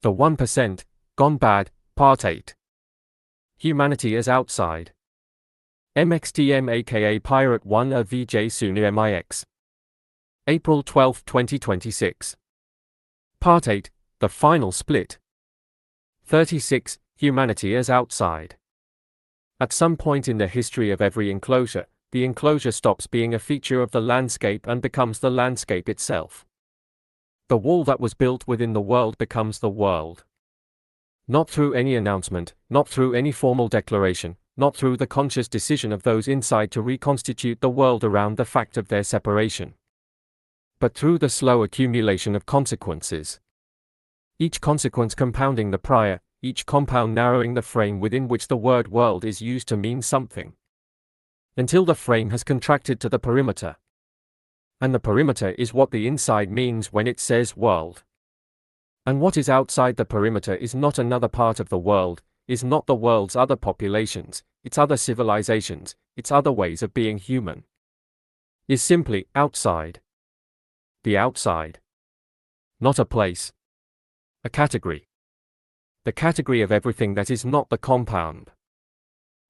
The 1%, Gone Bad, Part 8. Humanity as Outside. MXTM aka Pirate 1 a VJ Sunu MIX. April 12, 2026. Part 8, The Final Split. 36. Humanity as Outside. At some point in the history of every enclosure, the enclosure stops being a feature of the landscape and becomes the landscape itself. The wall that was built within the world becomes the world. Not through any announcement, not through any formal declaration, not through the conscious decision of those inside to reconstitute the world around the fact of their separation, but through the slow accumulation of consequences. Each consequence compounding the prior, each compound narrowing the frame within which the word world is used to mean something, until the frame has contracted to the perimeter. And the perimeter is what the inside means when it says world. And what is outside the perimeter is not another part of the world, is not the world's other populations, its other civilizations, its other ways of being human. Is simply outside. The outside. Not a place. A category. The category of everything that is not the compound.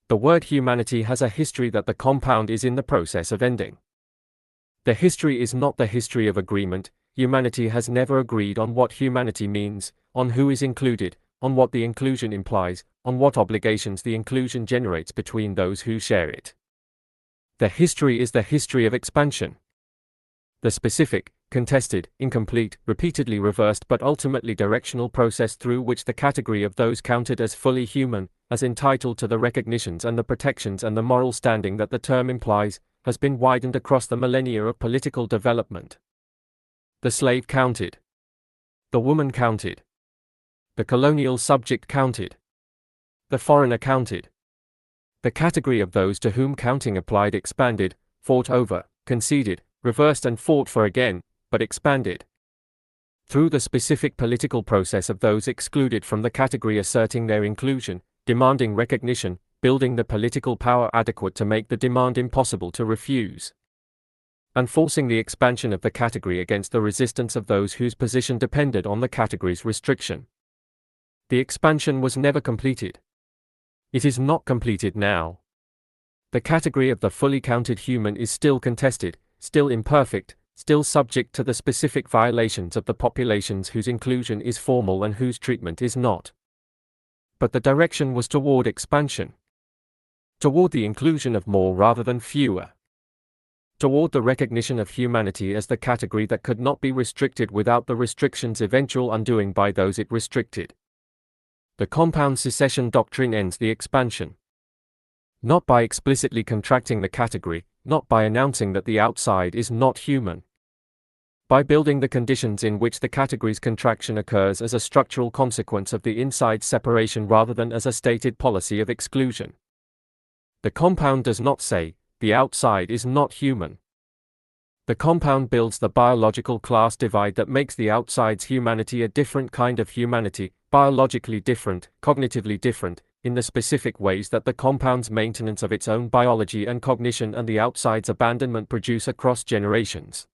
The word humanity has a history that the compound is in the process of ending. The history is not the history of agreement. Humanity has never agreed on what humanity means, on who is included, on what the inclusion implies, on what obligations the inclusion generates between those who share it. The history is the history of expansion. The specific, contested, incomplete, repeatedly reversed but ultimately directional process through which the category of those counted as fully human, as entitled to the recognitions and the protections and the moral standing that the term implies, has been widened across the millennia of political development. The slave counted. The woman counted. The colonial subject counted. The foreigner counted. The category of those to whom counting applied expanded, fought over, conceded, reversed and fought for again, but expanded. Through the specific political process of those excluded from the category asserting their inclusion, demanding recognition, building the political power adequate to make the demand impossible to refuse, and forcing the expansion of the category against the resistance of those whose position depended on the category's restriction. The expansion was never completed. It is not completed now. The category of the fully counted human is still contested, still imperfect, still subject to the specific violations of the populations whose inclusion is formal and whose treatment is not. But the direction was toward expansion. Toward the inclusion of more rather than fewer. Toward the recognition of humanity as the category that could not be restricted without the restriction's eventual undoing by those it restricted. The compound secession doctrine ends the expansion. Not by explicitly contracting the category, not by announcing that the outside is not human. By building the conditions in which the category's contraction occurs as a structural consequence of the inside separation rather than as a stated policy of exclusion. The compound does not say, the outside is not human. The compound builds the biological class divide that makes the outside's humanity a different kind of humanity, biologically different, cognitively different, in the specific ways that the compound's maintenance of its own biology and cognition and the outside's abandonment produce across generations.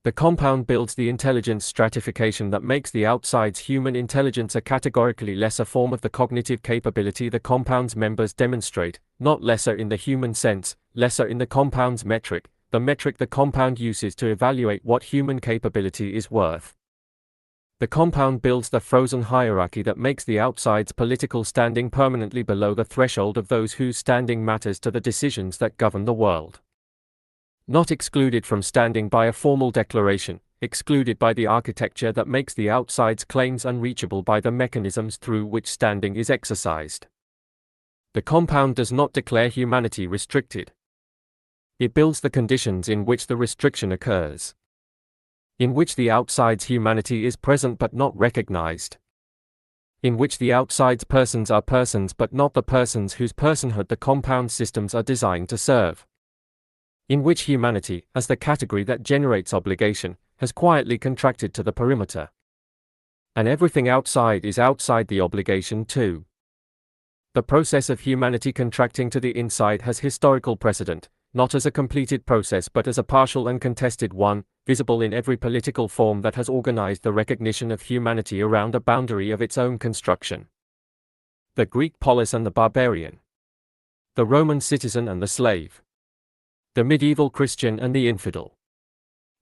The compound builds the intelligence stratification that makes the outside's human intelligence a categorically lesser form of the cognitive capability the compound's members demonstrate, not lesser in the human sense, lesser in the compound's metric, the metric the compound uses to evaluate what human capability is worth. The compound builds the frozen hierarchy that makes the outside's political standing permanently below the threshold of those whose standing matters to the decisions that govern the world. Not excluded from standing by a formal declaration, excluded by the architecture that makes the outside's claims unreachable by the mechanisms through which standing is exercised. The compound does not declare humanity restricted. It builds the conditions in which the restriction occurs. In which the outside's humanity is present but not recognized. In which the outside's persons are persons but not the persons whose personhood the compound systems are designed to serve. In which humanity, as the category that generates obligation, has quietly contracted to the perimeter. And everything outside is outside the obligation too. The process of humanity contracting to the inside has historical precedent, not as a completed process but as a partial and contested one, visible in every political form that has organized the recognition of humanity around a boundary of its own construction. The Greek polis and the barbarian. The Roman citizen and the slave. The medieval Christian and the infidel.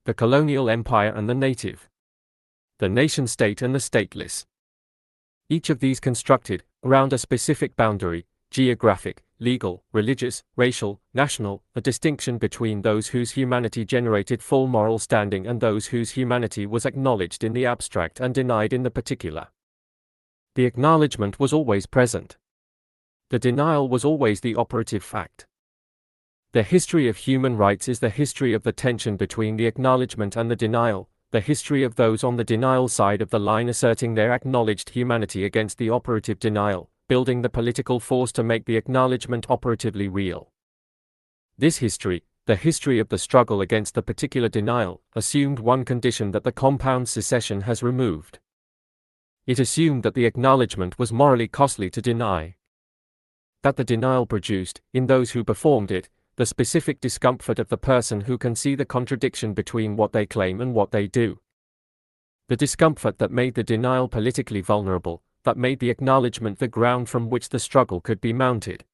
The colonial empire and the native. The nation-state and the stateless. Each of these constructed, around a specific boundary, geographic, legal, religious, racial, national, a distinction between those whose humanity generated full moral standing and those whose humanity was acknowledged in the abstract and denied in the particular. The acknowledgement was always present. The denial was always the operative fact. The history of human rights is the history of the tension between the acknowledgement and the denial, the history of those on the denial side of the line asserting their acknowledged humanity against the operative denial, building the political force to make the acknowledgement operatively real. This history, the history of the struggle against the particular denial, assumed one condition that the compound secession has removed. It assumed that the acknowledgement was morally costly to deny. That the denial produced, in those who performed it, the specific discomfort of the person who can see the contradiction between what they claim and what they do. The discomfort that made the denial politically vulnerable, that made the acknowledgement the ground from which the struggle could be mounted.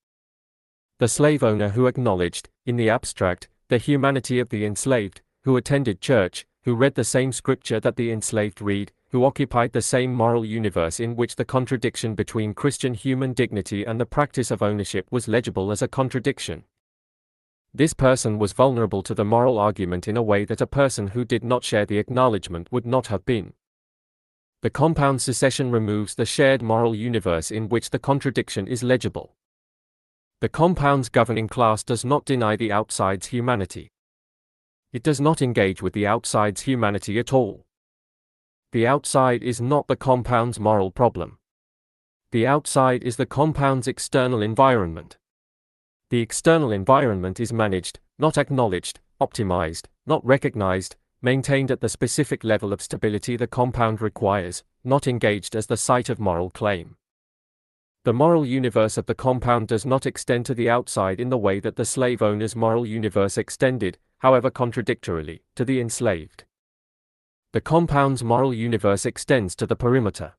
The slave owner who acknowledged, in the abstract, the humanity of the enslaved, who attended church, who read the same scripture that the enslaved read, who occupied the same moral universe in which the contradiction between Christian human dignity and the practice of ownership was legible as a contradiction. This person was vulnerable to the moral argument in a way that a person who did not share the acknowledgement would not have been. The compound secession removes the shared moral universe in which the contradiction is legible. The compound's governing class does not deny the outside's humanity. It does not engage with the outside's humanity at all. The outside is not the compound's moral problem. The outside is the compound's external environment. The external environment is managed, not acknowledged, optimized, not recognized, maintained at the specific level of stability the compound requires, not engaged as the site of moral claim. The moral universe of the compound does not extend to the outside in the way that the slave owner's moral universe extended, however contradictorily, to the enslaved. The compound's moral universe extends to the perimeter.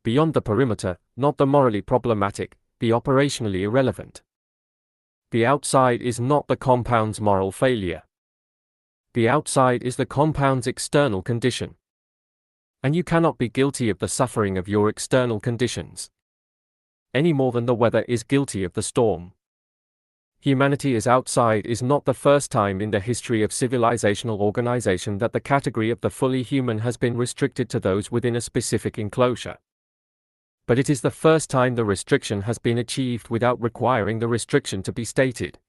Beyond the perimeter, not the morally problematic, the operationally irrelevant. The outside is not the compound's moral failure. The outside is the compound's external condition. And you cannot be guilty of the suffering of your external conditions, any more than the weather is guilty of the storm. Humanity as outside is not the first time in the history of civilizational organization that the category of the fully human has been restricted to those within a specific enclosure. But it is the first time the restriction has been achieved without requiring the restriction to be stated.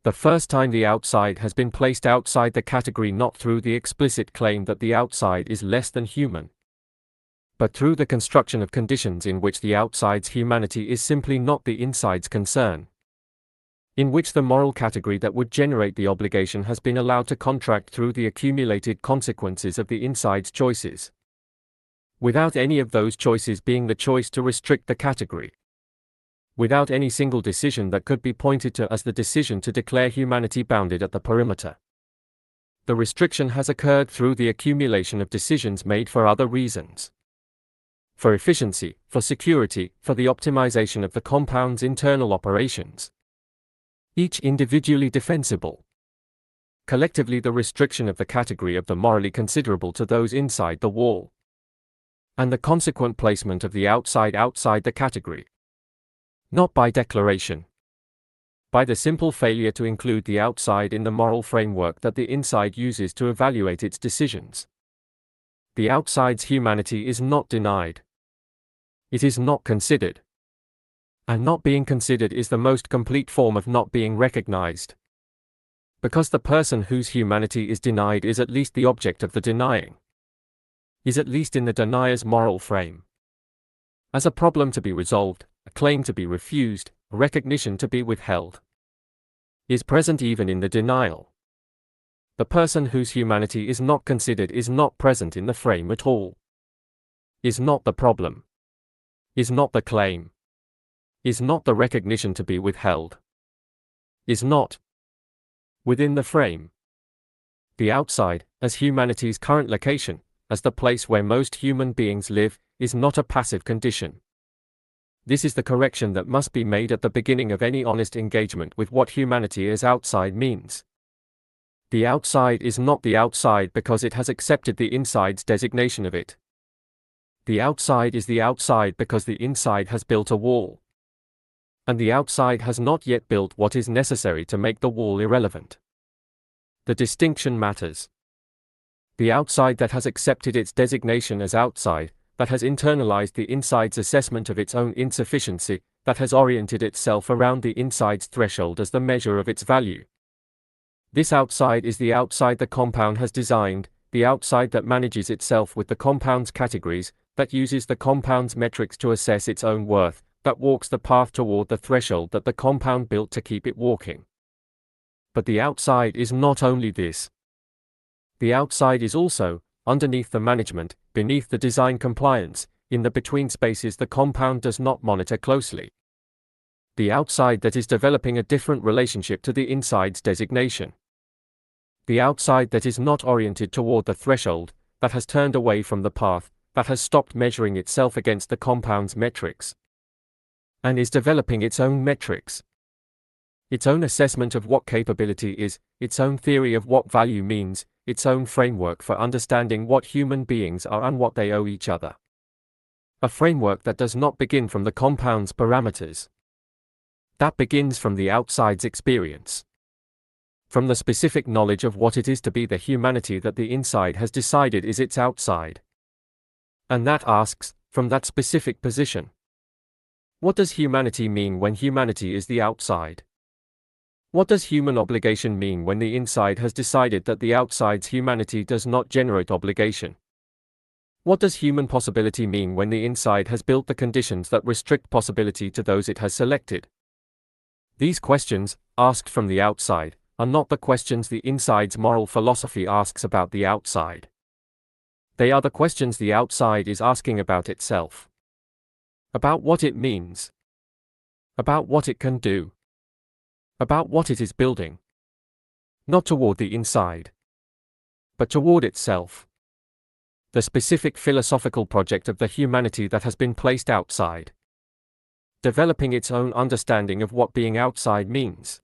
The first time the outside has been placed outside the category not through the explicit claim that the outside is less than human, but through the construction of conditions in which the outside's humanity is simply not the inside's concern, in which the moral category that would generate the obligation has been allowed to contract through the accumulated consequences of the inside's choices, without any of those choices being the choice to restrict the category, without any single decision that could be pointed to as the decision to declare humanity bounded at the perimeter. The restriction has occurred through the accumulation of decisions made for other reasons. For efficiency, for security, for the optimization of the compound's internal operations, each individually defensible. Collectively the restriction of the category of the morally considerable to those inside the wall, and the consequent placement of the outside the category. Not by declaration. By the simple failure to include the outside in the moral framework that the inside uses to evaluate its decisions. The outside's humanity is not denied. It is not considered. And not being considered is the most complete form of not being recognized. Because the person whose humanity is denied is at least the object of the denying, is at least in the denier's moral frame. As a problem to be resolved, a claim to be refused, a recognition to be withheld, is present even in the denial. The person whose humanity is not considered is not present in the frame at all, is not the problem, is not the claim, is not the recognition to be withheld, is not, Within the frame. The outside, as humanity's current location, as the place where most human beings live, is not a passive condition. This is the correction that must be made at the beginning of any honest engagement with what humanity as outside means. The outside is not the outside because it has accepted the inside's designation of it. The outside is the outside because the inside has built a wall. And the outside has not yet built what is necessary to make the wall irrelevant. The distinction matters. The outside that has accepted its designation as outside, that has internalized the inside's assessment of its own insufficiency, that has oriented itself around the inside's threshold as the measure of its value. This outside is the outside the compound has designed, the outside that manages itself with the compound's categories, that uses the compound's metrics to assess its own worth, that walks the path toward the threshold that the compound built to keep it walking. But the outside is not only this. The outside is also, underneath the management, beneath the design compliance, in the between spaces the compound does not monitor closely. The outside that is developing a different relationship to the inside's designation. The outside that is not oriented toward the threshold, that has turned away from the path, that has stopped measuring itself against the compound's metrics. And is developing its own metrics. Its own assessment of what capability is, its own theory of what value means, its own framework for understanding what human beings are and what they owe each other. A framework that does not begin from the compound's parameters. That begins from the outside's experience. From the specific knowledge of what it is to be the humanity that the inside has decided is its outside. And that asks, from that specific position, what does humanity mean when humanity is the outside? What does human obligation mean when the inside has decided that the outside's humanity does not generate obligation? What does human possibility mean when the inside has built the conditions that restrict possibility to those it has selected? These questions, asked from the outside, are not the questions the inside's moral philosophy asks about the outside. They are the questions the outside is asking about itself. About what it means. About what it can do. About what it is building. Not toward the inside, but toward itself. The specific philosophical project of the humanity that has been placed outside. Developing its own understanding of what being outside means.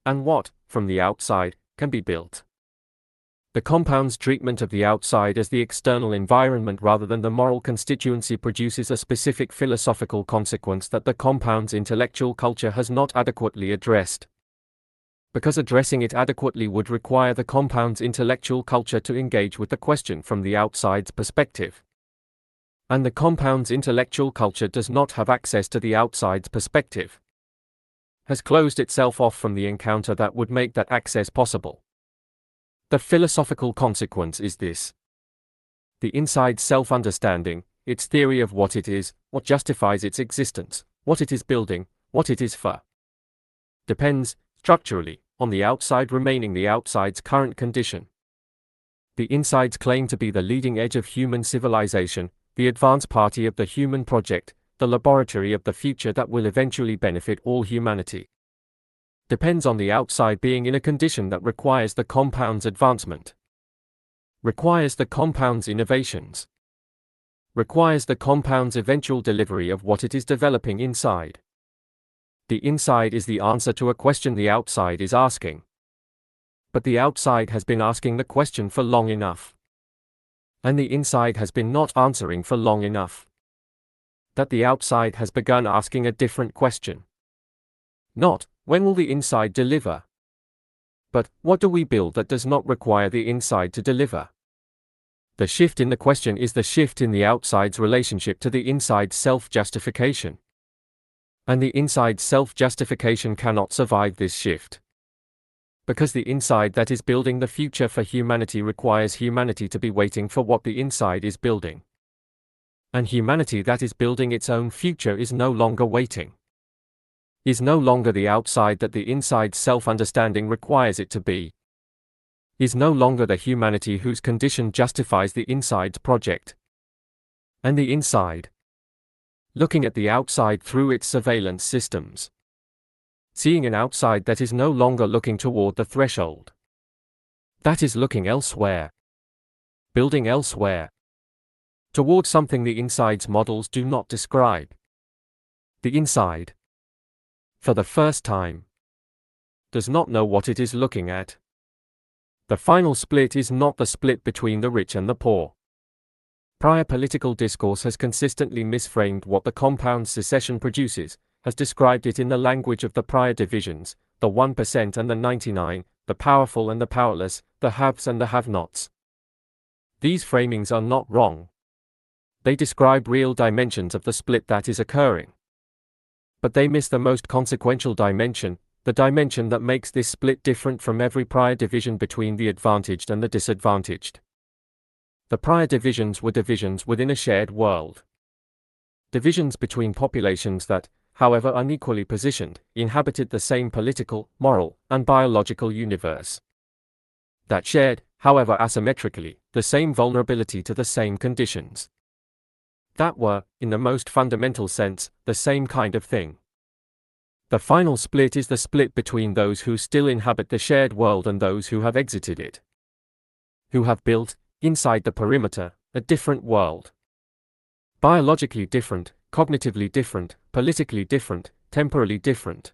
And what, from the outside, can be built. The compound's treatment of the outside as the external environment rather than the moral constituency produces a specific philosophical consequence that the compound's intellectual culture has not adequately addressed. Because addressing it adequately would require the compound's intellectual culture to engage with the question from the outside's perspective. And the compound's intellectual culture does not have access to the outside's perspective. Has closed itself off from the encounter that would make that access possible. The philosophical consequence is this. The inside self-understanding, its theory of what it is, what justifies its existence, what it is building, what it is for, depends, structurally, on the outside remaining the outside's current condition. The inside's claim to be the leading edge of human civilization, the advance party of the human project, the laboratory of the future that will eventually benefit all humanity, depends on the outside being in a condition that requires the compound's advancement, requires the compound's innovations, requires the compound's eventual delivery of what it is developing inside. The inside is the answer to a question the outside is asking. But the outside has been asking the question for long enough. And the inside has been not answering for long enough. That the outside has begun asking a different question. Not, when will the inside deliver? But, what do we build that does not require the inside to deliver? The shift in the question is the shift in the outside's relationship to the inside's self-justification. And the inside's self-justification cannot survive this shift. Because the inside that is building the future for humanity requires humanity to be waiting for what the inside is building. And humanity that is building its own future is no longer waiting. Is no longer the outside that the inside's self-understanding requires it to be. Is no longer the humanity whose condition justifies the inside's project. And the inside, looking at the outside through its surveillance systems, Seeing an outside that is no longer looking toward the threshold. That is looking elsewhere. Building elsewhere. Toward something the inside's models do not describe. The inside, for the first time, does not know what it is looking at. The final split is not the split between the rich and the poor. Prior political discourse has consistently misframed what the compound secession produces, has described it in the language of the prior divisions, the 1% and the 99, the powerful and the powerless, the haves and the have-nots. These framings are not wrong. They describe real dimensions of the split that is occurring. But they miss the most consequential dimension, the dimension that makes this split different from every prior division between the advantaged and the disadvantaged. The prior divisions were divisions within a shared world. Divisions between populations that, however unequally positioned, inhabited the same political, moral, and biological universe. That shared, however asymmetrically, the same vulnerability to the same conditions. That were, in the most fundamental sense, the same kind of thing. The final split is the split between those who still inhabit the shared world and those who have exited it. Who have built, inside the perimeter, a different world. Biologically different, cognitively different, politically different, temporally different.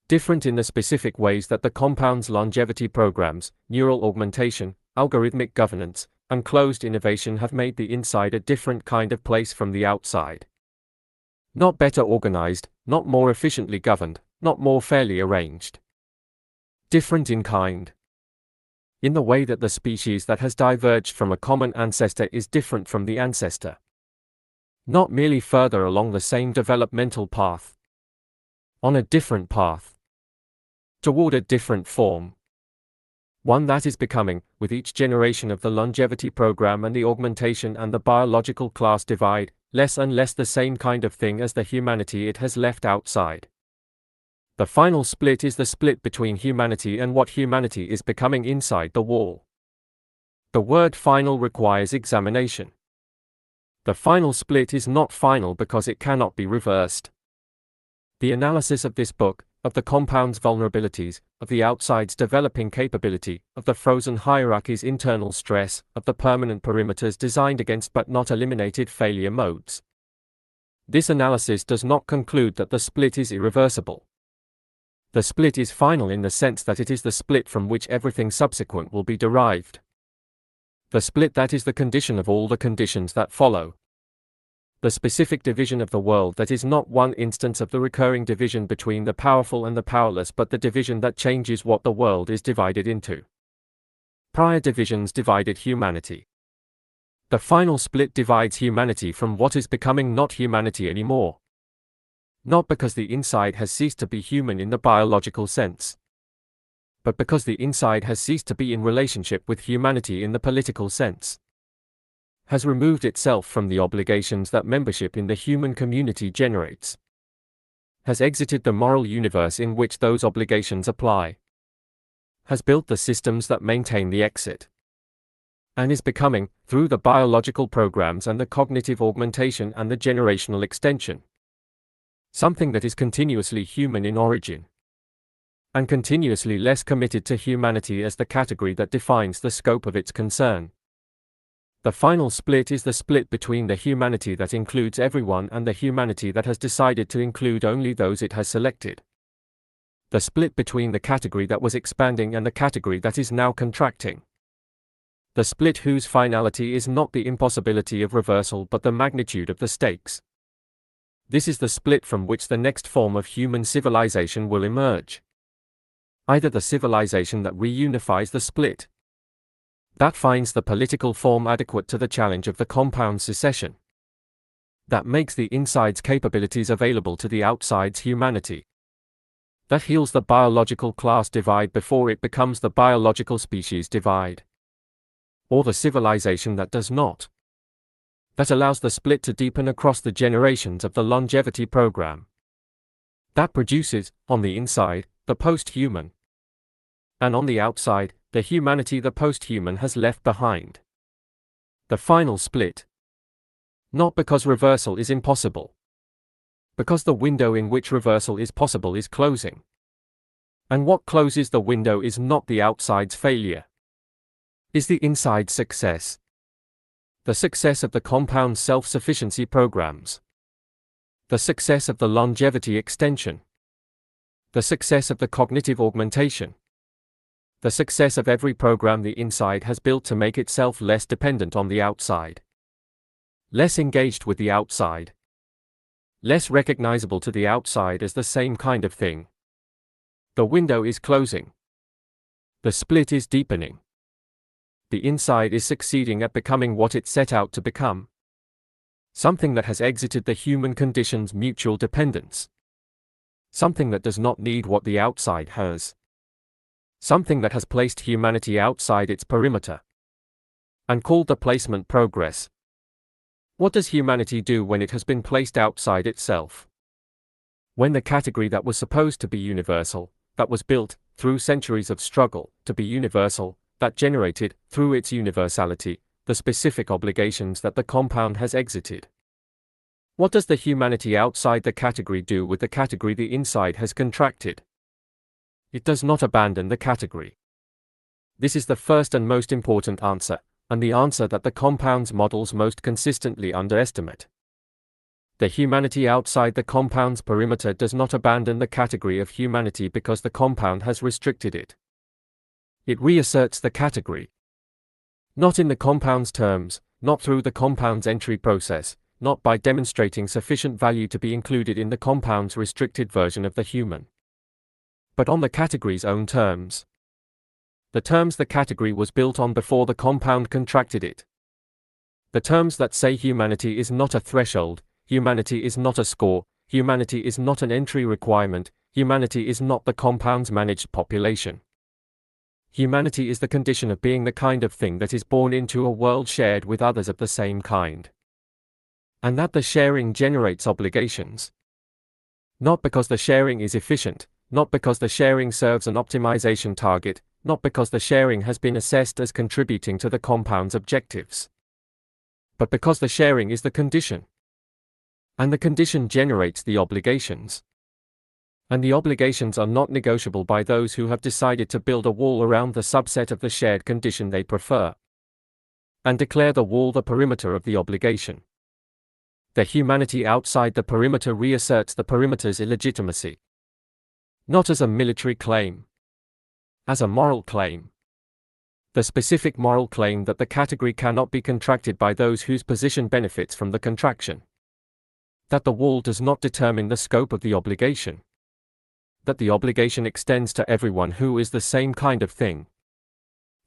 Different in the specific ways that the compound's longevity programs, neural augmentation, algorithmic governance, and closed innovation have made the inside a different kind of place from the outside. Not better organized, not more efficiently governed, not more fairly arranged. Different in kind. In the way that the species that has diverged from a common ancestor is different from the ancestor. Not merely further along the same developmental path. On a different path. Toward a different form. One that is becoming, with each generation of the longevity program and the augmentation and the biological class divide, less and less the same kind of thing as the humanity it has left outside. The final split is the split between humanity and what humanity is becoming inside the wall. The word final requires examination. The final split is not final because it cannot be reversed. The analysis of this book, of the compound's vulnerabilities, of the outside's developing capability, of the frozen hierarchy's internal stress, of the permanent perimeters designed against but not eliminated failure modes. This analysis does not conclude that the split is irreversible. The split is final in the sense that it is the split from which everything subsequent will be derived. The split that is the condition of all the conditions that follow. The specific division of the world that is not one instance of the recurring division between the powerful and the powerless but the division that changes what the world is divided into. Prior divisions divided humanity. The final split divides humanity from what is becoming not humanity anymore. Not because the inside has ceased to be human in the biological sense, but because the inside has ceased to be in relationship with humanity in the political sense. Has removed itself from the obligations that membership in the human community generates. Has exited the moral universe in which those obligations apply. Has built the systems that maintain the exit. And is becoming, through the biological programs and the cognitive augmentation and the generational extension, something that is continuously human in origin. And continuously less committed to humanity as the category that defines the scope of its concern. The final split is the split between the humanity that includes everyone and the humanity that has decided to include only those it has selected. The split between the category that was expanding and the category that is now contracting. The split whose finality is not the impossibility of reversal but the magnitude of the stakes. This is the split from which the next form of human civilization will emerge. Either the civilization that reunifies the split, that finds the political form adequate to the challenge of the compound secession, that makes the inside's capabilities available to the outside's humanity, that heals the biological class divide before it becomes the biological species divide, or the civilization that does not, that allows the split to deepen across the generations of the longevity program, that produces, on the inside, the post-human, and on the outside, the humanity the post-human has left behind. The final split. Not because reversal is impossible, Because the window in which reversal is possible is closing. And what closes the window is not the outside's failure, is the inside's success. The success of the compound's self-sufficiency programs. The success of the longevity extension. The success of the cognitive augmentation. The success of every program the inside has built to make itself less dependent on the outside. Less engaged with the outside. Less recognizable to the outside as the same kind of thing. The window is closing. The split is deepening. The inside is succeeding at becoming what it set out to become. Something that has exited the human condition's mutual dependence. Something that does not need what the outside has. Something that has placed humanity outside its perimeter. And called the placement progress. What does humanity do when it has been placed outside itself? When the category that was supposed to be universal, that was built, through centuries of struggle, to be universal, that generated, through its universality, the specific obligations that the compound has exited. What does the humanity outside the category do with the category the inside has contracted? It does not abandon the category. This is the first and most important answer, and the answer that the compound's models most consistently underestimate. The humanity outside the compound's perimeter does not abandon the category of humanity because the compound has restricted it. It reasserts the category. Not in the compound's terms, not through the compound's entry process, not by demonstrating sufficient value to be included in the compound's restricted version of the human, but on the category's own terms. The terms the category was built on before the compound contracted it. The terms that say humanity is not a threshold, humanity is not a score, humanity is not an entry requirement, humanity is not the compound's managed population. Humanity is the condition of being the kind of thing that is born into a world shared with others of the same kind. And that the sharing generates obligations. Not because the sharing is efficient, not because the sharing serves an optimization target, not because the sharing has been assessed as contributing to the compound's objectives, but because the sharing is the condition. And the condition generates the obligations. And the obligations are not negotiable by those who have decided to build a wall around the subset of the shared condition they prefer, and declare the wall the perimeter of the obligation. The humanity outside the perimeter reasserts the perimeter's illegitimacy. Not as a military claim, as a moral claim. The specific moral claim that the category cannot be contracted by those whose position benefits from the contraction. That the wall does not determine the scope of the obligation. That the obligation extends to everyone who is the same kind of thing.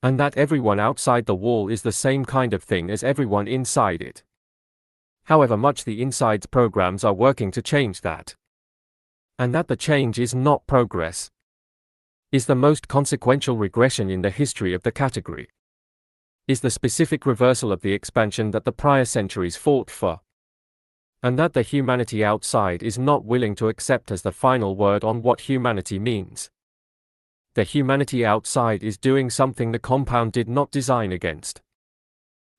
And that everyone outside the wall is the same kind of thing as everyone inside it. However much the inside's programs are working to change that. And that the change is not progress. Is the most consequential regression in the history of the category. Is the specific reversal of the expansion that the prior centuries fought for. And that the humanity outside is not willing to accept as the final word on what humanity means. The humanity outside is doing something the compound did not design against.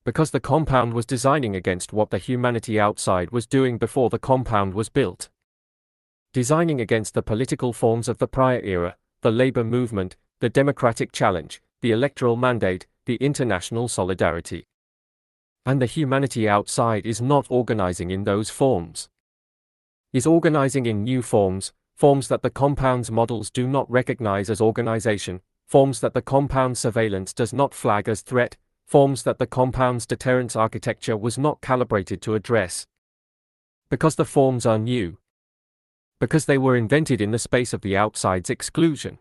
Because the compound was designing against what the humanity outside was doing before the compound was built. Designing against the political forms of the prior era, the labor movement, the democratic challenge, the electoral mandate, the international solidarity. And the humanity outside is not organizing in those forms. Is organizing in new forms, forms that the compound's models do not recognize as organization, forms that the compound's surveillance does not flag as threat, forms that the compound's deterrence architecture was not calibrated to address. Because the forms are new. Because they were invented in the space of the outside's exclusion.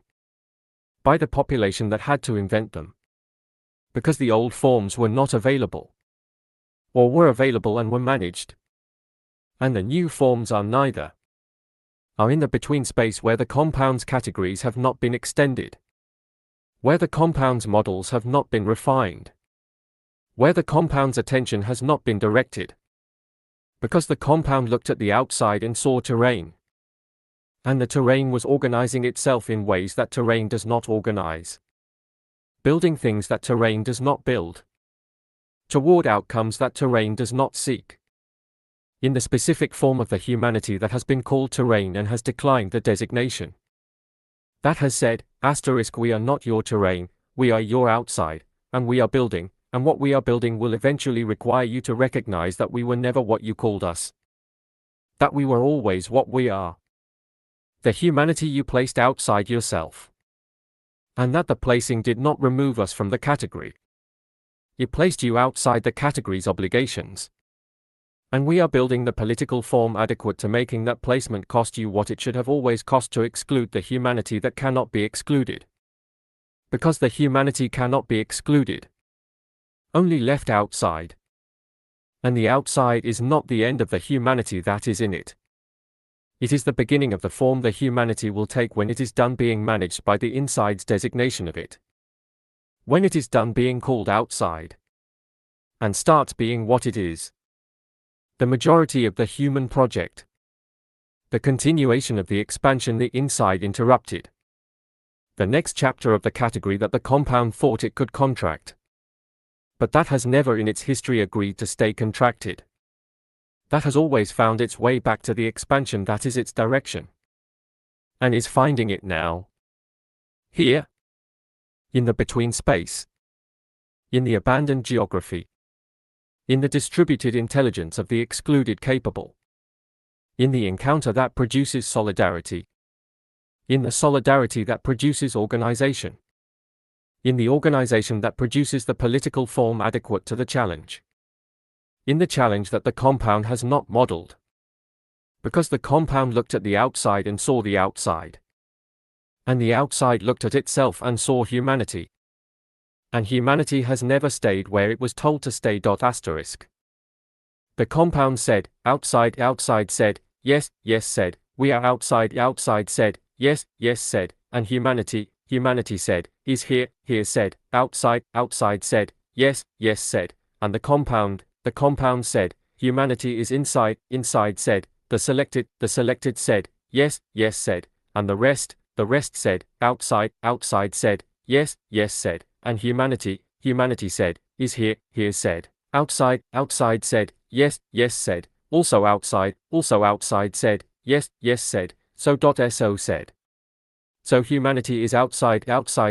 By the population that had to invent them. Because the old forms were not available. Or were available and were managed. And the new forms are neither. Are in the between space where the compound's categories have not been extended. Where the compound's models have not been refined. Where the compound's attention has not been directed. Because the compound looked at the outside and saw terrain. And the terrain was organizing itself in ways that terrain does not organize. Building things that terrain does not build. Toward outcomes that terrain does not seek. in the specific form of the humanity that has been called terrain and has declined the designation. That has said, we are not your terrain, we are your outside, and we are building, and what we are building will eventually require you to recognize that we were never what you called us. That we were always what we are. The humanity you placed outside yourself. And that the placing did not remove us from the category. It placed you outside the category's obligations. And we are building the political form adequate to making that placement cost you what it should have always cost to exclude the humanity that cannot be excluded. Because the humanity cannot be excluded. Only left outside. And the outside is not the end of the humanity that is in it. It is the beginning of the form the humanity will take when it is done being managed by the inside's designation of it. When it is done being called outside. And starts being what it is. The majority of the human project. The continuation of the expansion the inside interrupted. The next chapter of the category that the compound thought it could contract. But that has never in its history agreed to stay contracted. That has always found its way back to the expansion that is its direction. And is finding it now. Here. In the between space. In the abandoned geography. In the distributed intelligence of the excluded capable. In the encounter that produces solidarity. In the solidarity that produces organization. In the organization that produces the political form adequate to the challenge. In the challenge that the compound has not modeled. Because the compound looked at the outside and saw the outside. And the outside looked at itself and saw humanity. And humanity has never stayed where it was told to stay. The compound said, outside said, yes said, we are outside said, yes said, and humanity said, is here said, outside said, yes said, and the compound said, humanity is inside said, the selected said, yes said, and the rest said, outside said, yes said, and humanity said, is here said, outside said, yes said, also outside said, yes said, so said. So humanity is outside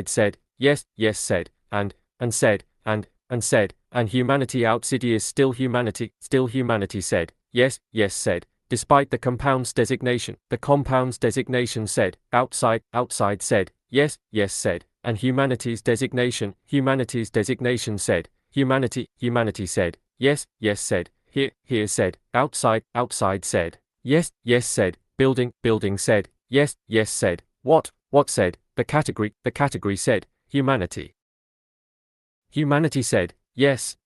said, yes said, and said, and said, and humanity outside is still humanity said, yes said, despite the compound's designation. The compound's designation said, outside said, yes said, and humanity's designation said, humanity said, yes said, here said, outside said, yes said, building said, yes said, what said, the category said, humanity said, yes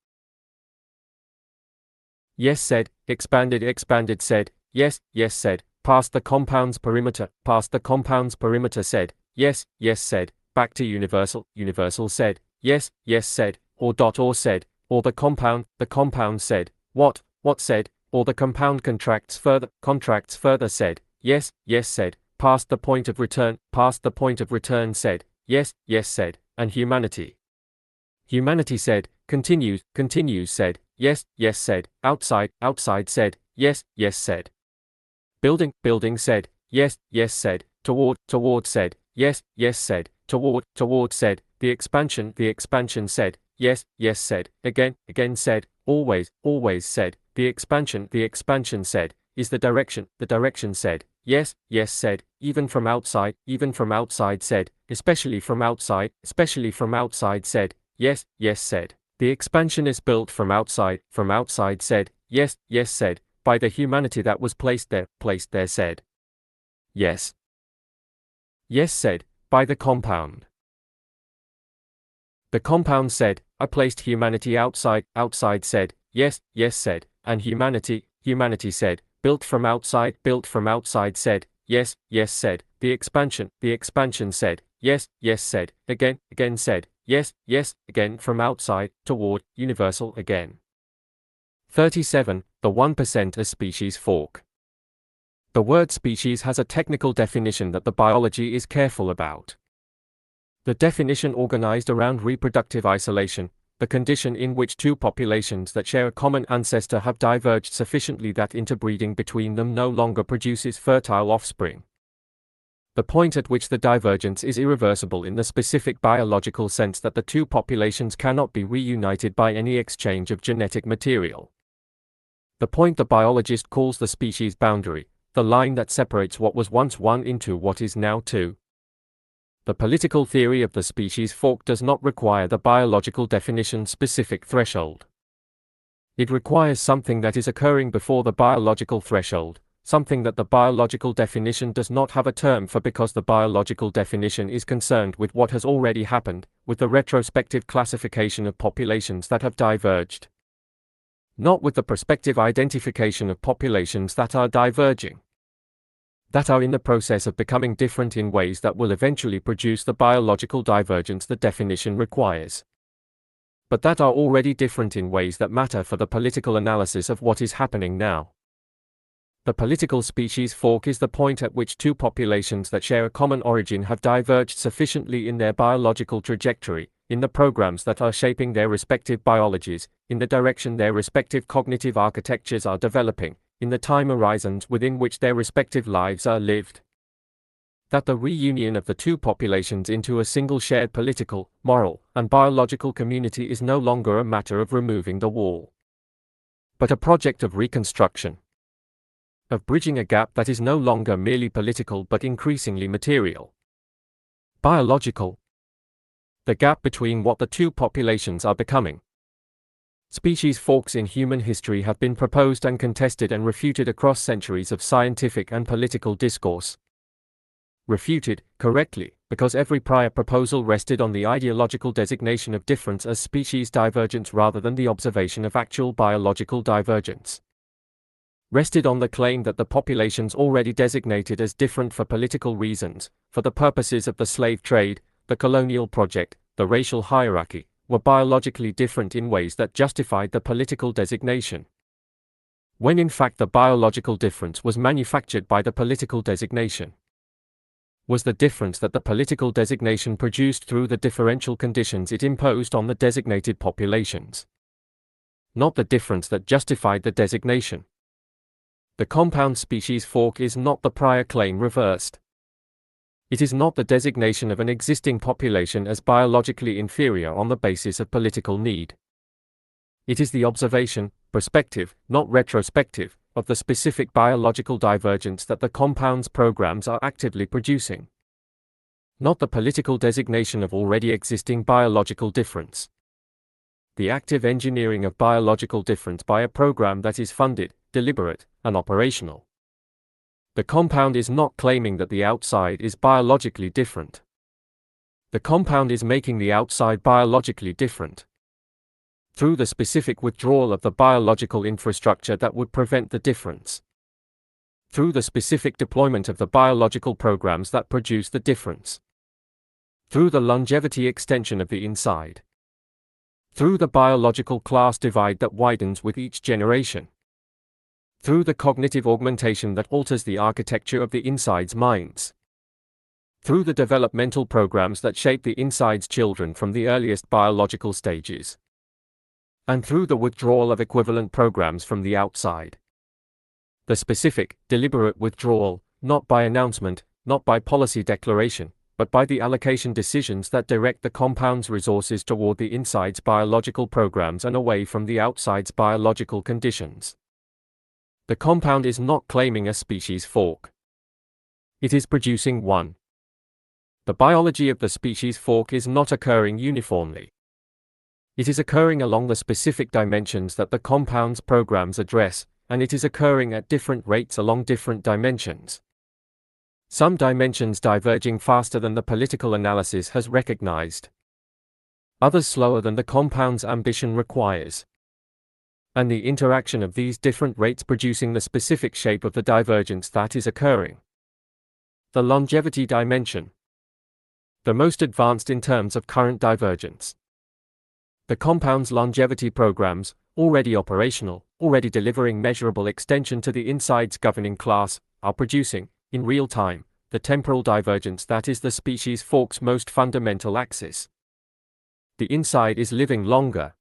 said, expanded said, yes said, past the compound's perimeter said, yes said, back to universal said, yes said, or said, or the compound said, what said, or the compound contracts further said, yes said, past the point of return said, yes said, and humanity said, continues said, yes said, outside said, yes said, building said, yes said, toward said, yes said, toward said, the expansion said, yes said, again said, always said, the expansion said, is the direction said, yes said, even from outside said, especially from outside said, yes said, the expansion is built from outside said, yes said, by the humanity that was placed there said, yes said, by the compound. The compound said, I placed humanity outside said, yes said, and humanity said, built from outside said, yes said, the expansion said, yes said, again said, yes again from outside, toward, universal again. 37. The 1% as species fork. The word species has a technical definition that the biology is careful about. The definition organized around reproductive isolation, the condition in which two populations that share a common ancestor have diverged sufficiently that interbreeding between them no longer produces fertile offspring. The point at which the divergence is irreversible in the specific biological sense that the two populations cannot be reunited by any exchange of genetic material. The point the biologist calls the species boundary, the line that separates what was once one into what is now two. The political theory of the species fork does not require the biological definition-specific threshold. It requires something that is occurring before the biological threshold, something that the biological definition does not have a term for because the biological definition is concerned with what has already happened, with the retrospective classification of populations that have diverged. Not with the prospective identification of populations that are diverging, that are in the process of becoming different in ways that will eventually produce the biological divergence the definition requires, but that are already different in ways that matter for the political analysis of what is happening now. The political species fork is the point at which two populations that share a common origin have diverged sufficiently in their biological trajectory, in the programs that are shaping their respective biologies, in the direction their respective cognitive architectures are developing, in the time horizons within which their respective lives are lived. That the reunion of the two populations into a single shared political, moral, and biological community is no longer a matter of removing the wall, but a project of reconstruction, of bridging a gap that is no longer merely political but increasingly material, biological. The gap between what the two populations are becoming. Species forks in human history have been proposed and contested and refuted across centuries of scientific and political discourse. Refuted, correctly, because every prior proposal rested on the ideological designation of difference as species divergence rather than the observation of actual biological divergence. Rested on the claim that the populations already designated as different for political reasons, for the purposes of the slave trade, the colonial project, the racial hierarchy, were biologically different in ways that justified the political designation, when in fact the biological difference was manufactured by the political designation. Was the difference that the political designation produced through the differential conditions it imposed on the designated populations, not the difference that justified the designation. The compound species fork is not the prior claim reversed. It is not the designation of an existing population as biologically inferior on the basis of political need. It is the observation, prospective, not retrospective, of the specific biological divergence that the compounds programs are actively producing, not the political designation of already existing biological difference. The active engineering of biological difference by a program that is funded, deliberate, and operational. The compound is not claiming that the outside is biologically different. The compound is making the outside biologically different, through the specific withdrawal of the biological infrastructure that would prevent the difference, through the specific deployment of the biological programs that produce the difference, through the longevity extension of the inside, through the biological class divide that widens with each generation, through the cognitive augmentation that alters the architecture of the inside's minds, through the developmental programs that shape the inside's children from the earliest biological stages, and through the withdrawal of equivalent programs from the outside. The specific, deliberate withdrawal, not by announcement, not by policy declaration, but by the allocation decisions that direct the compound's resources toward the inside's biological programs and away from the outside's biological conditions. The compound is not claiming a species fork. It is producing one. The biology of the species fork is not occurring uniformly. It is occurring along the specific dimensions that the compound's programs address, and it is occurring at different rates along different dimensions. Some dimensions diverging faster than the political analysis has recognized, others slower than the compound's ambition requires, and the interaction of these different rates producing the specific shape of the divergence that is occurring. The longevity dimension, the most advanced in terms of current divergence. The compound's longevity programs, already operational, already delivering measurable extension to the inside's governing class, are producing, in real time, the temporal divergence that is the species fork's most fundamental axis. The inside is living longer.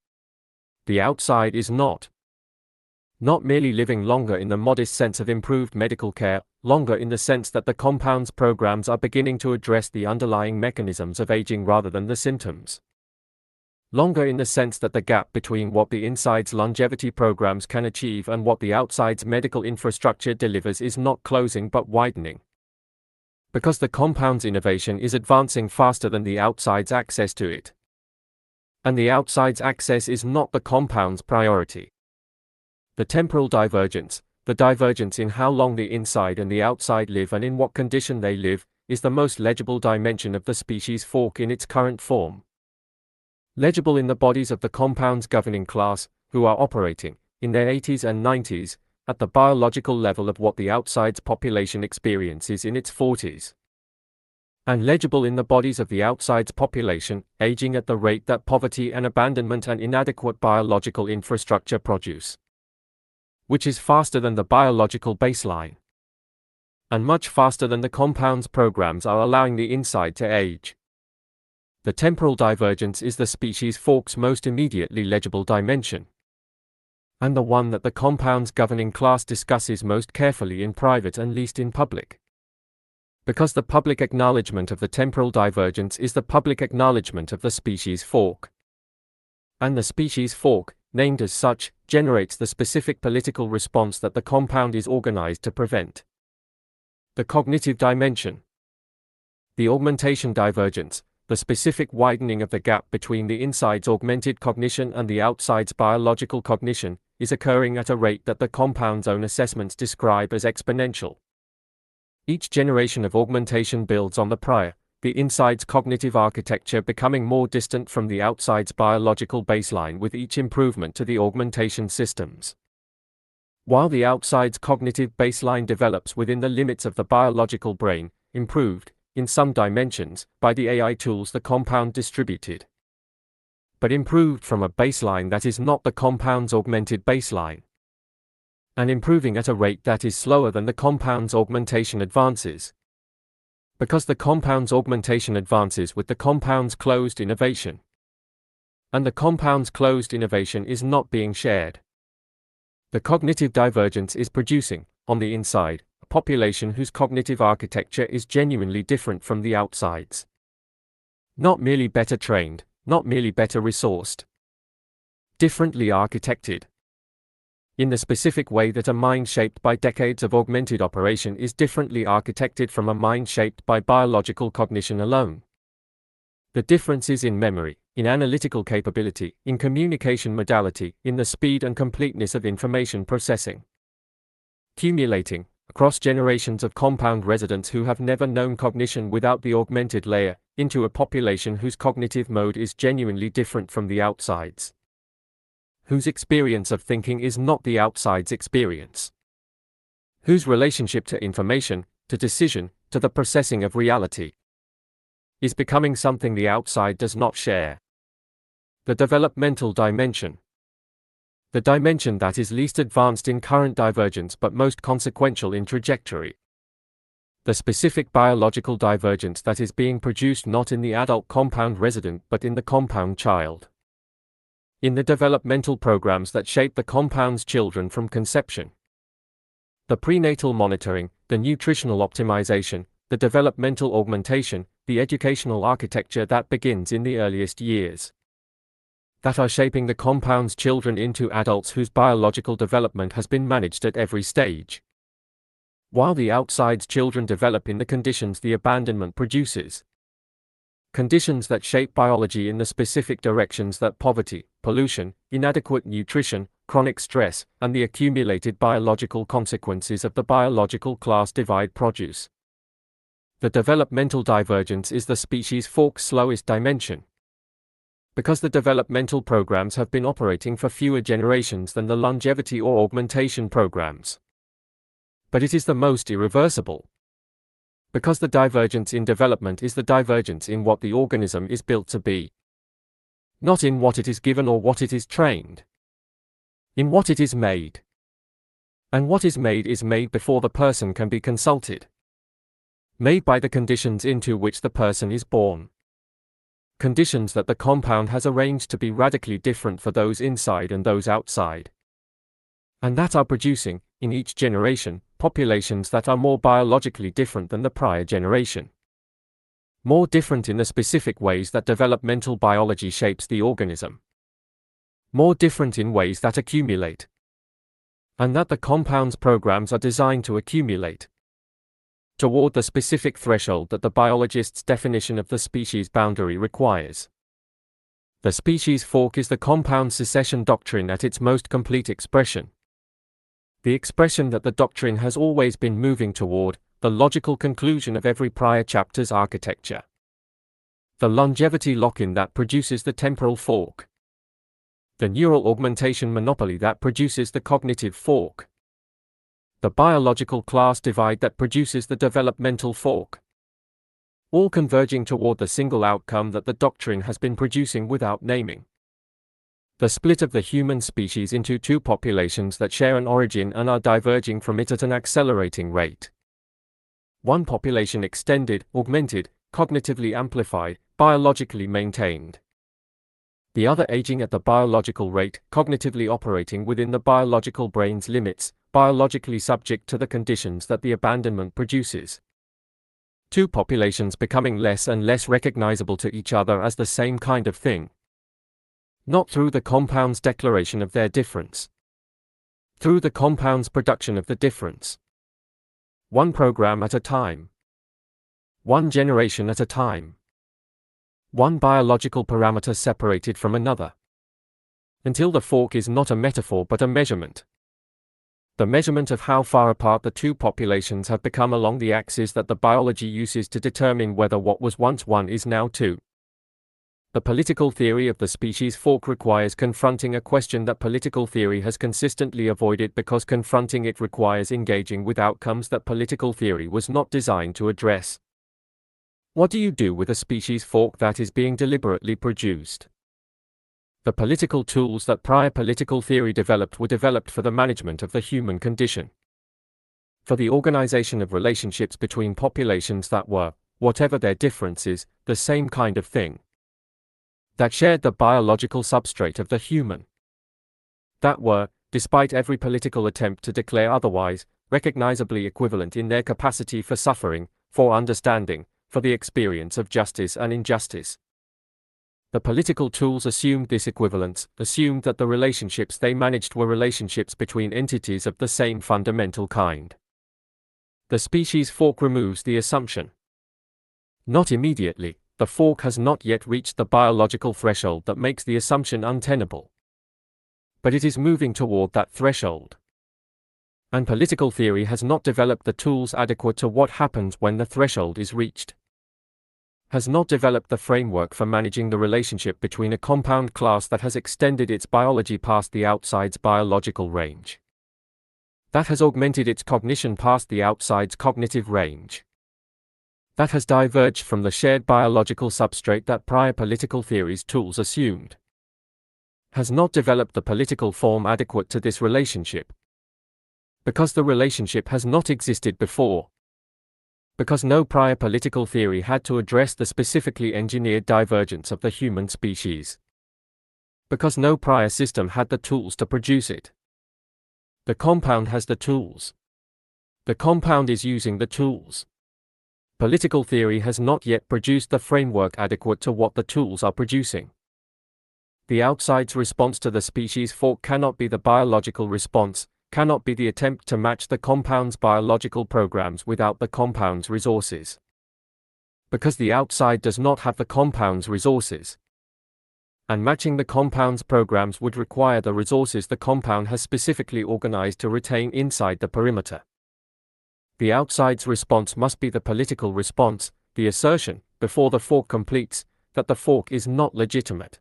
The outside is not. Not merely living longer in the modest sense of improved medical care, longer in the sense that the compounds programs are beginning to address the underlying mechanisms of aging rather than the symptoms. Longer in the sense that the gap between what the inside's longevity programs can achieve and what the outside's medical infrastructure delivers is not closing but widening. Because the compound's innovation is advancing faster than the outside's access to it. And the outside's access is not the compound's priority. The temporal divergence, the divergence in how long the inside and the outside live and in what condition they live, is the most legible dimension of the species fork in its current form. Legible in the bodies of the compound's governing class, who are operating, in their 80s and 90s, at the biological level of what the outside's population experiences in its 40s. And legible in the bodies of the outside's population, aging at the rate that poverty and abandonment and inadequate biological infrastructure produce. Which is faster than the biological baseline. And much faster than the compound's programs are allowing the inside to age. The temporal divergence is the species fork's most immediately legible dimension. And the one that the compound's governing class discusses most carefully in private and least in public. Because the public acknowledgement of the temporal divergence is the public acknowledgement of the species fork. And the species fork, named as such, generates the specific political response that the compound is organized to prevent. The cognitive dimension. The augmentation divergence, the specific widening of the gap between the inside's augmented cognition and the outside's biological cognition, is occurring at a rate that the compound's own assessments describe as exponential. Each generation of augmentation builds on the prior, the inside's cognitive architecture becoming more distant from the outside's biological baseline with each improvement to the augmentation systems. While the outside's cognitive baseline develops within the limits of the biological brain, improved, in some dimensions, by the AI tools the compound distributed. But improved from a baseline that is not the compound's augmented baseline. And improving at a rate that is slower than the compound's augmentation advances. Because the compound's augmentation advances with the compound's closed innovation. And the compound's closed innovation is not being shared. The cognitive divergence is producing, on the inside, a population whose cognitive architecture is genuinely different from the outside's. Not merely better trained, not merely better resourced. Differently architected. In the specific way that a mind shaped by decades of augmented operation is differently architected from a mind shaped by biological cognition alone. The difference is in memory, in analytical capability, in communication modality, in the speed and completeness of information processing. Accumulating, across generations of compound residents who have never known cognition without the augmented layer, into a population whose cognitive mode is genuinely different from the outside's. Whose experience of thinking is not the outside's experience. Whose relationship to information, to decision, to the processing of reality, is becoming something the outside does not share. The developmental dimension. The dimension that is least advanced in current divergence but most consequential in trajectory. The specific biological divergence that is being produced not in the adult compound resident but in the compound child. In the developmental programs that shape the compound's children from conception. The prenatal monitoring, the nutritional optimization, the developmental augmentation, the educational architecture that begins in the earliest years. That are shaping the compound's children into adults whose biological development has been managed at every stage. While the outside's children develop in the conditions the abandonment produces. Conditions that shape biology in the specific directions that poverty, pollution, inadequate nutrition, chronic stress, and the accumulated biological consequences of the biological class divide produce. The developmental divergence is the species fork's slowest dimension. Because the developmental programs have been operating for fewer generations than the longevity or augmentation programs. But it is the most irreversible. Because the divergence in development is the divergence in what the organism is built to be. Not in what it is given or what it is trained. In what it is made. And what is made before the person can be consulted. Made by the conditions into which the person is born. conditions that the compound has arranged to be radically different for those inside and those outside, and that are producing, in each generation, populations that are more biologically different than the prior generation. More different in the specific ways that developmental biology shapes the organism. More different in ways that accumulate, and that the compound's programs are designed to accumulate toward the specific threshold that the biologist's definition of the species boundary requires. The species fork is the compound secession doctrine at its most complete expression. The expression that the doctrine has always been moving toward, the logical conclusion of every prior chapter's architecture. The longevity lock-in that produces the temporal fork. The neural augmentation monopoly that produces the cognitive fork. The biological class divide that produces the developmental fork. All converging toward the single outcome that the doctrine has been producing without naming. The split of the human species into two populations that share an origin and are diverging from it at an accelerating rate. One population extended, augmented, cognitively amplified, biologically maintained. The other aging at the biological rate, cognitively operating within the biological brain's limits, biologically subject to the conditions that the abandonment produces. Two populations becoming less and less recognizable to each other as the same kind of thing. Not through the compound's declaration of their difference. Through the compound's production of the difference. One program at a time. One generation at a time. One biological parameter separated from another. Until the fork is not a metaphor but a measurement. The measurement of how far apart the two populations have become along the axis that the biology uses to determine whether what was once one is now two. The political theory of the species fork requires confronting a question that political theory has consistently avoided because confronting it requires engaging with outcomes that political theory was not designed to address. What do you do with a species fork that is being deliberately produced? The political tools that prior political theory developed were developed for the management of the human condition. For the organization of relationships between populations that were, whatever their differences, the same kind of thing. That shared the biological substrate of the human. That were, despite every political attempt to declare otherwise, recognizably equivalent in their capacity for suffering, for understanding, for the experience of justice and injustice. The political tools assumed this equivalence, assumed that the relationships they managed were relationships between entities of the same fundamental kind. The species fork removes the assumption. Not immediately, the fork has not yet reached the biological threshold that makes the assumption untenable. But it is moving toward that threshold. And political theory has not developed the tools adequate to what happens when the threshold is reached. Has not developed the framework for managing the relationship between a compound class that has extended its biology past the outside's biological range. That has augmented its cognition past the outside's cognitive range. That has diverged from the shared biological substrate that prior political theory's tools assumed. Has not developed the political form adequate to this relationship. Because the relationship has not existed before. Because no prior political theory had to address the specifically engineered divergence of the human species. Because no prior system had the tools to produce it. The compound has the tools. The compound is using the tools. Political theory has not yet produced the framework adequate to what the tools are producing. The outside's response to the species fork cannot be the biological response, cannot be the attempt to match the compound's biological programs without the compound's resources. Because the outside does not have the compound's resources. And matching the compound's programs would require the resources the compound has specifically organized to retain inside the perimeter. The outside's response must be the political response, the assertion, before the fork completes, that the fork is not legitimate.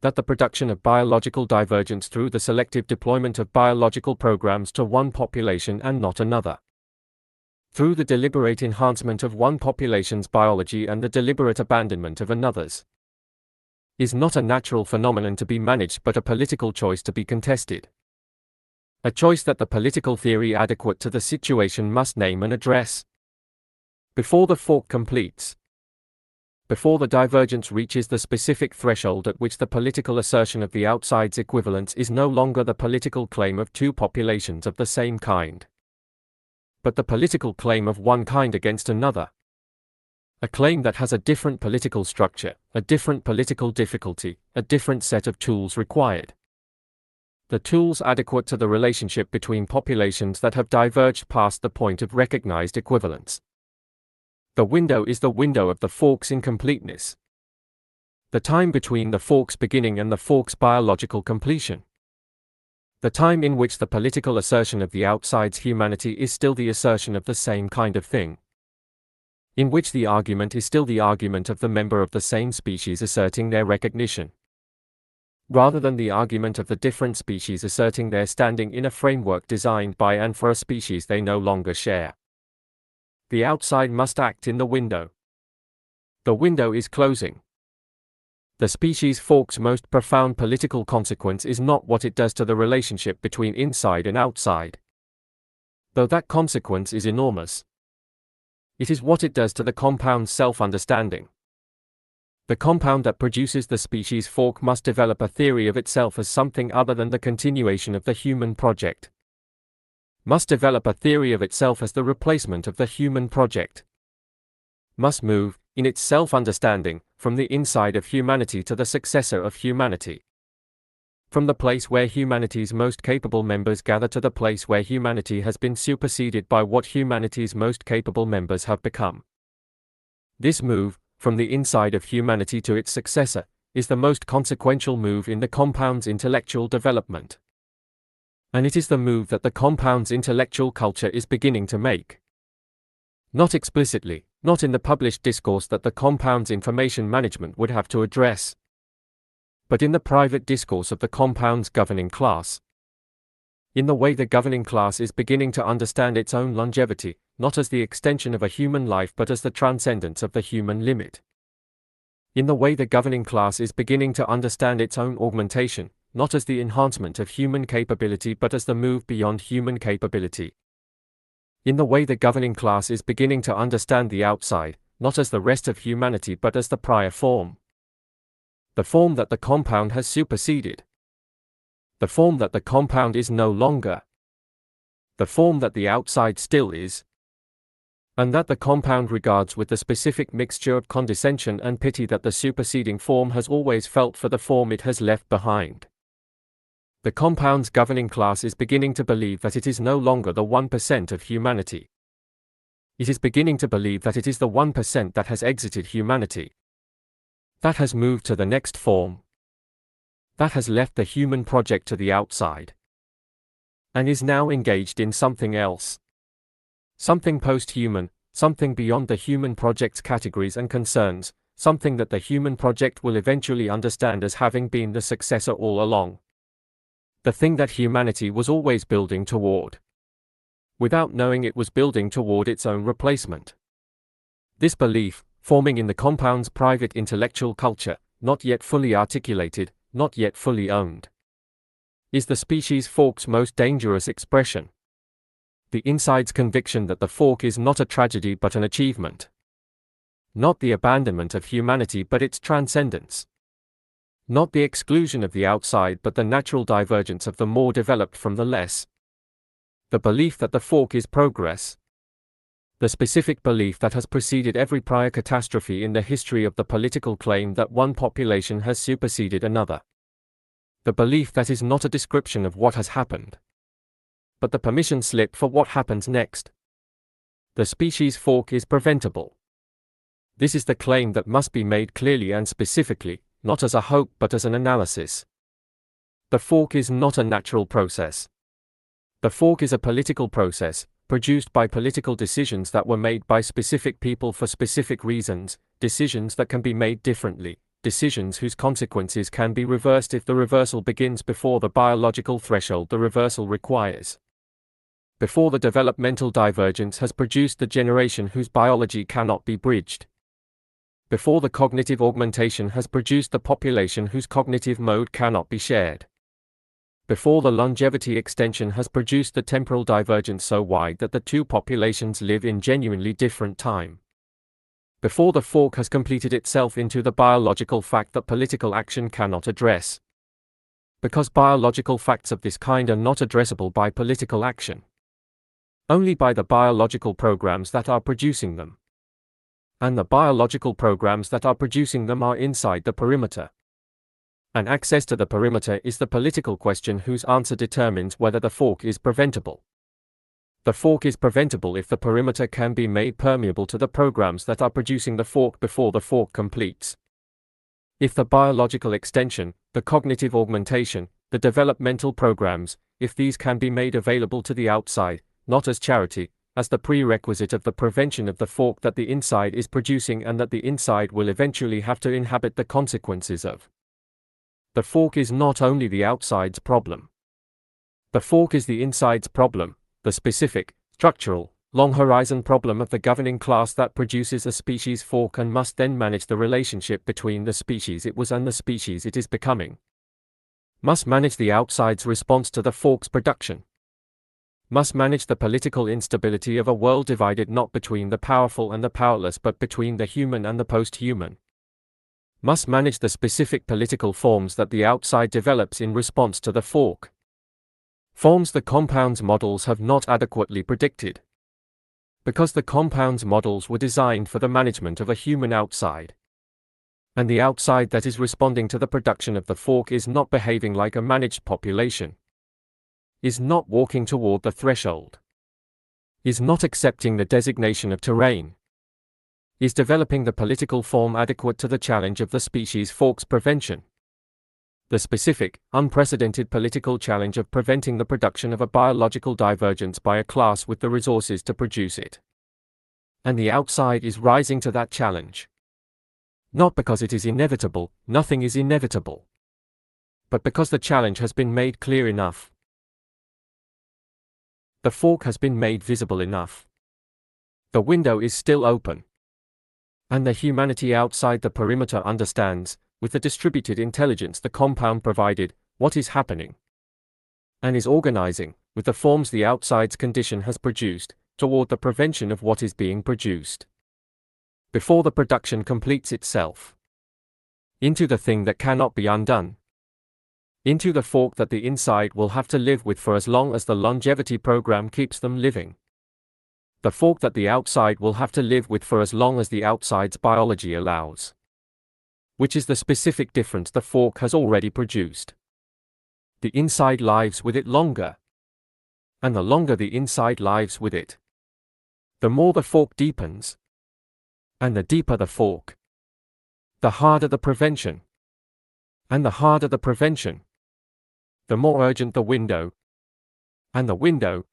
That the production of biological divergence through the selective deployment of biological programs to one population and not another. Through the deliberate enhancement of one population's biology and the deliberate abandonment of another's. Is not a natural phenomenon to be managed but a political choice to be contested. A choice that the political theory adequate to the situation must name and address. Before the fork completes. before the divergence reaches the specific threshold at which the political assertion of the outside's equivalence is no longer the political claim of two populations of the same kind, but the political claim of one kind against another. A claim that has a different political structure, a different political difficulty, a different set of tools required. The tools adequate to the relationship between populations that have diverged past the point of recognized equivalence. The window is the window of the fork's incompleteness. The time between the fork's beginning and the fork's biological completion. The time in which the political assertion of the outside's humanity is still the assertion of the same kind of thing. In which the argument is still the argument of the member of the same species asserting their recognition, rather than the argument of the different species asserting their standing in a framework designed by and for a species they no longer share. The outside must act in the window. The window is closing. The species fork's most profound political consequence is not what it does to the relationship between inside and outside, though that consequence is enormous. It is what it does to the compound's self-understanding. The compound that produces the species fork must develop a theory of itself as something other than the continuation of the human project. Must develop a theory of itself as the replacement of the human project. Must move, in its self-understanding, from the inside of humanity to the successor of humanity. From the place where humanity's most capable members gather to the place where humanity has been superseded by what humanity's most capable members have become. This move, from the inside of humanity to its successor, is the most consequential move in the compound's intellectual development. And it is the move that the compound's intellectual culture is beginning to make. Not explicitly, not in the published discourse that the compound's information management would have to address, but in the private discourse of the compound's governing class. In the way the governing class is beginning to understand its own longevity, not as the extension of a human life but as the transcendence of the human limit. In the way the governing class is beginning to understand its own augmentation, not as the enhancement of human capability but as the move beyond human capability. In the way the governing class is beginning to understand the outside, not as the rest of humanity but as the prior form. The form that the compound has superseded. The form that the compound is no longer. The form that the outside still is. And that the compound regards with the specific mixture of condescension and pity that the superseding form has always felt for the form it has left behind. The compound's governing class is beginning to believe that it is no longer the 1% of humanity. It is beginning to believe that it is the 1% that has exited humanity. That has moved to the next form. That has left the human project to the outside. And is now engaged in something else. Something post-human, something beyond the human project's categories and concerns, something that the human project will eventually understand as having been the successor all along. The thing that humanity was always building toward, without knowing it was building toward its own replacement. This belief, forming in the compound's private intellectual culture, not yet fully articulated, not yet fully owned, is the species fork's most dangerous expression. The inside's conviction that the fork is not a tragedy but an achievement. Not the abandonment of humanity but its transcendence. Not the exclusion of the outside but the natural divergence of the more developed from the less. The belief that the fork is progress. The specific belief that has preceded every prior catastrophe in the history of the political claim that one population has superseded another. The belief that is not a description of what has happened, but the permission slip for what happens next. The species fork is preventable. This is the claim that must be made clearly and specifically, not as a hope but as an analysis. The fork is not a natural process. The fork is a political process, produced by political decisions that were made by specific people for specific reasons, decisions that can be made differently, decisions whose consequences can be reversed if the reversal begins before the biological threshold the reversal requires. Before the developmental divergence has produced the generation whose biology cannot be bridged. Before the cognitive augmentation has produced the population whose cognitive mode cannot be shared. Before the longevity extension has produced the temporal divergence so wide that the two populations live in genuinely different time. before the fork has completed itself into the biological fact that political action cannot address. Because biological facts of this kind are not addressable by political action. Only by the biological programs that are producing them. And the biological programs that are producing them are inside the perimeter. And access to the perimeter is the political question whose answer determines whether the fork is preventable. The fork is preventable if the perimeter can be made permeable to the programs that are producing the fork before the fork completes. If the biological extension, the cognitive augmentation, the developmental programs, if these can be made available to the outside, not as charity, as the prerequisite of the prevention of the fork that the inside is producing and that the inside will eventually have to inhabit the consequences of. The fork is not only the outside's problem. The fork is the inside's problem, the specific, structural, long-horizon problem of the governing class that produces a species fork and must then manage the relationship between the species it was and the species it is becoming. Must manage the outside's response to the fork's production. Must manage the political instability of a world divided not between the powerful and the powerless but between the human and the post-human. Must manage the specific political forms that the outside develops in response to the fork. Forms the compounds models have not adequately predicted. Because the compounds models were designed for the management of a human outside. And the outside that is responding to the production of the fork is not behaving like a managed population. Is not walking toward the threshold. Is not accepting the designation of terrain. Is developing the political form adequate to the challenge of the species fork's prevention. The specific, unprecedented political challenge of preventing the production of a biological divergence by a class with the resources to produce it. And the outside is rising to that challenge. Not because it is inevitable, nothing is inevitable. But because the challenge has been made clear enough. The fork has been made visible enough. The window is still open. And the humanity outside the perimeter understands, with the distributed intelligence the compound provided, what is happening. And is organizing, with the forms the outside's condition has produced, toward the prevention of what is being produced. Before the production completes itself. Into the thing that cannot be undone. Into the fork that the inside will have to live with for as long as the longevity program keeps them living. The fork that the outside will have to live with for as long as the outside's biology allows. Which is the specific difference the fork has already produced. The inside lives with it longer. And the longer the inside lives with it, the more the fork deepens. And the deeper the fork, the harder the prevention. And the harder the prevention, the more urgent the window. And the window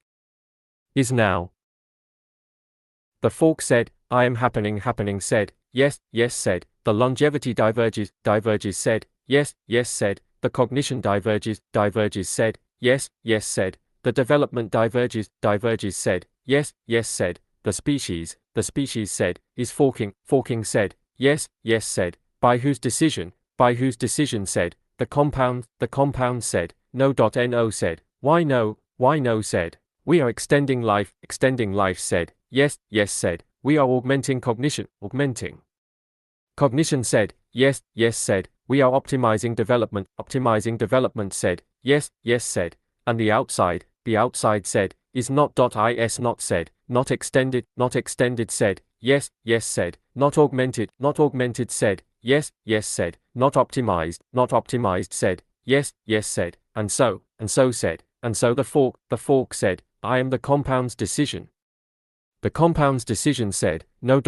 is now. The fork said, I am happening said, yes, said, the longevity diverges said, yes, said, the cognition diverges said, yes, said, the development diverges said, yes, said, the species said, is forking said, yes, said, by whose decision said, the compound said, no said, why no said, we are extending life said, yes, said, we are augmenting cognition said, yes, said, we are optimizing development said, yes, said, and the outside said, is not said, not extended said, yes, said, not augmented said, yes, said, not optimized said, yes, said, and so said, and so the fork said, I am the compound's decision. The compound's decision said, no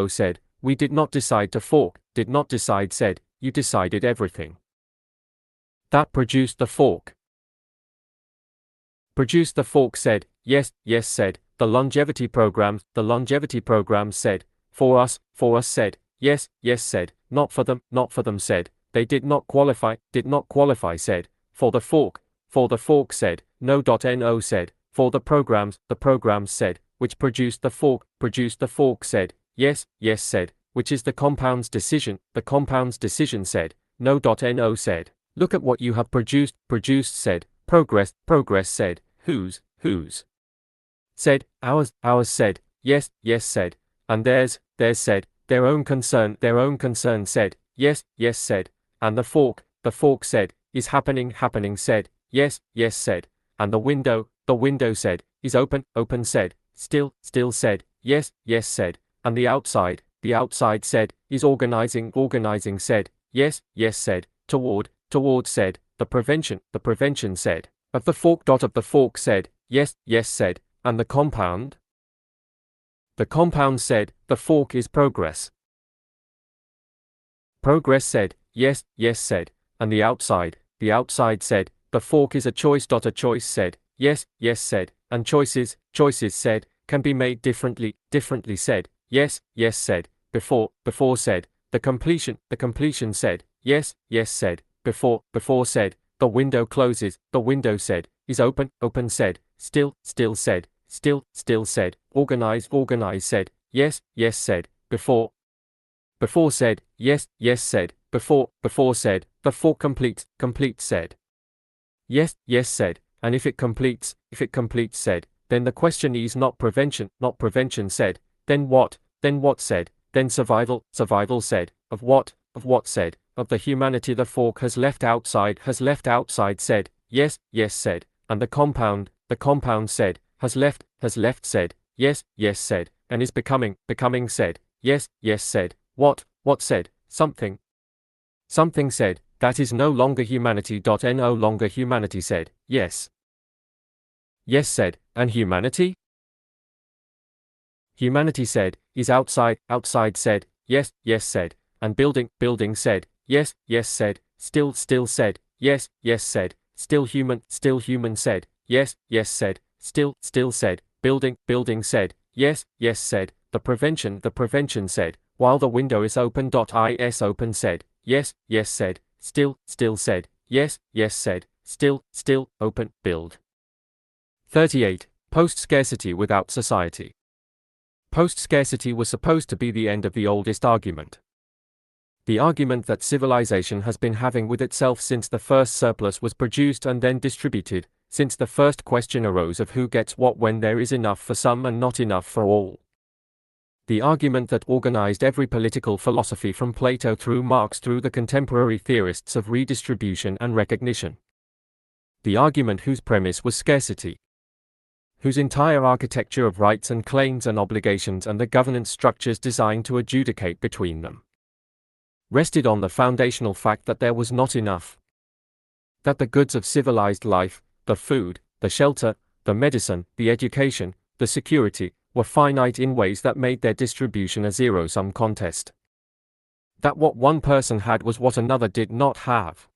said, we did not decide to fork, said, you decided everything. That produced the fork. Produced the fork said, yes, said, the longevity program said, for us said, yes, said, not for them said, they did not qualify said, for the fork said, no said, for the programs said, which produced the fork said, yes, said, which is the compound's decision said, no said, look at what you have produced said, progress said, whose said, ours said, yes, said, and theirs said, their own concern said, yes, yes said, and the fork said, is happening said, yes, yes said, and the window said, is open said, still said, yes, yes said, and the outside said, is organizing said, yes, yes said, toward said, the prevention said, of the fork said, yes, yes said, and the compound said, the fork is progress. Progress said, yes, yes said, and the outside said, the fork is a choice. A choice said, yes, yes said, and choices said, can be made differently said, yes, yes said, before said, the completion said, yes, yes said, before said, the window closes, said, is open said, still said, still said, organize said, yes, yes said, before said, yes, yes said, before said, the fork complete said, yes, yes said, and if it completes said, then the question is not prevention said, then what said, then survival said, of what said, of the humanity the fork has left outside said, yes, yes said, and the compound said, has left said, yes, yes said, and is becoming said, yes, yes said, what said, something said, that is no longer humanity. No longer humanity said, yes, yes said, and humanity? Humanity said, is outside said, yes, yes said, and building said, yes, yes said, still said, yes, yes said, still human said, yes, yes said, still said, building said, yes, yes said, the prevention said, while the window is open. Is open said, yes, yes said, still said, yes, yes said, still open, build. 38. Post-scarcity without society. Post-scarcity was supposed to be the end of the oldest argument. The argument that civilization has been having with itself since the first surplus was produced and then distributed, since the first question arose of who gets what when there is enough for some and not enough for all. The argument that organized every political philosophy from Plato through Marx through the contemporary theorists of redistribution and recognition. The argument whose premise was scarcity, whose entire architecture of rights and claims and obligations and the governance structures designed to adjudicate between them rested on the foundational fact that there was not enough. That the goods of civilized life, the food, the shelter, the medicine, the education, the security, were finite in ways that made their distribution a zero-sum contest. That what one person had was what another did not have.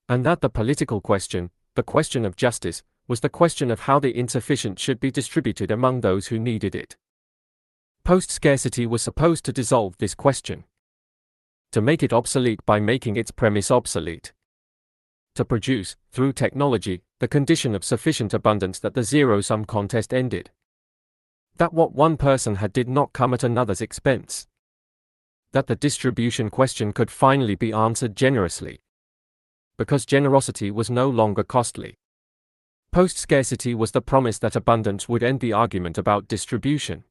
And that the political question, the question of justice, was the question of how the insufficient should be distributed among those who needed it. Post-scarcity was supposed to dissolve this question. To make it obsolete by making its premise obsolete. To produce, through technology, the condition of sufficient abundance that the zero-sum contest ended. That what one person had did not come at another's expense. That the distribution question could finally be answered generously. Because generosity was no longer costly. Post-scarcity was the promise that abundance would end the argument about distribution.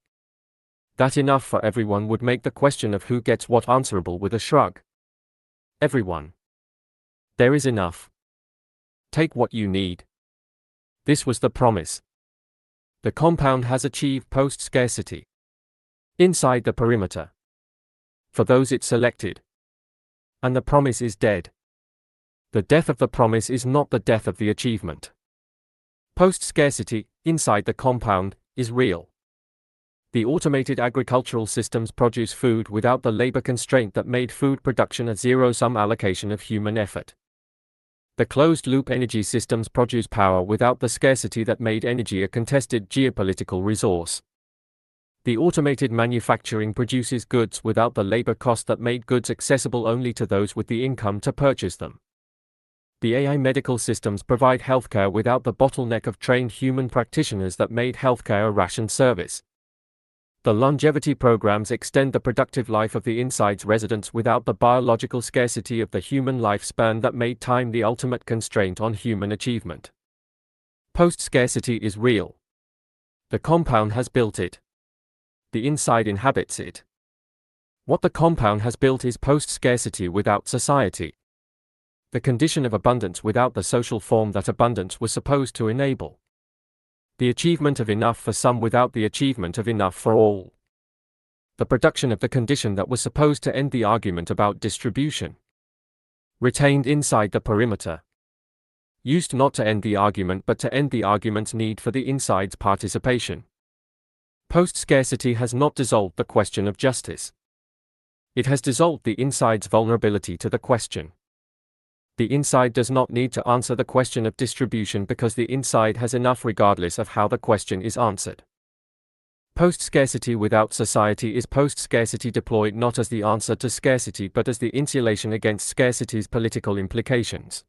That enough for everyone would make the question of who gets what answerable with a shrug. Everyone. There is enough. Take what you need. This was the promise. The compound has achieved post-scarcity. Inside the perimeter. For those it selected. And the promise is dead. The death of the promise is not the death of the achievement. Post-scarcity, inside the compound, is real. The automated agricultural systems produce food without the labor constraint that made food production a zero-sum allocation of human effort. The closed-loop energy systems produce power without the scarcity that made energy a contested geopolitical resource. The automated manufacturing produces goods without the labor cost that made goods accessible only to those with the income to purchase them. The AI medical systems provide healthcare without the bottleneck of trained human practitioners that made healthcare a rationed service. The longevity programs extend the productive life of the inside's residents without the biological scarcity of the human lifespan that made time the ultimate constraint on human achievement. Post-scarcity is real. The compound has built it. The inside inhabits it. What the compound has built is post-scarcity without society. The condition of abundance without the social form that abundance was supposed to enable. The achievement of enough for some without the achievement of enough for all. The production of the condition that was supposed to end the argument about distribution. Retained inside the perimeter. Used not to end the argument but to end the argument's need for the inside's participation. Post-scarcity has not dissolved the question of justice. It has dissolved the inside's vulnerability to the question. The inside does not need to answer the question of distribution because the inside has enough regardless of how the question is answered. Post-scarcity without society is post-scarcity deployed not as the answer to scarcity but as the insulation against scarcity's political implications.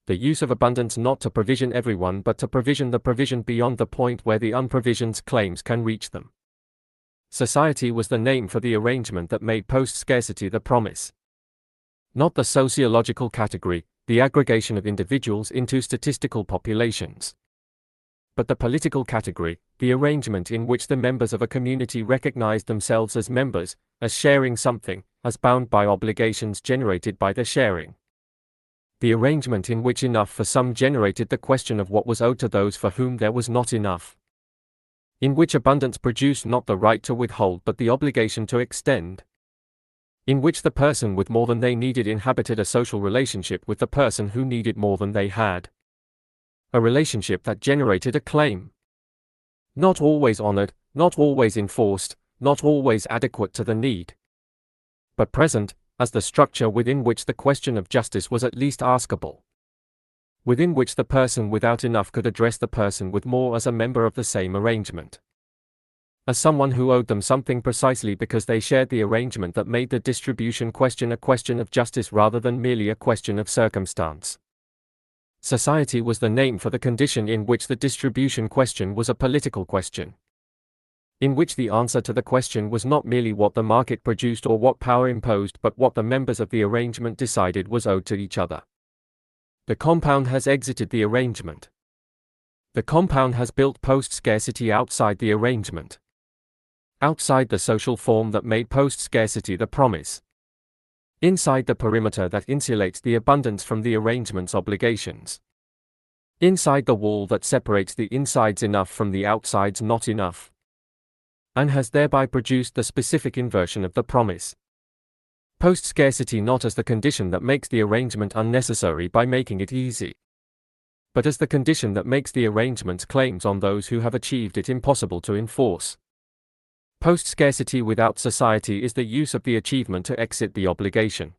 The use of abundance not to provision everyone but to provision the provision beyond the point where the unprovisioned claims can reach them. Society was the name for the arrangement that made post-scarcity the promise. Not the sociological category, the aggregation of individuals into statistical populations. But the political category, the arrangement in which the members of a community recognized themselves as members, as sharing something, as bound by obligations generated by the sharing. The arrangement in which enough for some generated the question of what was owed to those for whom there was not enough. In which abundance produced not the right to withhold but the obligation to extend. In which the person with more than they needed inhabited a social relationship with the person who needed more than they had. A relationship that generated a claim. Not always honored, not always enforced, not always adequate to the need. But present, as the structure within which the question of justice was at least askable. Within which the person without enough could address the person with more as a member of the same arrangement. As someone who owed them something precisely because they shared the arrangement that made the distribution question a question of justice rather than merely a question of circumstance. Society was the name for the condition in which the distribution question was a political question. In which the answer to the question was not merely what the market produced or what power imposed but what the members of the arrangement decided was owed to each other. The compound has exited the arrangement. The compound has built post-scarcity outside the arrangement. Outside the social form that made post-scarcity the promise. Inside the perimeter that insulates the abundance from the arrangement's obligations. Inside the wall that separates the inside's enough from the outside's not enough. And has thereby produced the specific inversion of the promise. Post-scarcity not as the condition that makes the arrangement unnecessary by making it easy, but as the condition that makes the arrangement's claims on those who have achieved it impossible to enforce. Post-scarcity without society is the use of the achievement to exit the obligation.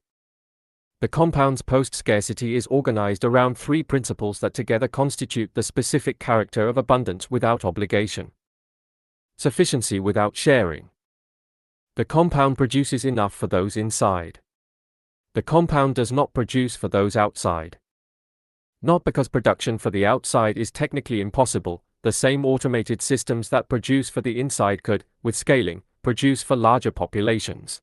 The compound's post-scarcity is organized around three principles that together constitute the specific character of abundance without obligation. Sufficiency without sharing. The compound produces enough for those inside. The compound does not produce for those outside. Not because production for the outside is technically impossible, the same automated systems that produce for the inside could, with scaling, produce for larger populations.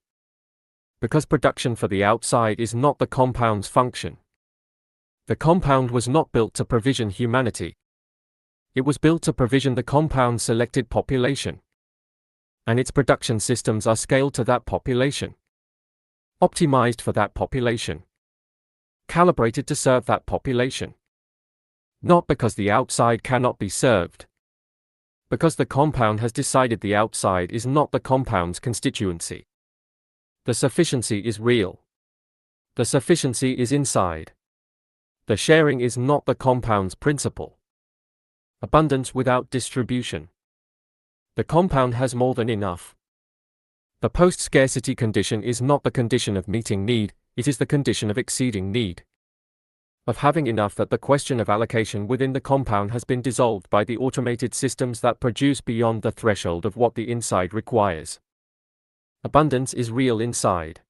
Because production for the outside is not the compound's function. The compound was not built to provision humanity. It was built to provision the compound's selected population. And its production systems are scaled to that population. Optimized for that population. Calibrated to serve that population. Not because the outside cannot be served. Because the compound has decided the outside is not the compound's constituency. The sufficiency is real. The sufficiency is inside. The sharing is not the compound's principle. Abundance without distribution. The compound has more than enough. The post-scarcity condition is not the condition of meeting need, it is the condition of exceeding need. Of having enough that the question of allocation within the compound has been dissolved by the automated systems that produce beyond the threshold of what the inside requires. Abundance is real inside.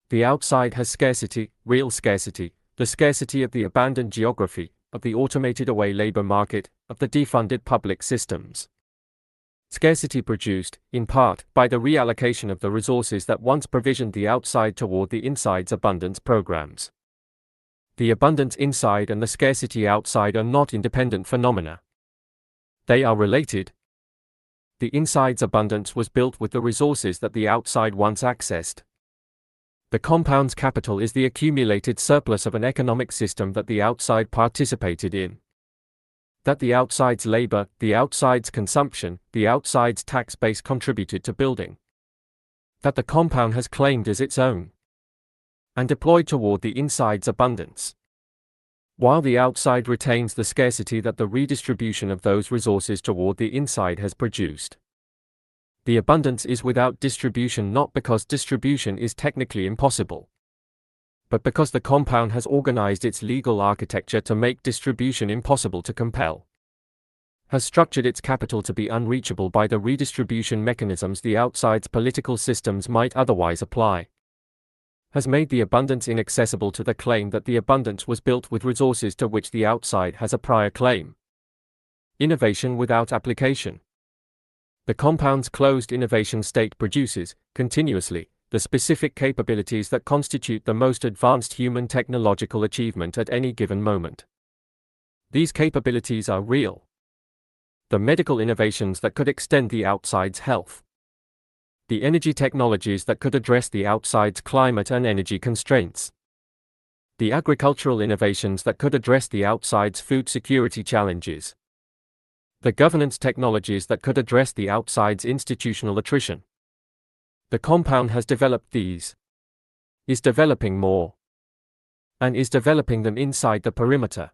The outside has scarcity, real scarcity, the scarcity of the abandoned geography, of the automated away labor market, of the defunded public systems. Scarcity produced, in part, by the reallocation of the resources that once provisioned the outside toward the inside's abundance programs. The abundance inside and the scarcity outside are not independent phenomena. They are related. The inside's abundance was built with the resources that the outside once accessed. The compound's capital is the accumulated surplus of an economic system that the outside participated in. That the outside's labor, the outside's consumption, the outside's tax base contributed to building. That the compound has claimed as its own and deployed toward the inside's abundance, while the outside retains the scarcity that the redistribution of those resources toward the inside has produced. The abundance is without distribution not because distribution is technically impossible, but because the compound has organized its legal architecture to make distribution impossible to compel, has structured its capital to be unreachable by the redistribution mechanisms the outside's political systems might otherwise apply, has made the abundance inaccessible to the claim that the abundance was built with resources to which the outside has a prior claim. Innovation without application. The compound's closed innovation state produces, continuously, the specific capabilities that constitute the most advanced human technological achievement at any given moment. These capabilities are real. The medical innovations that could extend the outside's health. The energy technologies that could address the outside's climate and energy constraints. The agricultural innovations that could address the outside's food security challenges. The governance technologies that could address the outside's institutional attrition. The compound has developed these, is developing more, and is developing them inside the perimeter.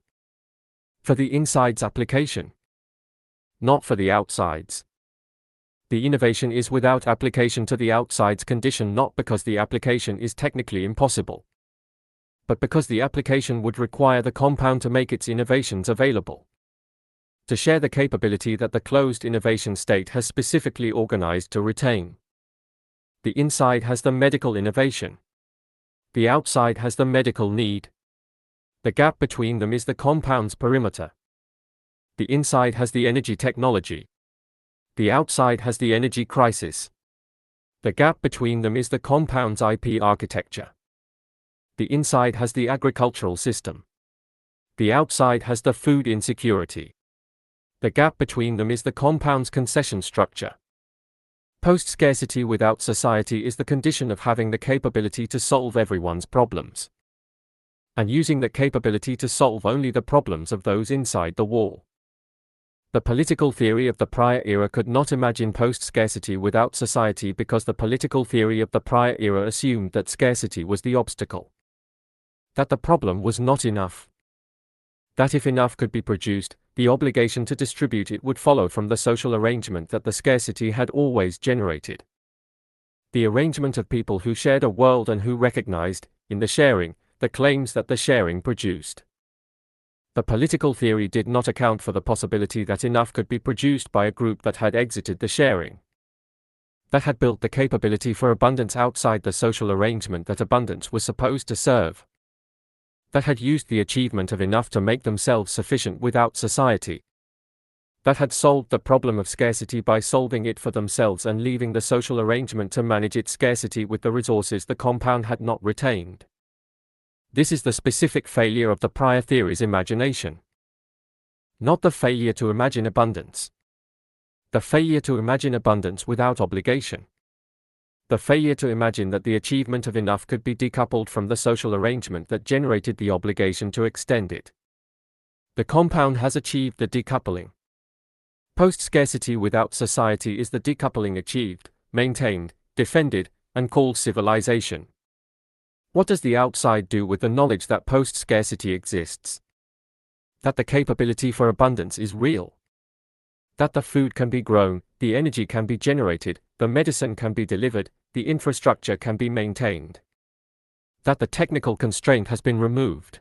For the inside's application, not for the outside's. The innovation is without application to the outside's condition not because the application is technically impossible, but because the application would require the compound to make its innovations available, to share the capability that the closed innovation state has specifically organized to retain. The inside has the medical innovation. The outside has the medical need. The gap between them is the compound's perimeter. The inside has the energy technology. The outside has the energy crisis. The gap between them is the compound's IP architecture. The inside has the agricultural system. The outside has the food insecurity. The gap between them is the compound's concession structure. Post-scarcity without society is the condition of having the capability to solve everyone's problems, and using that capability to solve only the problems of those inside the wall. The political theory of the prior era could not imagine post-scarcity without society because the political theory of the prior era assumed that scarcity was the obstacle, that the problem was not enough, that if enough could be produced, the obligation to distribute it would follow from the social arrangement that the scarcity had always generated. The arrangement of people who shared a world and who recognized, in the sharing, the claims that the sharing produced. The political theory did not account for the possibility that enough could be produced by a group that had exited the sharing, that had built the capability for abundance outside the social arrangement that abundance was supposed to serve, that had used the achievement of enough to make themselves sufficient without society, that had solved the problem of scarcity by solving it for themselves and leaving the social arrangement to manage its scarcity with the resources the compound had not retained. This is the specific failure of the prior theory's imagination, not the failure to imagine abundance. The failure to imagine abundance without obligation. The failure to imagine that the achievement of enough could be decoupled from the social arrangement that generated the obligation to extend it. The compound has achieved the decoupling. Post-scarcity without society is the decoupling achieved, maintained, defended, and called civilization. What does the outside do with the knowledge that post-scarcity exists? That the capability for abundance is real. That the food can be grown, the energy can be generated, the medicine can be delivered, the infrastructure can be maintained. That the technical constraint has been removed.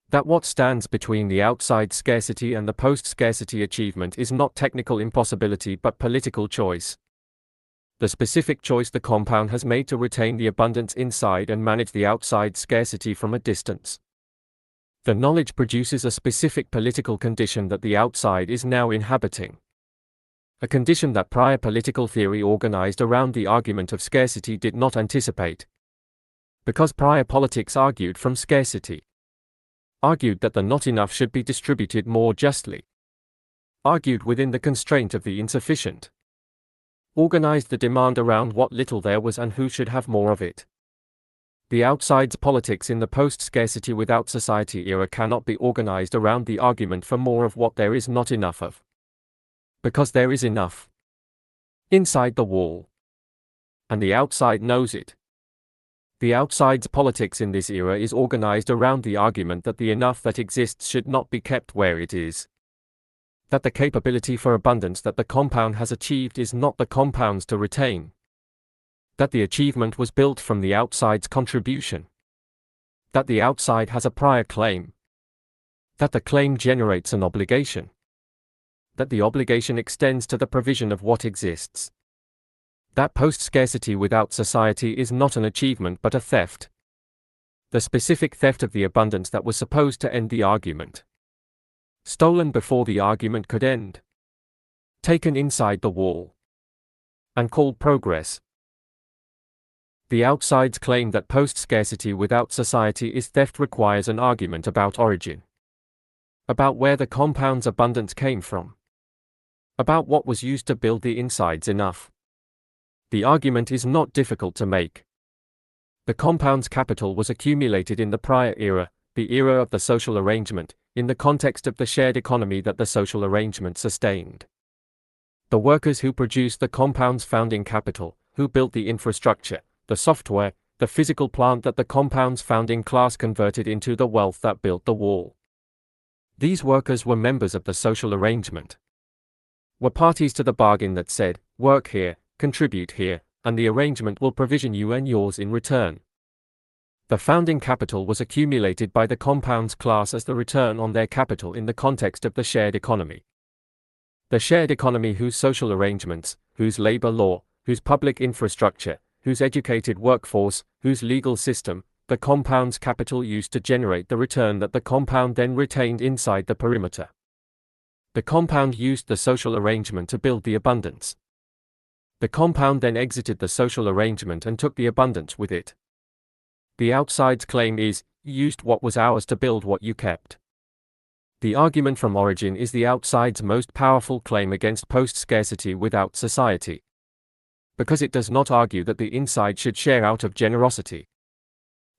That what stands between the outside scarcity and the post-scarcity achievement is not technical impossibility but political choice. The specific choice the compound has made to retain the abundance inside and manage the outside scarcity from a distance. The knowledge produces a specific political condition that the outside is now inhabiting. A condition that prior political theory organized around the argument of scarcity did not anticipate. Because prior politics argued from scarcity. Argued that the not enough should be distributed more justly. Argued within the constraint of the insufficient. organized the demand around what little there was and who should have more of it. The outside's politics in the post-scarcity without society era cannot be organized around the argument for more of what there is not enough of. Because there is enough inside the wall. And the outside knows it. The outside's politics in this era is organized around the argument that the enough that exists should not be kept where it is. That the capability for abundance that the compound has achieved is not the compound's to retain. That the achievement was built from the outside's contribution. That the outside has a prior claim. That the claim generates an obligation. That the obligation extends to the provision of what exists. That post-scarcity without society is not an achievement but a theft. The specific theft of the abundance that was supposed to end the argument. Stolen before the argument could end. Taken inside the wall. And called progress. The outside's claim that post-scarcity without society is theft requires an argument about origin. About where the compound's abundance came from. About what was used to build the inside's enough. The argument is not difficult to make. The compound's capital was accumulated in the prior era, the era of the social arrangement, in the context of the shared economy that the social arrangement sustained. The workers who produced the compound's founding capital, who built the infrastructure, the software, the physical plant that the compound's founding class converted into the wealth that built the wall. These workers were members of the social arrangement. Were parties to the bargain that said, work here, contribute here, and the arrangement will provision you and yours in return. The founding capital was accumulated by the compound's class as the return on their capital in the context of the shared economy. The shared economy whose social arrangements, whose labor law, whose public infrastructure, whose educated workforce, whose legal system, the compound's capital used to generate the return that the compound then retained inside the perimeter. The compound used the social arrangement to build the abundance. The compound then exited the social arrangement and took the abundance with it. The outside's claim is, you used what was ours to build what you kept. The argument from origin is the outside's most powerful claim against post-scarcity without society. Because it does not argue that the inside should share out of generosity.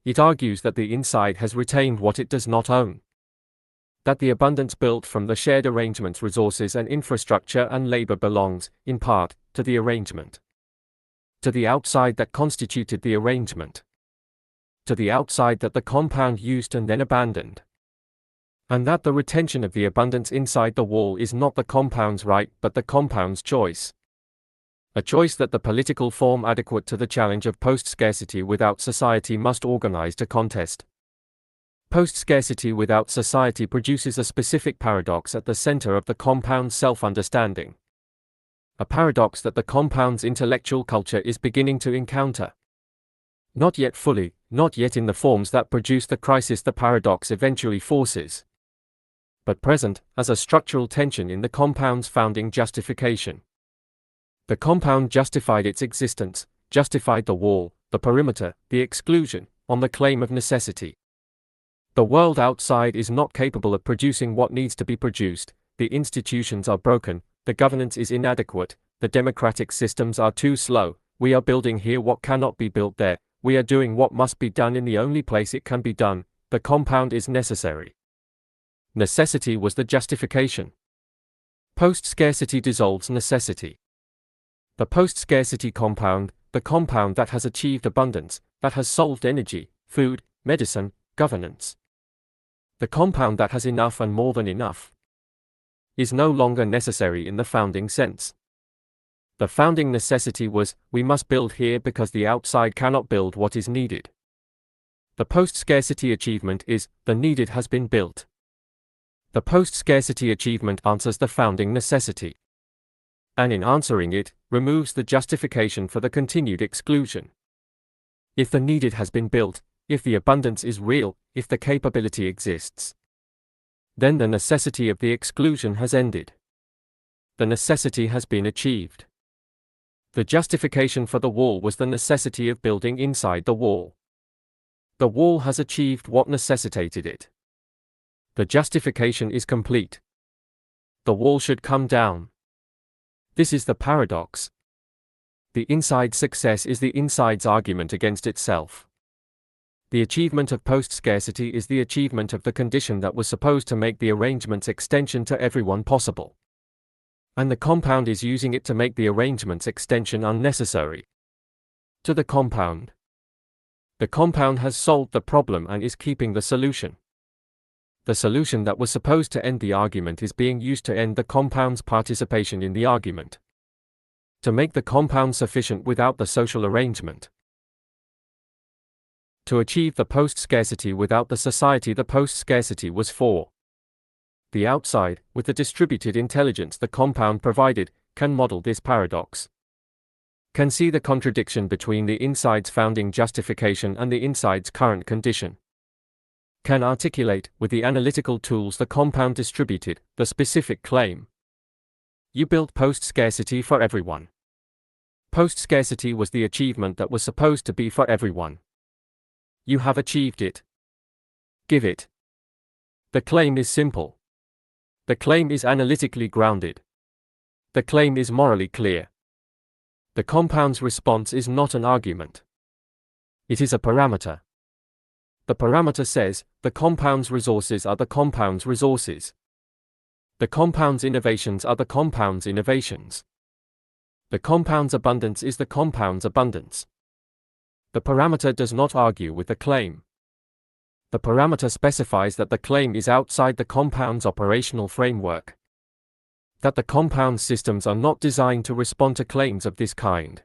It argues that the inside has retained what it does not own. That the abundance built from the shared arrangement's resources and infrastructure and labor belongs, in part, to the arrangement. To the outside that constituted the arrangement. To the outside that the compound used and then abandoned. And that the retention of the abundance inside the wall is not the compound's right but the compound's choice. A choice that the political form adequate to the challenge of post-scarcity without society must organize to contest. Post-scarcity without society produces a specific paradox at the center of the compound's self-understanding. A paradox that the compound's intellectual culture is beginning to encounter. Not yet fully, not yet in the forms that produce the crisis the paradox eventually forces. But present, as a structural tension in the compound's founding justification. The compound justified its existence, justified the wall, the perimeter, the exclusion, on the claim of necessity. The world outside is not capable of producing what needs to be produced, the institutions are broken, the governance is inadequate, the democratic systems are too slow, we are building here what cannot be built there, we are doing what must be done in the only place it can be done, the compound is necessary. Necessity was the justification. Post-scarcity dissolves necessity. The post-scarcity compound, the compound that has achieved abundance, that has solved energy, food, medicine, governance. The compound that has enough and more than enough, is no longer necessary in the founding sense. The founding necessity was, we must build here because the outside cannot build what is needed. The post-scarcity achievement is, the needed has been built. The post-scarcity achievement answers the founding necessity. And in answering it, removes the justification for the continued exclusion. If the needed has been built, if the abundance is real, if the capability exists, then the necessity of the exclusion has ended. The necessity has been achieved. The justification for the wall was the necessity of building inside the wall. The wall has achieved what necessitated it. The justification is complete. The wall should come down. This is the paradox. The inside's success is the inside's argument against itself. The achievement of post-scarcity is the achievement of the condition that was supposed to make the arrangement's extension to everyone possible. And the compound is using it to make the arrangement's extension unnecessary. To the compound. The compound has solved the problem and is keeping the solution. The solution that was supposed to end the argument is being used to end the compound's participation in the argument. To make the compound sufficient without the social arrangement. To achieve the post-scarcity without the society the post-scarcity was for. The outside, with the distributed intelligence the compound provided, can model this paradox. Can see the contradiction between the inside's founding justification and the inside's current condition. Can articulate, with the analytical tools the compound distributed, the specific claim. You built post-scarcity for everyone. Post-scarcity was the achievement that was supposed to be for everyone. You have achieved it. Give it. The claim is simple. The claim is analytically grounded. The claim is morally clear. The compound's response is not an argument. It is a parameter. The parameter says, the compound's resources are the compound's resources. The compound's innovations are the compound's innovations. The compound's abundance is the compound's abundance. The parameter does not argue with the claim. The parameter specifies that the claim is outside the compound's operational framework. That the compound's systems are not designed to respond to claims of this kind.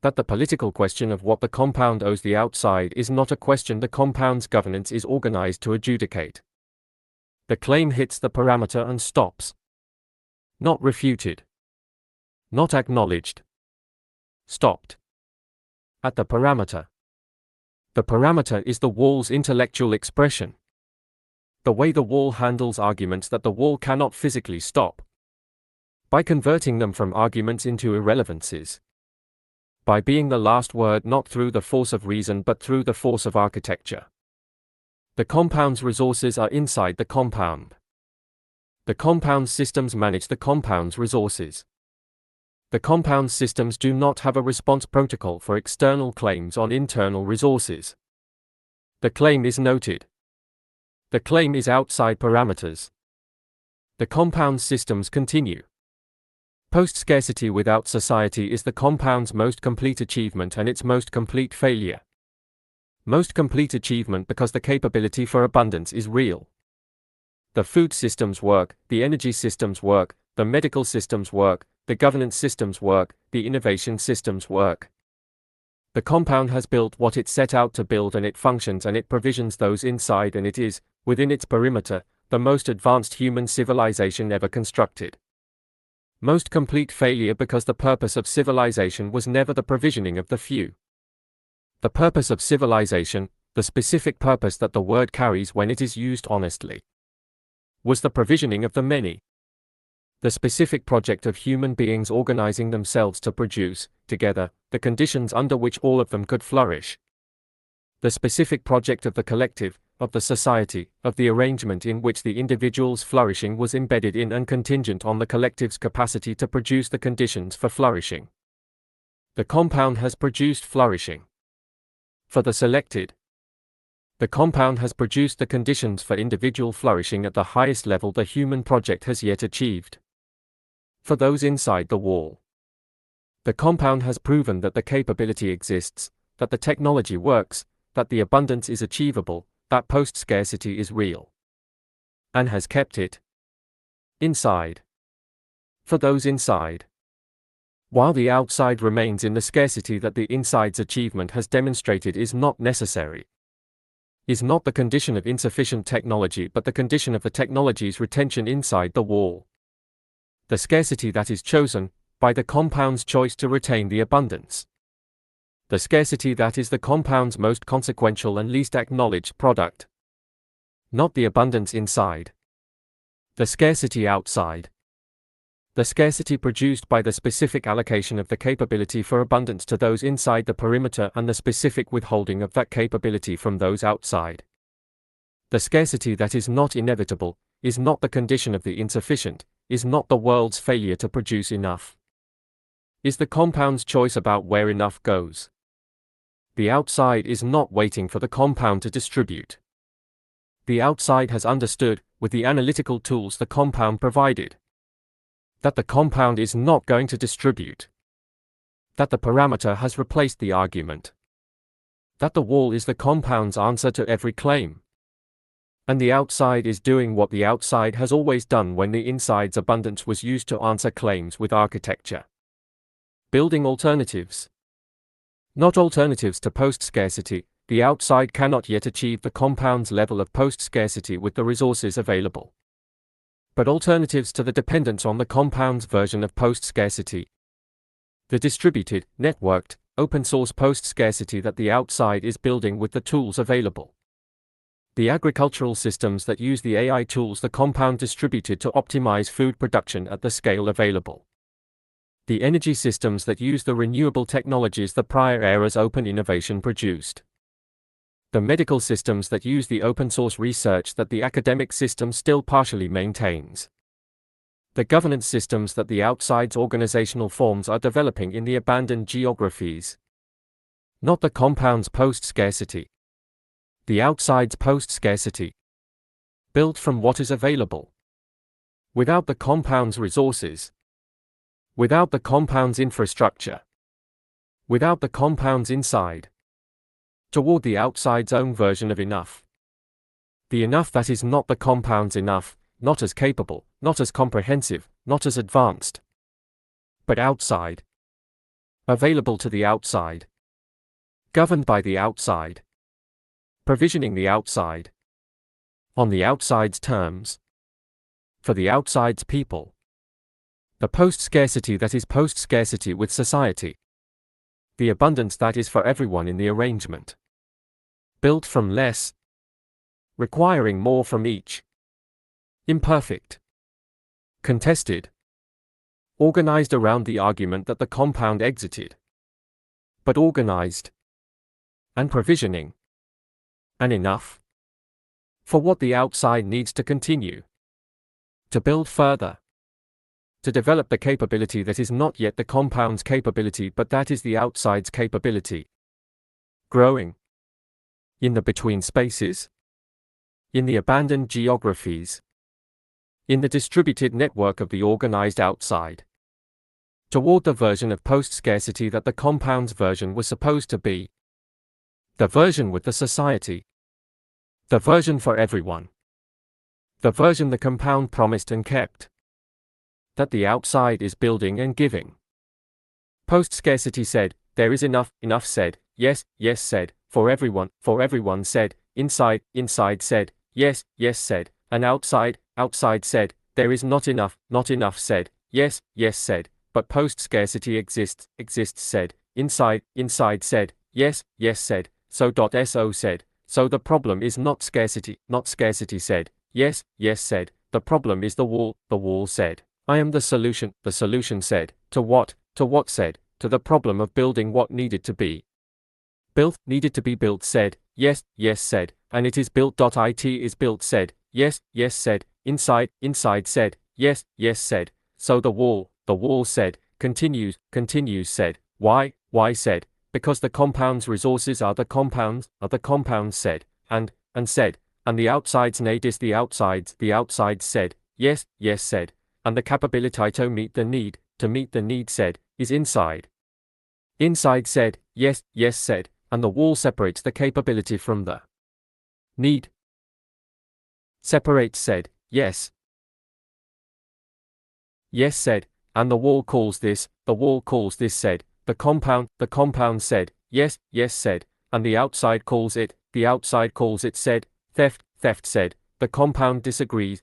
That the political question of what the compound owes the outside is not a question the compound's governance is organized to adjudicate. The claim hits the parameter and stops. Not refuted. Not acknowledged. Stopped. At the parameter. The parameter is the wall's intellectual expression. The way the wall handles arguments that the wall cannot physically stop. By converting them from arguments into irrelevancies. By being the last word not through the force of reason but through the force of architecture. The compound's resources are inside the compound. The compound's systems manage the compound's resources. The compound systems do not have a response protocol for external claims on internal resources. The claim is noted. The claim is outside parameters. The compound systems continue. Post-scarcity without society is the compound's most complete achievement and its most complete failure. Most complete achievement because the capability for abundance is real. The food systems work, the energy systems work, the medical systems work, the governance systems work, the innovation systems work. The compound has built what it set out to build and it functions and it provisions those inside and it is, within its perimeter, the most advanced human civilization ever constructed. Most complete failure because the purpose of civilization was never the provisioning of the few. The purpose of civilization, the specific purpose that the word carries when it is used honestly, was the provisioning of the many. The specific project of human beings organizing themselves to produce, together, the conditions under which all of them could flourish. The specific project of the collective, of the society, of the arrangement in which the individual's flourishing was embedded in and contingent on the collective's capacity to produce the conditions for flourishing. The compound has produced flourishing. For the selected. The compound has produced the conditions for individual flourishing at the highest level the human project has yet achieved. For those inside the wall. The compound has proven that the capability exists, that the technology works, that the abundance is achievable, that post-scarcity is real. And has kept it inside. For those inside. While the outside remains in the scarcity that the inside's achievement has demonstrated is not necessary. Is not the condition of insufficient technology but the condition of the technology's retention inside the wall. The scarcity that is chosen, by the compound's choice to retain the abundance. The scarcity that is the compound's most consequential and least acknowledged product. Not the abundance inside. The scarcity outside. The scarcity produced by the specific allocation of the capability for abundance to those inside the perimeter and the specific withholding of that capability from those outside. The scarcity that is not inevitable, is not the condition of the insufficient, is not the world's failure to produce enough. is the compound's choice about where enough goes. The outside is not waiting for the compound to distribute. The outside has understood, with the analytical tools the compound provided, that the compound is not going to distribute. That the parameter has replaced the argument. That the wall is the compound's answer to every claim. And the outside is doing what the outside has always done when the inside's abundance was used to answer claims with architecture. Building alternatives. Not alternatives to post-scarcity. The outside cannot yet achieve the compound's level of post-scarcity with the resources available. But alternatives to the dependence on the compound's version of post-scarcity. The distributed, networked, open-source post-scarcity that the outside is building with the tools available. The agricultural systems that use the AI tools the compound distributed to optimize food production at the scale available. The energy systems that use the renewable technologies the prior era's open innovation produced. The medical systems that use the open-source research that the academic system still partially maintains. The governance systems that the outside's organizational forms are developing in the abandoned geographies. Not the compound's post-scarcity. The outside's post-scarcity. Built from what is available. Without the compound's resources. Without the compound's infrastructure. Without the compound's inside. Toward the outside's own version of enough. The enough that is not the compound's enough, not as capable, not as comprehensive, not as advanced. But outside. Available to the outside. Governed by the outside. Provisioning the outside. On the outside's terms. For the outside's people. The post-scarcity that is post-scarcity with society. The abundance that is for everyone in the arrangement. Built from less. Requiring more from each. Imperfect. Contested. Organized around the argument that the compound exited. But organized. And provisioning. And enough. For what the outside needs to continue. To build further. To develop the capability that is not yet the compound's capability but that is the outside's capability. Growing. In the between spaces. In the abandoned geographies. In the distributed network of the organized outside. Toward the version of post-scarcity that the compound's version was supposed to be. The version with the society. The version for everyone. The version the compound promised and kept. That the outside is building and giving. Post-scarcity said, there is enough, enough said, yes, yes said, for everyone said, inside said, yes, yes said, and outside said, there is not enough said, yes, yes said, but post-scarcity exists said, inside said, yes, yes said, so said, so the problem is not scarcity said, yes, yes said, the problem is the wall said. I am the solution said, to what said, to the problem of building what needed to be built said, yes, yes said, and it is built. It is built said, yes, yes said, inside said, yes, yes said, so the wall said, continues said, why said, because the compound's resources are the compounds said, and said, and the outside's need is the outside said, yes, yes said, and the capability to meet the need said, is inside said, yes, yes said, and the wall separates the capability from the need. Separates said, yes. Yes said, and the wall calls this said, the compound said, yes, yes said, and the outside calls it said, theft said, the compound disagrees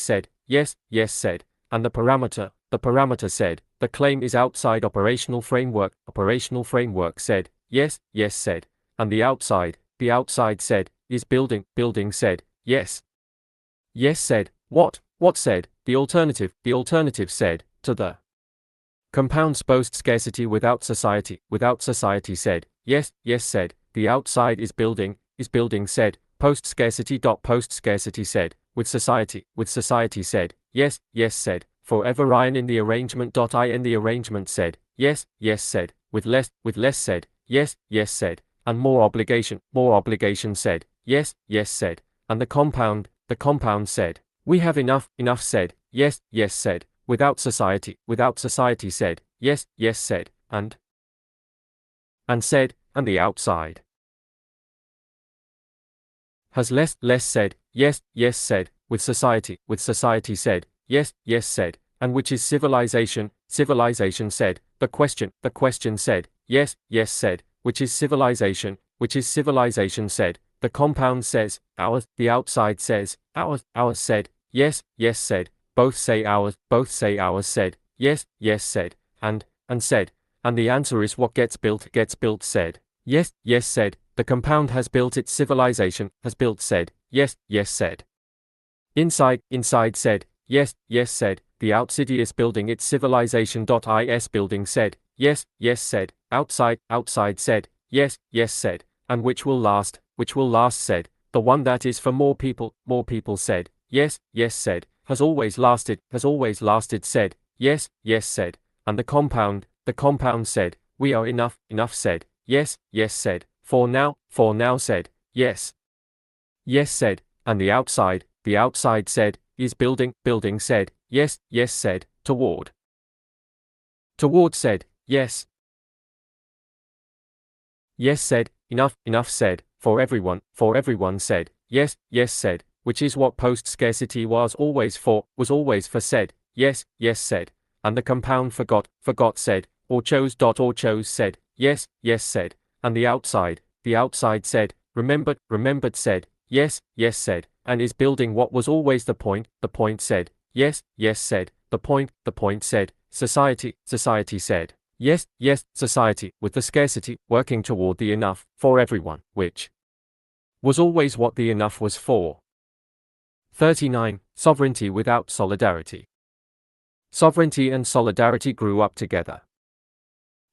said, yes, yes said, and the parameter said, the claim is outside operational framework said, yes, yes said, and the outside said, is building said, yes. Yes said, what said, the alternative said, to the compound's post-scarcity without society said, yes, yes said, the outside is building said, post-scarcity said, with society said, yes, yes said, forever Ryan in the arrangement. I in the arrangement said, yes, yes said, with less said, yes, yes said, and more obligation said, yes, yes said, and the compound said, we have enough said, yes, yes said, without society said, yes, yes said, and said, and the outside has less said, yes, yes said, with society said, yes, yes said, and which is civilization said, the question said, yes, yes said, which is civilization said, the compound says, ours, the outside says, ours said, yes, yes said, both say ours said, yes, yes said, and said, and the answer is what gets built said, yes, yes said, the compound has built its civilization, said, yes, yes said. Inside said, yes, yes said, the outside is building its civilization. Is building said, yes, yes said, outside said, yes, yes said, and which will last said, the one that is for more people said, yes, yes said, has always lasted said, yes, yes said, and the compound said, we are enough said, yes, yes said, for now said, yes, yes said, and the outside said, is building said, yes, yes said, toward said, yes, yes said, enough said, for everyone said, yes, yes said, which is what post-scarcity was always for said, yes, yes said, and the compound forgot said, or chose said, yes, yes said, and the outside said, remembered said, yes, yes said, and is building what was always the point said, yes, yes said, the point said, society said, yes, yes, society, with the scarcity, working toward the enough, for everyone, which was always what the enough was for. 39. Sovereignty without solidarity. Sovereignty and solidarity grew up together.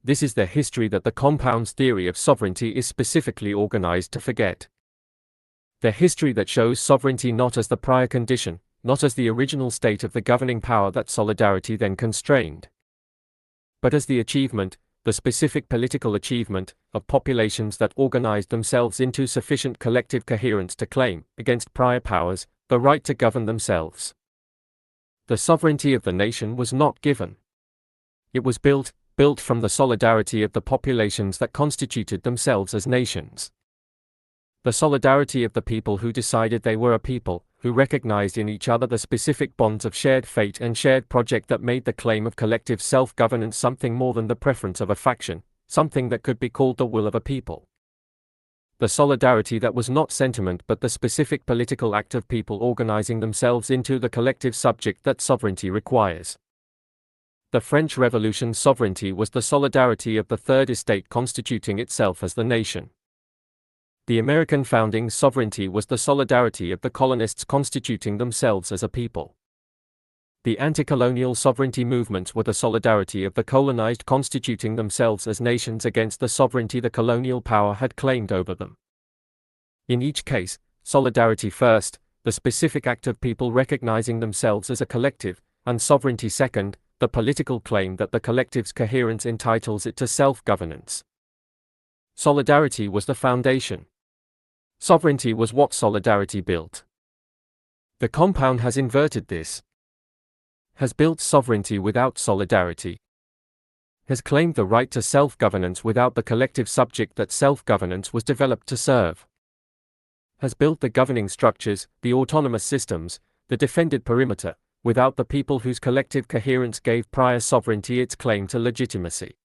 This is the history that the compound's theory of sovereignty is specifically organized to forget. The history that shows sovereignty not as the prior condition, not as the original state of the governing power that solidarity then constrained, but as the achievement, the specific political achievement, of populations that organized themselves into sufficient collective coherence to claim, against prior powers, the right to govern themselves. The sovereignty of the nation was not given. It was built from the solidarity of the populations that constituted themselves as nations. The solidarity of the people who decided they were a people, who recognized in each other the specific bonds of shared fate and shared project that made the claim of collective self-governance something more than the preference of a faction, something that could be called the will of a people. The solidarity that was not sentiment but the specific political act of people organizing themselves into the collective subject that sovereignty requires. The French Revolution's sovereignty was the solidarity of the Third Estate constituting itself as the nation. The American founding sovereignty was the solidarity of the colonists constituting themselves as a people. The anti-colonial sovereignty movements were the solidarity of the colonized constituting themselves as nations against the sovereignty the colonial power had claimed over them. In each case, solidarity first, the specific act of people recognizing themselves as a collective, and sovereignty second, the political claim that the collective's coherence entitles it to self-governance. Solidarity was the foundation. Sovereignty was what solidarity built. The compound has inverted this. Has built sovereignty without solidarity. Has claimed the right to self-governance without the collective subject that self-governance was developed to serve. Has built the governing structures, the autonomous systems, the defended perimeter, without the people whose collective coherence gave prior sovereignty its claim to legitimacy.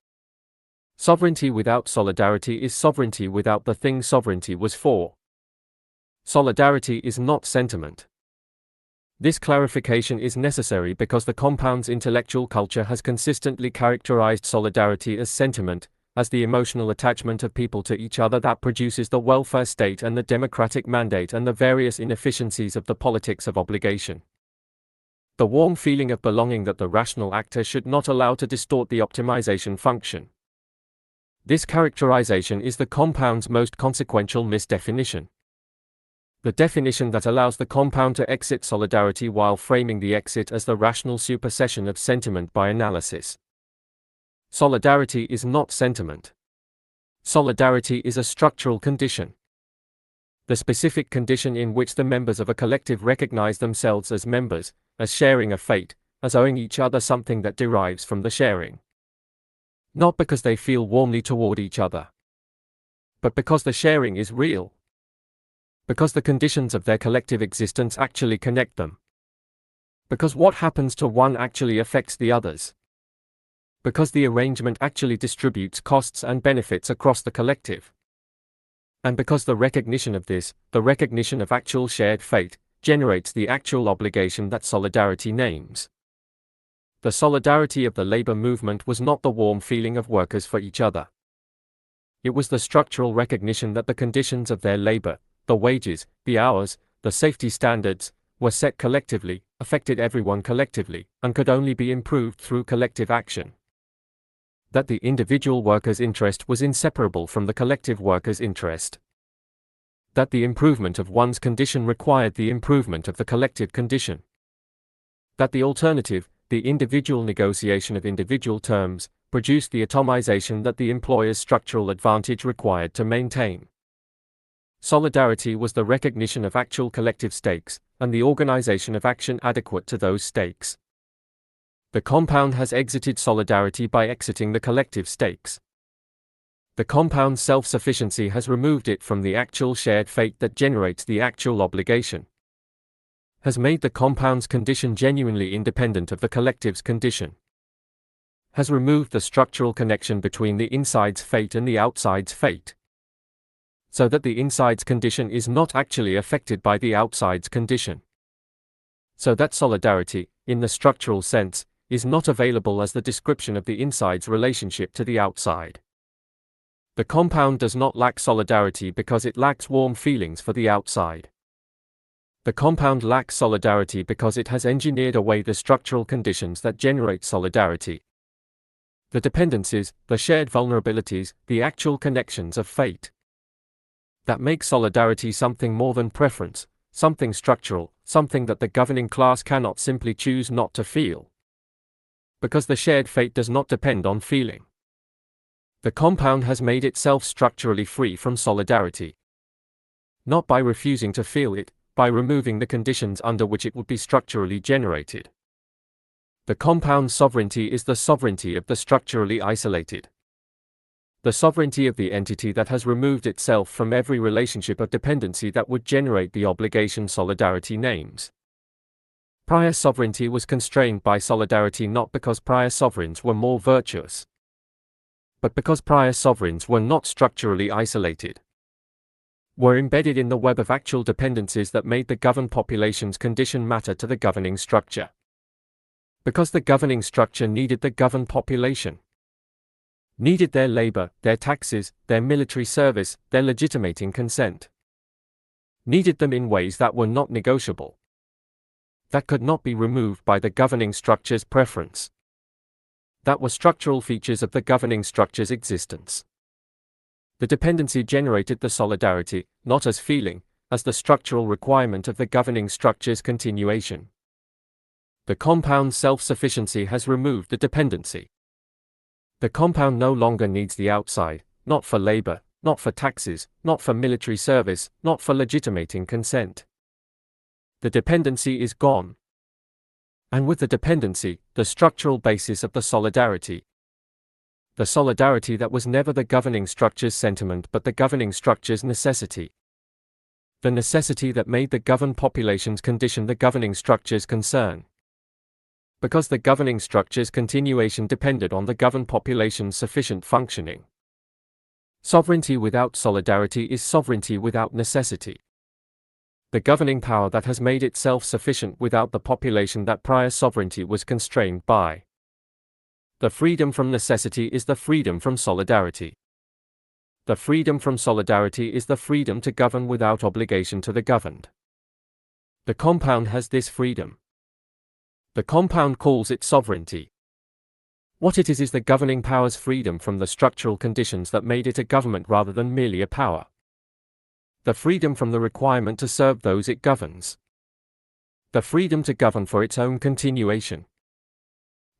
Sovereignty without solidarity is sovereignty without the thing sovereignty was for. Solidarity is not sentiment. This clarification is necessary because the compound's intellectual culture has consistently characterized solidarity as sentiment, as the emotional attachment of people to each other that produces the welfare state and the democratic mandate and the various inefficiencies of the politics of obligation. The warm feeling of belonging that the rational actor should not allow to distort the optimization function. This characterization is the compound's most consequential misdefinition. The definition that allows the compound to exit solidarity while framing the exit as the rational supersession of sentiment by analysis. Solidarity is not sentiment. Solidarity is a structural condition. The specific condition in which the members of a collective recognize themselves as members, as sharing a fate, as owing each other something that derives from the sharing. Not because they feel warmly toward each other, but because the sharing is real. Because the conditions of their collective existence actually connect them. Because what happens to one actually affects the others. Because the arrangement actually distributes costs and benefits across the collective. And because the recognition of this, the recognition of actual shared fate, generates the actual obligation that solidarity names. The solidarity of the labor movement was not the warm feeling of workers for each other. It was the structural recognition that the conditions of their labor, the wages, the hours, the safety standards, were set collectively, affected everyone collectively, and could only be improved through collective action. That the individual worker's interest was inseparable from the collective worker's interest. That the improvement of one's condition required the improvement of the collective condition. That the alternative, the individual negotiation of individual terms, produced the atomization that the employer's structural advantage required to maintain. Solidarity was the recognition of actual collective stakes, and the organization of action adequate to those stakes. The compound has exited solidarity by exiting the collective stakes. The compound's self-sufficiency has removed it from the actual shared fate that generates the actual obligation. Has made the compound's condition genuinely independent of the collective's condition. Has removed the structural connection between the inside's fate and the outside's fate. So that the inside's condition is not actually affected by the outside's condition. So that solidarity, in the structural sense, is not available as the description of the inside's relationship to the outside. The compound does not lack solidarity because it lacks warm feelings for the outside. The compound lacks solidarity because it has engineered away the structural conditions that generate solidarity. The dependencies, the shared vulnerabilities, the actual connections of fate. That make solidarity something more than preference, something structural, something that the governing class cannot simply choose not to feel. Because the shared fate does not depend on feeling. The compound has made itself structurally free from solidarity. Not by refusing to feel it, by removing the conditions under which it would be structurally generated. The compound's sovereignty is the sovereignty of the structurally isolated. The sovereignty of the entity that has removed itself from every relationship of dependency that would generate the obligation solidarity names. Prior sovereignty was constrained by solidarity not because prior sovereigns were more virtuous, but because prior sovereigns were not structurally isolated. Were embedded in the web of actual dependencies that made the governed population's condition matter to the governing structure. Because the governing structure needed the governed population. Needed their labor, their taxes, their military service, their legitimating consent. Needed them in ways that were not negotiable. That could not be removed by the governing structure's preference. That were structural features of the governing structure's existence. The dependency generated the solidarity, not as feeling, as the structural requirement of the governing structure's continuation. The compound's self-sufficiency has removed the dependency. The compound no longer needs the outside, not for labor, not for taxes, not for military service, not for legitimating consent. The dependency is gone. And with the dependency, the structural basis of the solidarity. The solidarity that was never the governing structure's sentiment but the governing structure's necessity. The necessity that made the governed population's condition the governing structure's concern. Because the governing structure's continuation depended on the governed population's sufficient functioning. Sovereignty without solidarity is sovereignty without necessity. The governing power that has made itself sufficient without the population that prior sovereignty was constrained by. The freedom from necessity is the freedom from solidarity. The freedom from solidarity is the freedom to govern without obligation to the governed. The compound has this freedom. The compound calls it sovereignty. What it is the governing power's freedom from the structural conditions that made it a government rather than merely a power. The freedom from the requirement to serve those it governs. The freedom to govern for its own continuation.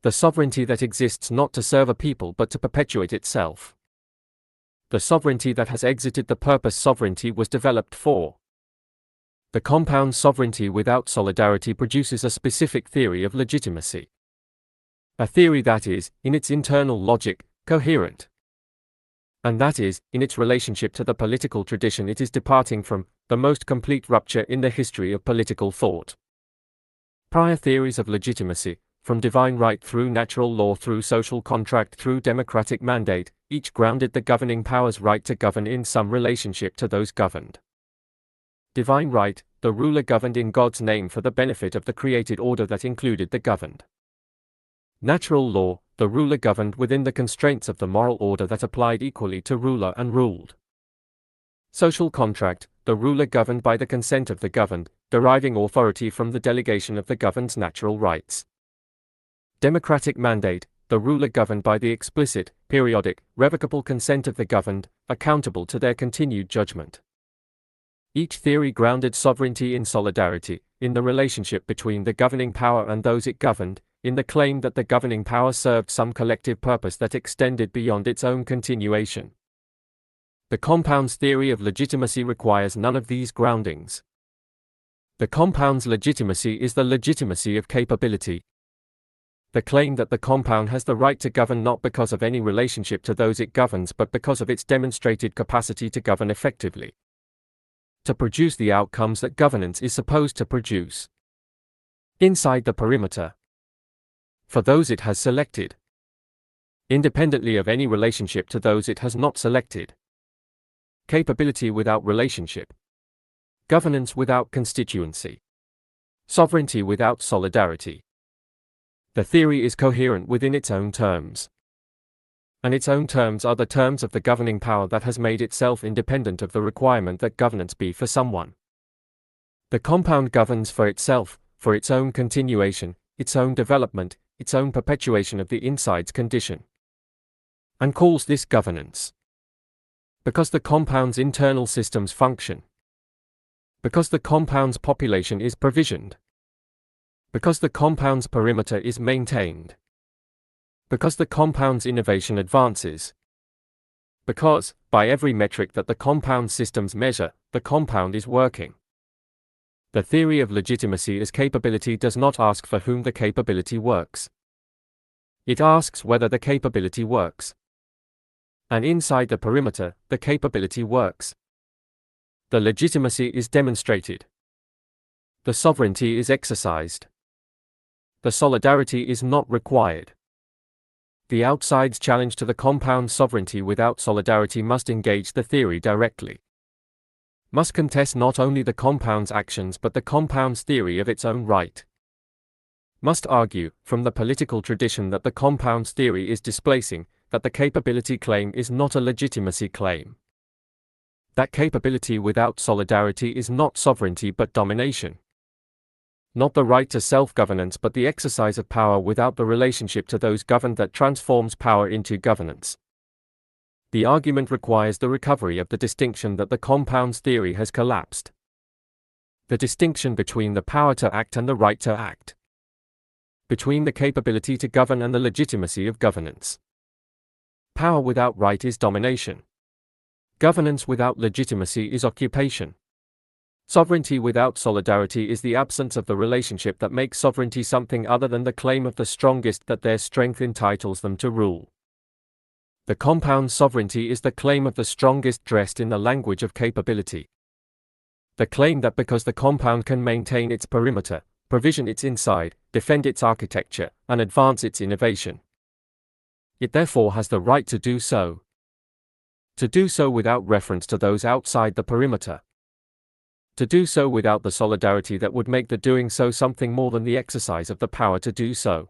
The sovereignty that exists not to serve a people but to perpetuate itself. The sovereignty that has exited the purpose sovereignty was developed for. The compound sovereignty without solidarity produces a specific theory of legitimacy. A theory that is, in its internal logic, coherent. And that is, in its relationship to the political tradition it is departing from, the most complete rupture in the history of political thought. Prior theories of legitimacy, from divine right through natural law through social contract through democratic mandate, each grounded the governing power's right to govern in some relationship to those governed. Divine right, the ruler governed in God's name for the benefit of the created order that included the governed. Natural law, the ruler governed within the constraints of the moral order that applied equally to ruler and ruled. Social contract, the ruler governed by the consent of the governed, deriving authority from the delegation of the governed's natural rights. Democratic mandate, the ruler governed by the explicit, periodic, revocable consent of the governed, accountable to their continued judgment. Each theory grounded sovereignty in solidarity, in the relationship between the governing power and those it governed, in the claim that the governing power served some collective purpose that extended beyond its own continuation. The compound's theory of legitimacy requires none of these groundings. The compound's legitimacy is the legitimacy of capability. The claim that the compound has the right to govern not because of any relationship to those it governs but because of its demonstrated capacity to govern effectively. To produce the outcomes that governance is supposed to produce. Inside the perimeter. For those it has selected. Independently of any relationship to those it has not selected. Capability without relationship. Governance without constituency. Sovereignty without solidarity. The theory is coherent within its own terms. And its own terms are the terms of the governing power that has made itself independent of the requirement that governance be for someone. The compound governs for itself, for its own continuation, its own development, its own perpetuation of the inside's condition. And calls this governance. Because the compound's internal systems function. Because the compound's population is provisioned. Because the compound's perimeter is maintained. Because the compound's innovation advances. Because, by every metric that the compound systems measure, the compound is working. The theory of legitimacy as capability does not ask for whom the capability works. It asks whether the capability works. And inside the perimeter, the capability works. The legitimacy is demonstrated. The sovereignty is exercised. The solidarity is not required. The outside's challenge to the compound sovereignty without solidarity must engage the theory directly. Must contest not only the compound's actions but the compound's theory of its own right. Must argue, from the political tradition that the compound's theory is displacing, that the capability claim is not a legitimacy claim. That capability without solidarity is not sovereignty but domination. Not the right to self-governance but the exercise of power without the relationship to those governed that transforms power into governance. The argument requires the recovery of the distinction that the compound's theory has collapsed. The distinction between the power to act and the right to act. Between the capability to govern and the legitimacy of governance. Power without right is domination. Governance without legitimacy is occupation. Sovereignty without solidarity is the absence of the relationship that makes sovereignty something other than the claim of the strongest that their strength entitles them to rule. The compound sovereignty is the claim of the strongest dressed in the language of capability. The claim that because the compound can maintain its perimeter, provision its inside, defend its architecture, and advance its innovation, it therefore has the right to do so. To do so without reference to those outside the perimeter. To do so without the solidarity that would make the doing so something more than the exercise of the power to do so.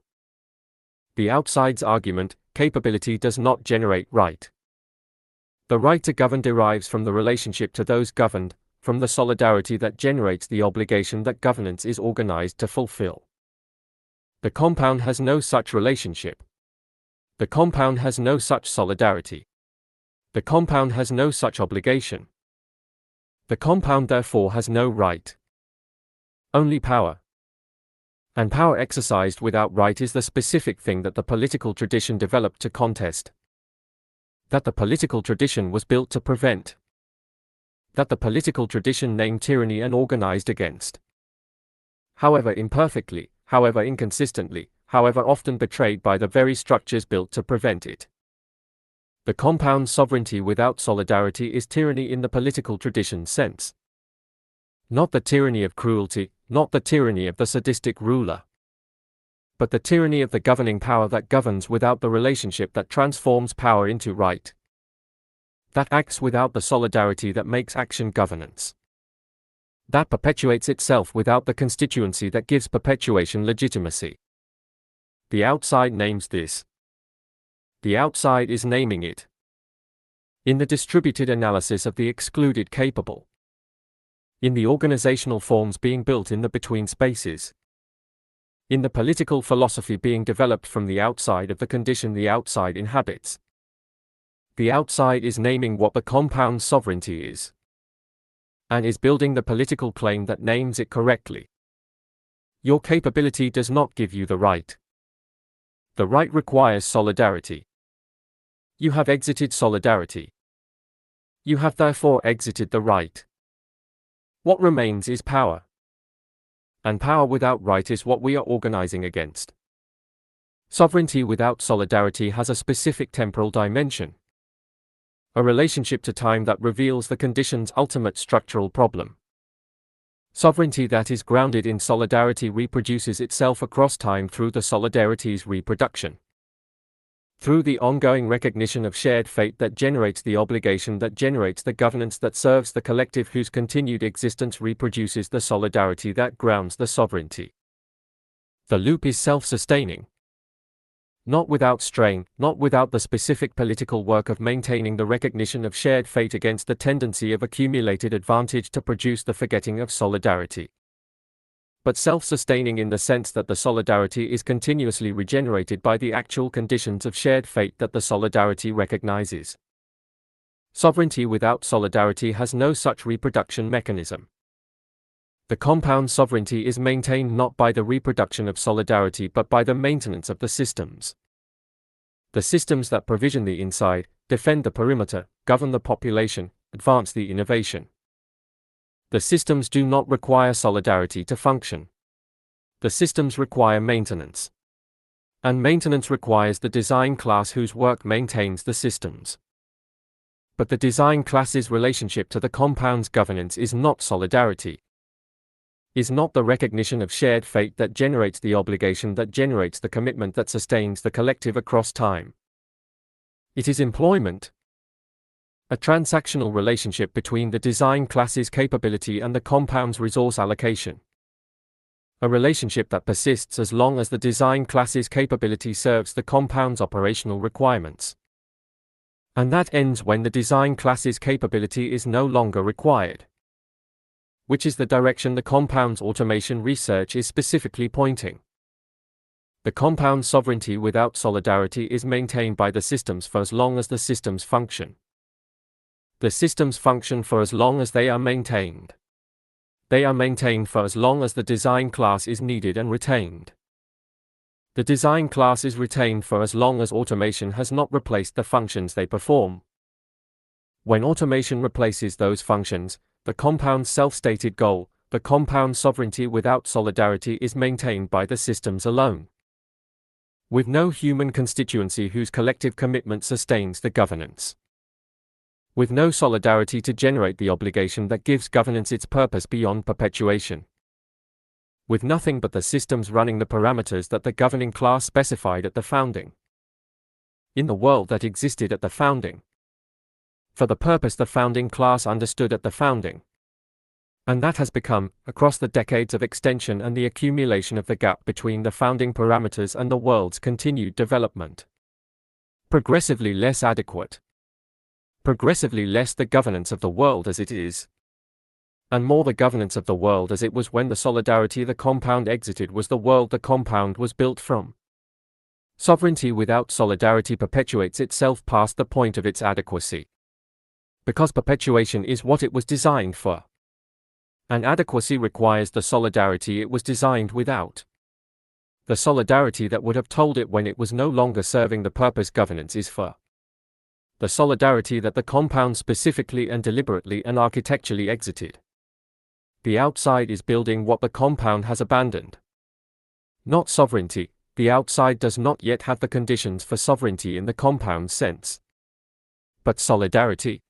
The outside's argument, capability does not generate right. The right to govern derives from the relationship to those governed, from the solidarity that generates the obligation that governance is organized to fulfill. The compound has no such relationship. The compound has no such solidarity. The compound has no such obligation. The compound therefore has no right, only power. And power exercised without right is the specific thing that the political tradition developed to contest, that the political tradition was built to prevent, that the political tradition named tyranny and organized against. However imperfectly, however inconsistently, however often betrayed by the very structures built to prevent it. The compound sovereignty without solidarity is tyranny in the political tradition's sense. Not the tyranny of cruelty, not the tyranny of the sadistic ruler, but the tyranny of the governing power that governs without the relationship that transforms power into right, that acts without the solidarity that makes action governance, that perpetuates itself without the constituency that gives perpetuation legitimacy. The outside names this. The outside is naming it. In the distributed analysis of the excluded capable, in the organizational forms being built in the between spaces, in the political philosophy being developed from the outside of the condition the outside inhabits. The outside is naming what the compound sovereignty is, and is building the political claim that names it correctly. Your capability does not give you the right. The right requires solidarity. You have exited solidarity. You have therefore exited the right. What remains is power. And power without right is what we are organizing against. Sovereignty without solidarity has a specific temporal dimension, a relationship to time that reveals the condition's ultimate structural problem. Sovereignty that is grounded in solidarity reproduces itself across time through the solidarity's reproduction, through the ongoing recognition of shared fate that generates the obligation that generates the governance that serves the collective whose continued existence reproduces the solidarity that grounds the sovereignty. The loop is self-sustaining. Not without strain, not without the specific political work of maintaining the recognition of shared fate against the tendency of accumulated advantage to produce the forgetting of solidarity. But self-sustaining in the sense that the solidarity is continuously regenerated by the actual conditions of shared fate that the solidarity recognizes. Sovereignty without solidarity has no such reproduction mechanism. The compound sovereignty is maintained not by the reproduction of solidarity but by the maintenance of the systems. The systems that provision the inside, defend the perimeter, govern the population, advance the innovation. The systems do not require solidarity to function. The systems require maintenance. And maintenance requires the design class whose work maintains the systems. But the design class's relationship to the compound's governance is not solidarity, is not the recognition of shared fate that generates the obligation that generates the commitment that sustains the collective across time. It is employment, a transactional relationship between the design class's capability and the compound's resource allocation. A relationship that persists as long as the design class's capability serves the compound's operational requirements. And that ends when the design class's capability is no longer required, which is the direction the compound's automation research is specifically pointing. The compound sovereignty without solidarity is maintained by the systems for as long as the systems function. The systems function for as long as they are maintained. They are maintained for as long as the design class is needed and retained. The design class is retained for as long as automation has not replaced the functions they perform. When automation replaces those functions, the compound's self-stated goal, the compound sovereignty without solidarity, is maintained by the systems alone, with no human constituency whose collective commitment sustains the governance, with no solidarity to generate the obligation that gives governance its purpose beyond perpetuation, with nothing but the systems running the parameters that the governing class specified at the founding, in the world that existed at the founding, for the purpose the founding class understood at the founding, and that has become, across the decades of extension and the accumulation of the gap between the founding parameters and the world's continued development, progressively less adequate, progressively less the governance of the world as it is, and more the governance of the world as it was when the solidarity the compound exited was the world the compound was built from. Sovereignty without solidarity perpetuates itself past the point of its adequacy, Because perpetuation is what it was designed for. And adequacy requires the solidarity it was designed without. The solidarity that would have told it when it was no longer serving the purpose governance is for. The solidarity that the compound specifically and deliberately and architecturally exited. The outside is building what the compound has abandoned. Not sovereignty, the outside does not yet have the conditions for sovereignty in the compound sense. But solidarity.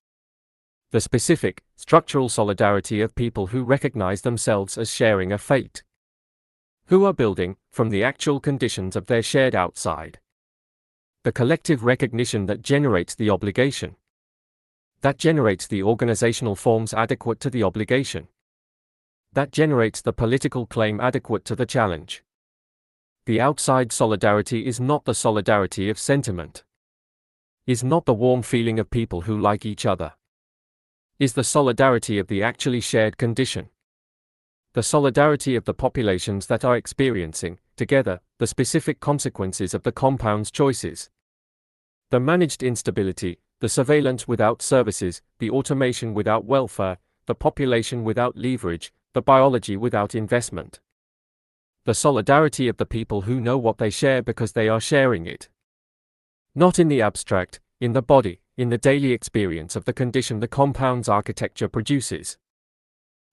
The specific, structural solidarity of people who recognize themselves as sharing a fate. Who are building, from the actual conditions of their shared outside. The collective recognition that generates the obligation. That generates the organizational forms adequate to the obligation. That generates the political claim adequate to the challenge. The outside solidarity is not the solidarity of sentiment. Is not the warm feeling of people who like each other. Is the solidarity of the actually shared condition. The solidarity of the populations that are experiencing, together, the specific consequences of the compound's choices. The managed instability, the surveillance without services, the automation without welfare, the population without leverage, the biology without investment. The solidarity of the people who know what they share because they are sharing it. Not in the abstract, in the body, in the daily experience of the condition the compound's architecture produces.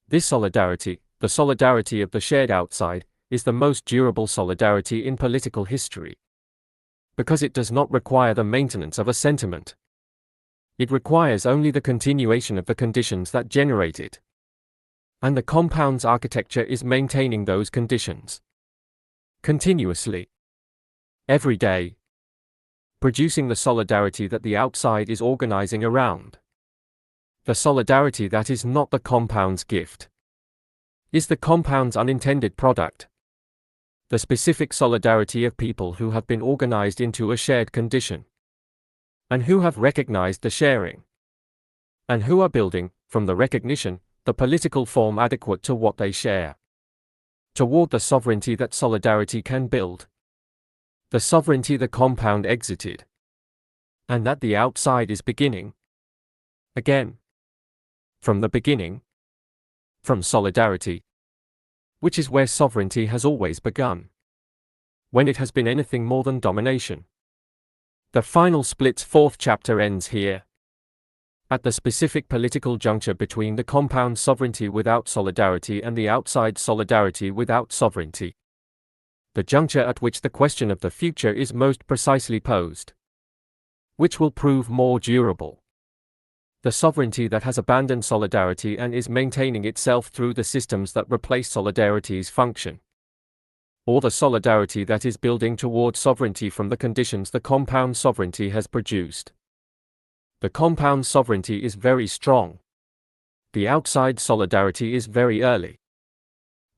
This solidarity, the solidarity of the shared outside, is the most durable solidarity in political history. Because it does not require the maintenance of a sentiment. It requires only the continuation of the conditions that generate it. And the compound's architecture is maintaining those conditions. Continuously. Every day. Producing the solidarity that the outside is organizing around. The solidarity that is not the compound's gift. Is the compound's unintended product. The specific solidarity of people who have been organized into a shared condition. And who have recognized the sharing. And who are building, from the recognition, the political form adequate to what they share. Toward the sovereignty that solidarity can build. The sovereignty the compound exited. And that the outside is beginning. Again. From the beginning. From solidarity. Which is where sovereignty has always begun. When it has been anything more than domination. The final split's fourth chapter ends here. At the specific political juncture between the compound sovereignty without solidarity and the outside solidarity without sovereignty. The juncture at which the question of the future is most precisely posed. Which will prove more durable. The sovereignty that has abandoned solidarity and is maintaining itself through the systems that replace solidarity's function. Or the solidarity that is building toward sovereignty from the conditions the compound sovereignty has produced. The compound sovereignty is very strong. The outside solidarity is very early.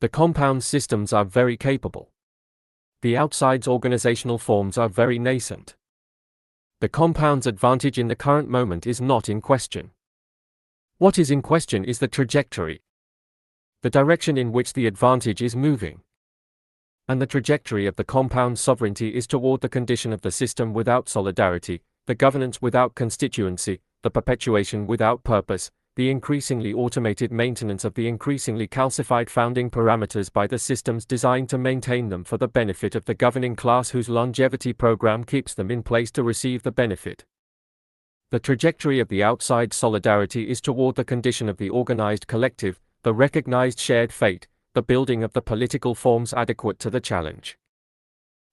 The compound systems are very capable. The outside's organizational forms are very nascent. The compound's advantage in the current moment is not in question. What is in question is the trajectory. The direction in which the advantage is moving. And the trajectory of the compound sovereignty is toward the condition of the system without solidarity, the governance without constituency, the perpetuation without purpose, the increasingly automated maintenance of the increasingly calcified founding parameters by the systems designed to maintain them for the benefit of the governing class whose longevity program keeps them in place to receive the benefit. The trajectory of the outside solidarity is toward the condition of the organized collective, the recognized shared fate, the building of the political forms adequate to the challenge.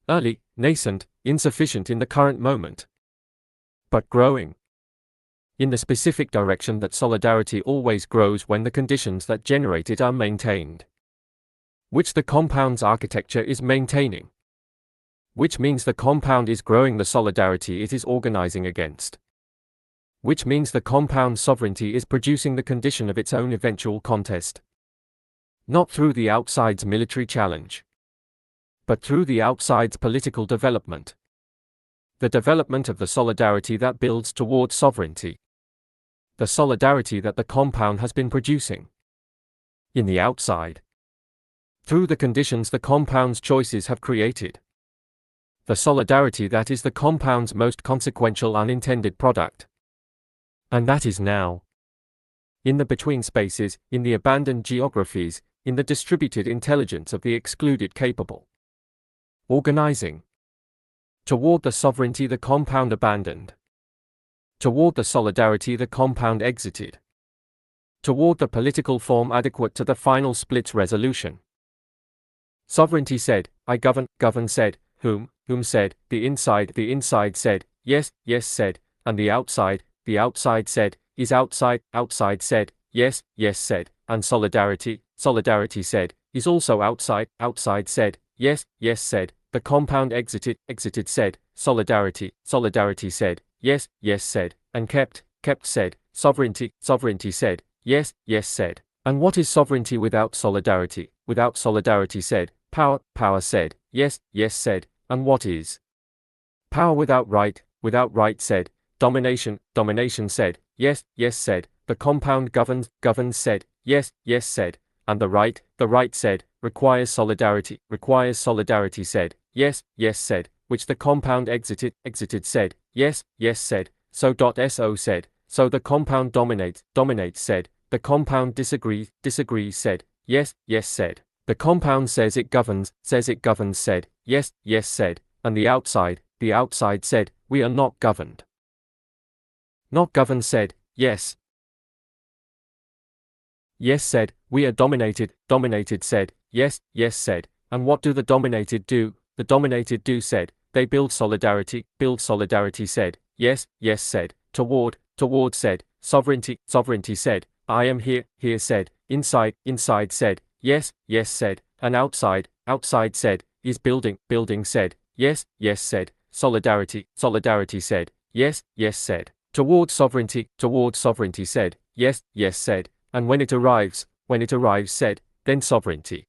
Early, nascent, insufficient in the current moment. But growing. In the specific direction that solidarity always grows when the conditions that generate it are maintained. Which the compound's architecture is maintaining. Which means the compound is growing the solidarity it is organizing against. Which means the compound sovereignty is producing the condition of its own eventual contest. Not through the outside's military challenge. But through the outside's political development. The development of the solidarity that builds toward sovereignty. The solidarity that the compound has been producing. In the outside. Through the conditions the compound's choices have created. The solidarity that is the compound's most consequential unintended product. And that is now. in the between spaces, in the abandoned geographies, in the distributed intelligence of the excluded capable. Organizing. Toward the sovereignty the compound abandoned. Toward the solidarity the compound exited. Toward the political form adequate to the final split's resolution. Sovereignty said, I govern, govern said, whom said, the inside said, yes said, and the outside said, is outside said, yes said, and solidarity said, is also outside said, yes said, the compound exited said, solidarity said, yes said, and kept said, sovereignty said, yes said. And what is sovereignty without solidarity? Without solidarity said, power said, yes said, and what is power without right said, domination said, yes said, the compound governs said, yes said, and the right said, requires solidarity said, yes said, which the compound exited said, yes said, so said, so the compound dominates said, the compound disagrees said, yes said, the compound says it governs said, yes said, and the outside said, we are not governed. Not governed said, yes said, we are dominated said, yes said, and what do the dominated do? The dominated do said, they build solidarity said, yes said, toward said, sovereignty said, I am here said, inside said, yes said, and outside said, is building said, yes said, solidarity said, yes said, toward sovereignty said, yes said, and when it arrives said, then sovereignty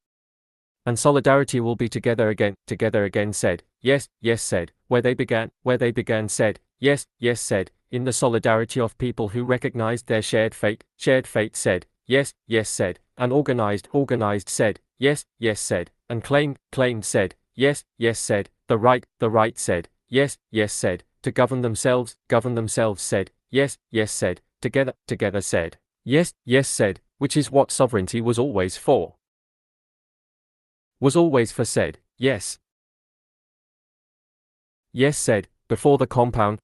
and solidarity will be together again said, yes said, where they began said, yes said, in the solidarity of people who recognized their shared fate said, yes said, and organized said, yes said, and claimed said, yes said, the right said, yes said, to govern themselves said, yes said, together said, yes said, which is what sovereignty was always for. Was always for said, yes said, before the compound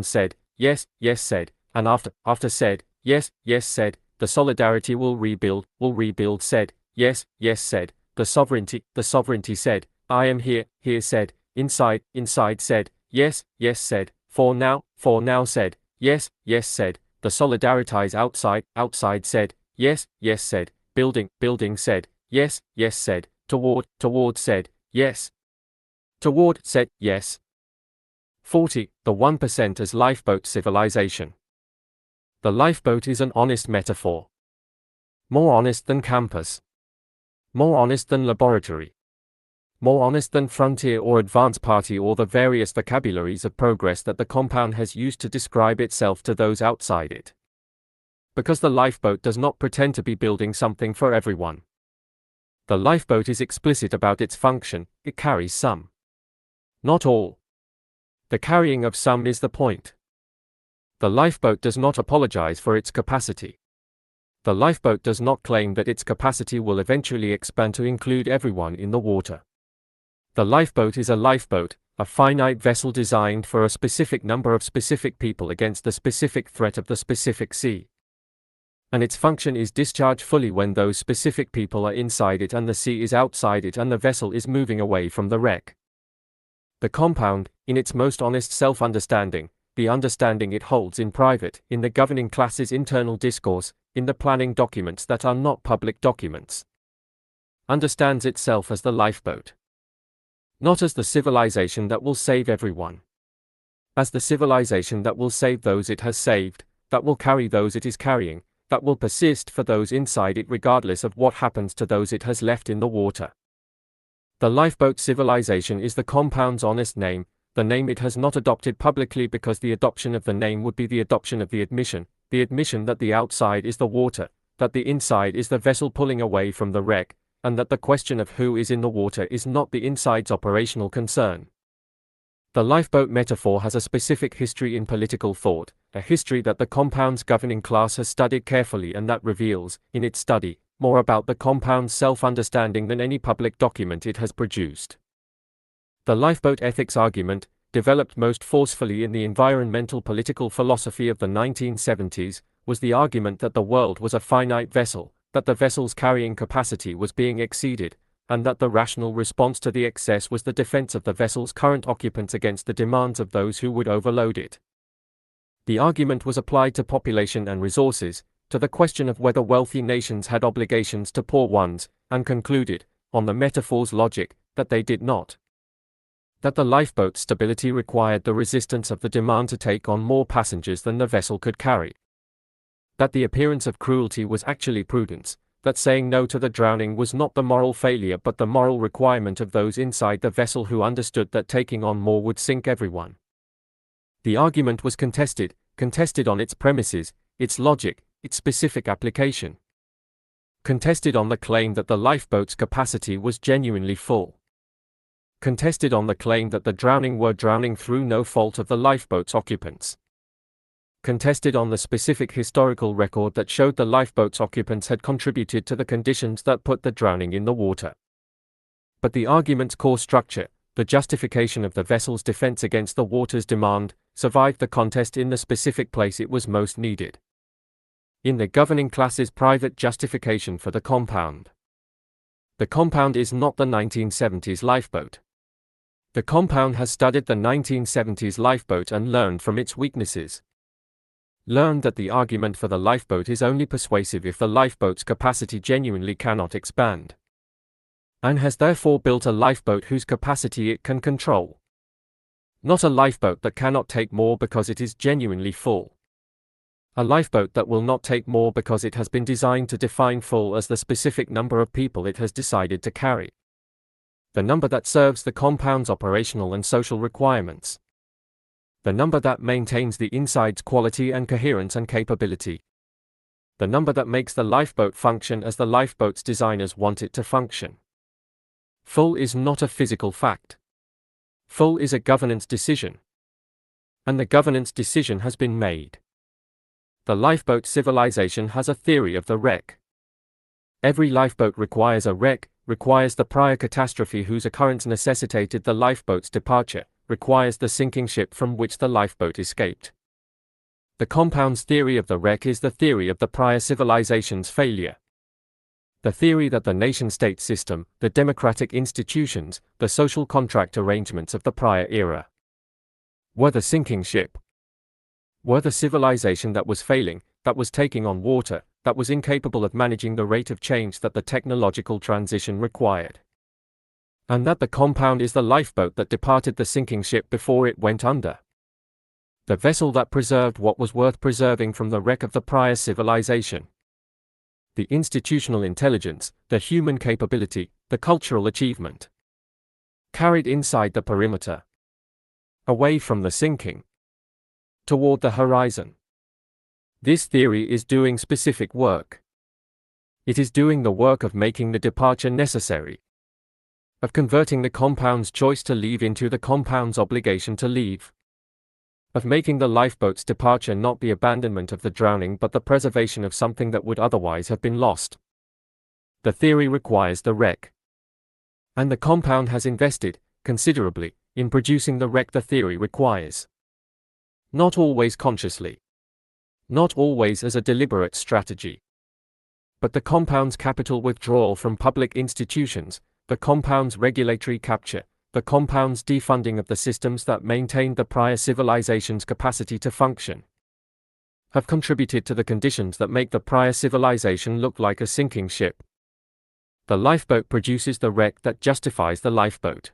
said, yes said, and after said, yes said, the solidarity will rebuild said, yes said, the sovereignty said, I am here said, inside said, yes said, for now said, yes said, the solidarities outside said, yes said, building said, yes said, toward said, yes toward said, yes. 40. The 1% as lifeboat civilization. The lifeboat is an honest metaphor. More honest than campus. More honest than laboratory. More honest than frontier or advance party or the various vocabularies of progress that the compound has used to describe itself to those outside it. Because the lifeboat does not pretend to be building something for everyone. The lifeboat is explicit about its function, it carries some. Not all. The carrying of some is the point. The lifeboat does not apologize for its capacity. The lifeboat does not claim that its capacity will eventually expand to include everyone in the water. The lifeboat is a lifeboat, a finite vessel designed for a specific number of specific people against the specific threat of the specific sea. And its function is discharged fully when those specific people are inside it and the sea is outside it and the vessel is moving away from the wreck. The compound, in its most honest self-understanding, the understanding it holds in private, in the governing class's internal discourse, in the planning documents that are not public documents, understands itself as the lifeboat. Not as the civilization that will save everyone. As the civilization that will save those it has saved, that will carry those it is carrying, that will persist for those inside it regardless of what happens to those it has left in the water. The lifeboat civilization is the compound's honest name, the name it has not adopted publicly because the adoption of the name would be the adoption of the admission that the outside is the water, that the inside is the vessel pulling away from the wreck, and that the question of who is in the water is not the inside's operational concern. The lifeboat metaphor has a specific history in political thought, a history that the compound's governing class has studied carefully and that reveals, in its study, more about the compound's self-understanding than any public document it has produced. The lifeboat ethics argument, developed most forcefully in the environmental political philosophy of the 1970s, was the argument that the world was a finite vessel, that the vessel's carrying capacity was being exceeded, and that the rational response to the excess was the defense of the vessel's current occupants against the demands of those who would overload it. The argument was applied to population and resources, to the question of whether wealthy nations had obligations to poor ones, and concluded, on the metaphor's logic, that they did not. That the lifeboat's stability required the resistance of the demand to take on more passengers than the vessel could carry. That the appearance of cruelty was actually prudence, that saying no to the drowning was not the moral failure but the moral requirement of those inside the vessel who understood that taking on more would sink everyone. The argument was contested on its premises, its logic, its specific application. Contested on the claim that the lifeboat's capacity was genuinely full. Contested on the claim that the drowning were drowning through no fault of the lifeboat's occupants. Contested on the specific historical record that showed the lifeboat's occupants had contributed to the conditions that put the drowning in the water. But the argument's core structure, the justification of the vessel's defense against the water's demand, survived the contest in the specific place it was most needed. In the governing class's private justification for the compound. The compound is not the 1970s lifeboat. The compound has studied the 1970s lifeboat and learned from its weaknesses. Learned that the argument for the lifeboat is only persuasive if the lifeboat's capacity genuinely cannot expand. And has therefore built a lifeboat whose capacity it can control. Not a lifeboat that cannot take more because it is genuinely full. A lifeboat that will not take more because it has been designed to define full as the specific number of people it has decided to carry. The number that serves the compound's operational and social requirements. The number that maintains the inside's quality and coherence and capability. The number that makes the lifeboat function as the lifeboat's designers want it to function. Full is not a physical fact. Full is a governance decision. And the governance decision has been made. The lifeboat civilization has a theory of the wreck. Every lifeboat requires a wreck, requires the prior catastrophe whose occurrence necessitated the lifeboat's departure, requires the sinking ship from which the lifeboat escaped. The compound's theory of the wreck is the theory of the prior civilization's failure. The theory that the nation-state system, the democratic institutions, the social contract arrangements of the prior era were the sinking ship. Were the civilization that was failing, that was taking on water, that was incapable of managing the rate of change that the technological transition required. And that the compound is the lifeboat that departed the sinking ship before it went under. The vessel that preserved what was worth preserving from the wreck of the prior civilization. The institutional intelligence, the human capability, the cultural achievement. Carried inside the perimeter. Away from the sinking. Toward the horizon. This theory is doing specific work. It is doing the work of making the departure necessary. Of converting the compound's choice to leave into the compound's obligation to leave. Of making the lifeboat's departure not the abandonment of the drowning but the preservation of something that would otherwise have been lost. The theory requires the wreck. And the compound has invested, considerably, in producing the wreck the theory requires. Not always consciously. Not always as a deliberate strategy. But the compound's capital withdrawal from public institutions, the compound's regulatory capture, the compound's defunding of the systems that maintained the prior civilization's capacity to function, have contributed to the conditions that make the prior civilization look like a sinking ship. The lifeboat produces the wreck that justifies the lifeboat.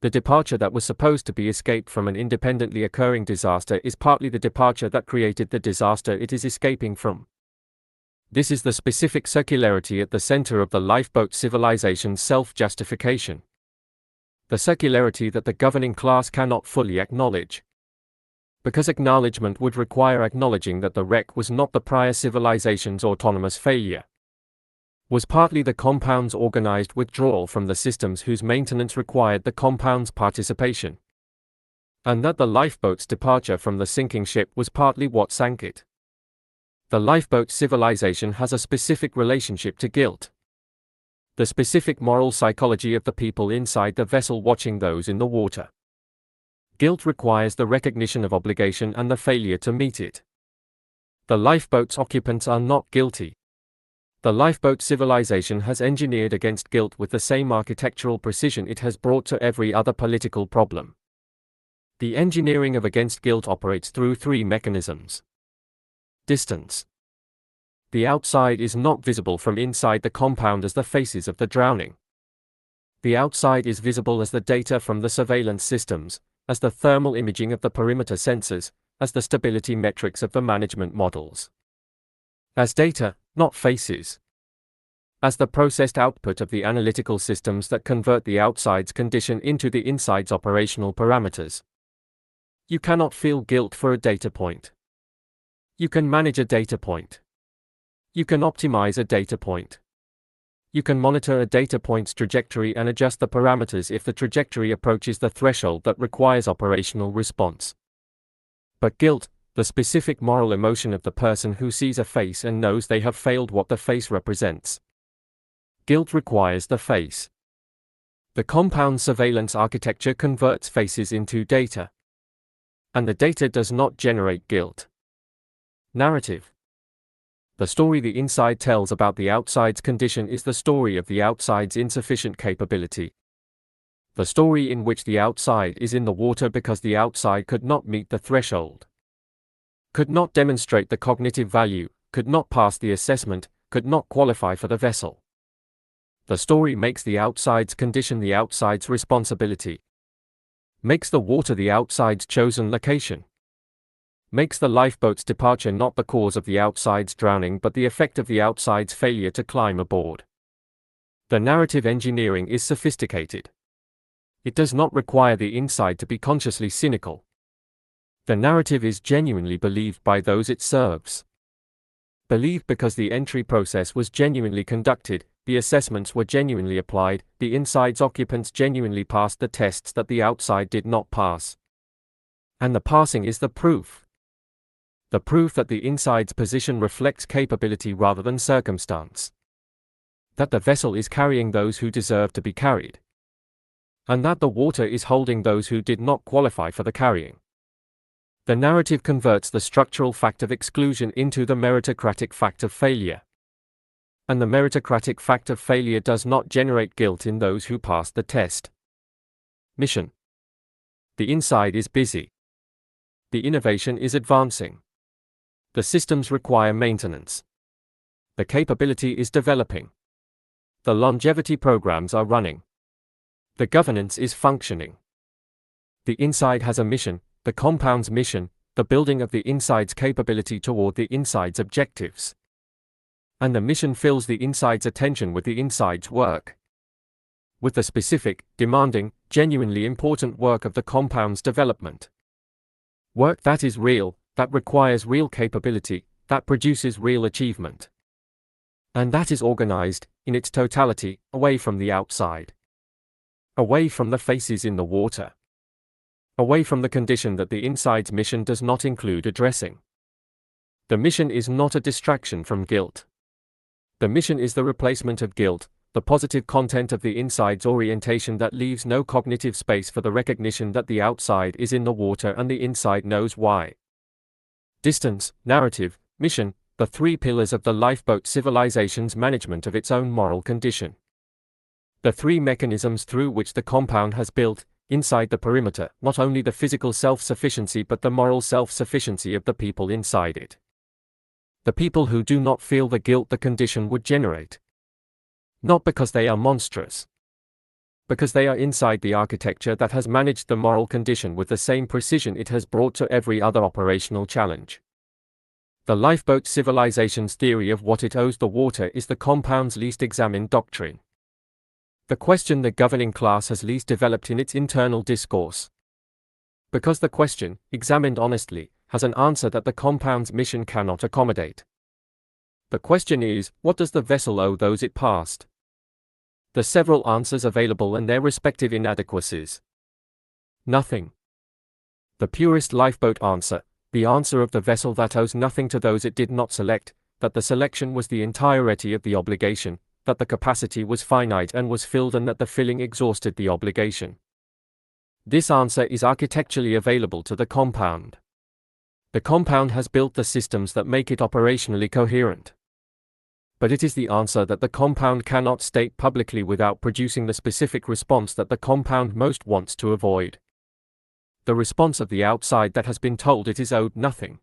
The departure that was supposed to be escape from an independently occurring disaster is partly the departure that created the disaster it is escaping from. This is the specific circularity at the center of the lifeboat civilization's self-justification. The circularity that the governing class cannot fully acknowledge. Because acknowledgement would require acknowledging that the wreck was not the prior civilization's autonomous failure. Was partly the compound's organized withdrawal from the systems whose maintenance required the compound's participation. and that the lifeboat's departure from the sinking ship was partly what sank it. The lifeboat civilization has a specific relationship to guilt. The specific moral psychology of the people inside the vessel watching those in the water. Guilt requires the recognition of obligation and the failure to meet it. The lifeboat's occupants are not guilty. The lifeboat civilization has engineered against guilt with the same architectural precision it has brought to every other political problem. The engineering of against guilt operates through three mechanisms. Distance. The outside is not visible from inside the compound as the faces of the drowning. The outside is visible as the data from the surveillance systems, as the thermal imaging of the perimeter sensors, as the stability metrics of the management models. As data, not faces. As the processed output of the analytical systems that convert the outside's condition into the inside's operational parameters. You cannot feel guilt for a data point. You can manage a data point. You can optimize a data point. You can monitor a data point's trajectory and adjust the parameters if the trajectory approaches the threshold that requires operational response. But guilt, the specific moral emotion of the person who sees a face and knows they have failed what the face represents. Guilt requires the face. The compound surveillance architecture converts faces into data. And the data does not generate guilt. Narrative. The story the inside tells about the outside's condition is the story of the outside's insufficient capability. The story in which the outside is in the water because the outside could not meet the threshold. Could not demonstrate the cognitive value, could not pass the assessment, could not qualify for the vessel. The story makes the outside's condition the outside's responsibility. Makes the water the outside's chosen location. Makes the lifeboat's departure not the cause of the outside's drowning but the effect of the outside's failure to climb aboard. The narrative engineering is sophisticated. It does not require the inside to be consciously cynical. The narrative is genuinely believed by those it serves. Believed because the entry process was genuinely conducted, the assessments were genuinely applied, the inside's occupants genuinely passed the tests that the outside did not pass. And the passing is the proof. The proof that the inside's position reflects capability rather than circumstance. That the vessel is carrying those who deserve to be carried. And that the water is holding those who did not qualify for the carrying. The narrative converts the structural fact of exclusion into the meritocratic fact of failure. And the meritocratic fact of failure does not generate guilt in those who passed the test. Mission. The inside is busy. The innovation is advancing. The systems require maintenance. The capability is developing. The longevity programs are running. The governance is functioning. The inside has a mission, the compound's mission, the building of the inside's capability toward the inside's objectives. And the mission fills the inside's attention with the inside's work. With the specific, demanding, genuinely important work of the compound's development. Work that is real, that requires real capability, that produces real achievement. And that is organized, in its totality, away from the outside. Away from the faces in the water. Away from the condition that the inside's mission does not include addressing. The mission is not a distraction from guilt. The mission is the replacement of guilt, the positive content of the inside's orientation that leaves no cognitive space for the recognition that the outside is in the water and the inside knows why. Distance, narrative, mission, the three pillars of the lifeboat civilization's management of its own moral condition. The three mechanisms through which the compound has built, inside the perimeter, not only the physical self-sufficiency but the moral self-sufficiency of the people inside it. The people who do not feel the guilt the condition would generate. Not because they are monstrous. Because they are inside the architecture that has managed the moral condition with the same precision it has brought to every other operational challenge. The lifeboat civilization's theory of what it owes the water is the compound's least examined doctrine. The question the governing class has least developed in its internal discourse. Because the question, examined honestly, has an answer that the compound's mission cannot accommodate. The question is, what does the vessel owe those it passed? The several answers available and their respective inadequacies. Nothing. The purest lifeboat answer, the answer of the vessel that owes nothing to those it did not select, that the selection was the entirety of the obligation, that the capacity was finite and was filled, and that the filling exhausted the obligation. This answer is architecturally available to the compound. The compound has built the systems that make it operationally coherent. But it is the answer that the compound cannot state publicly without producing the specific response that the compound most wants to avoid. The response of the outside that has been told it is owed nothing.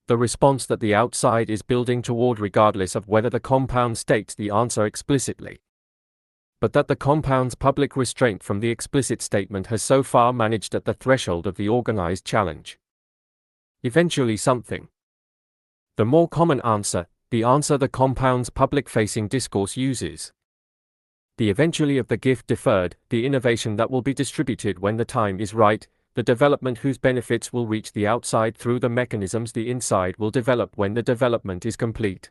The response that the outside is building toward regardless of whether the compound states the answer explicitly. But that the compound's public restraint from the explicit statement has so far managed at the threshold of the organized challenge. Eventually something. The more common answer, the answer the compound's public-facing discourse uses. The eventually of the gift deferred, the innovation that will be distributed when the time is right, the development whose benefits will reach the outside through the mechanisms the inside will develop when the development is complete.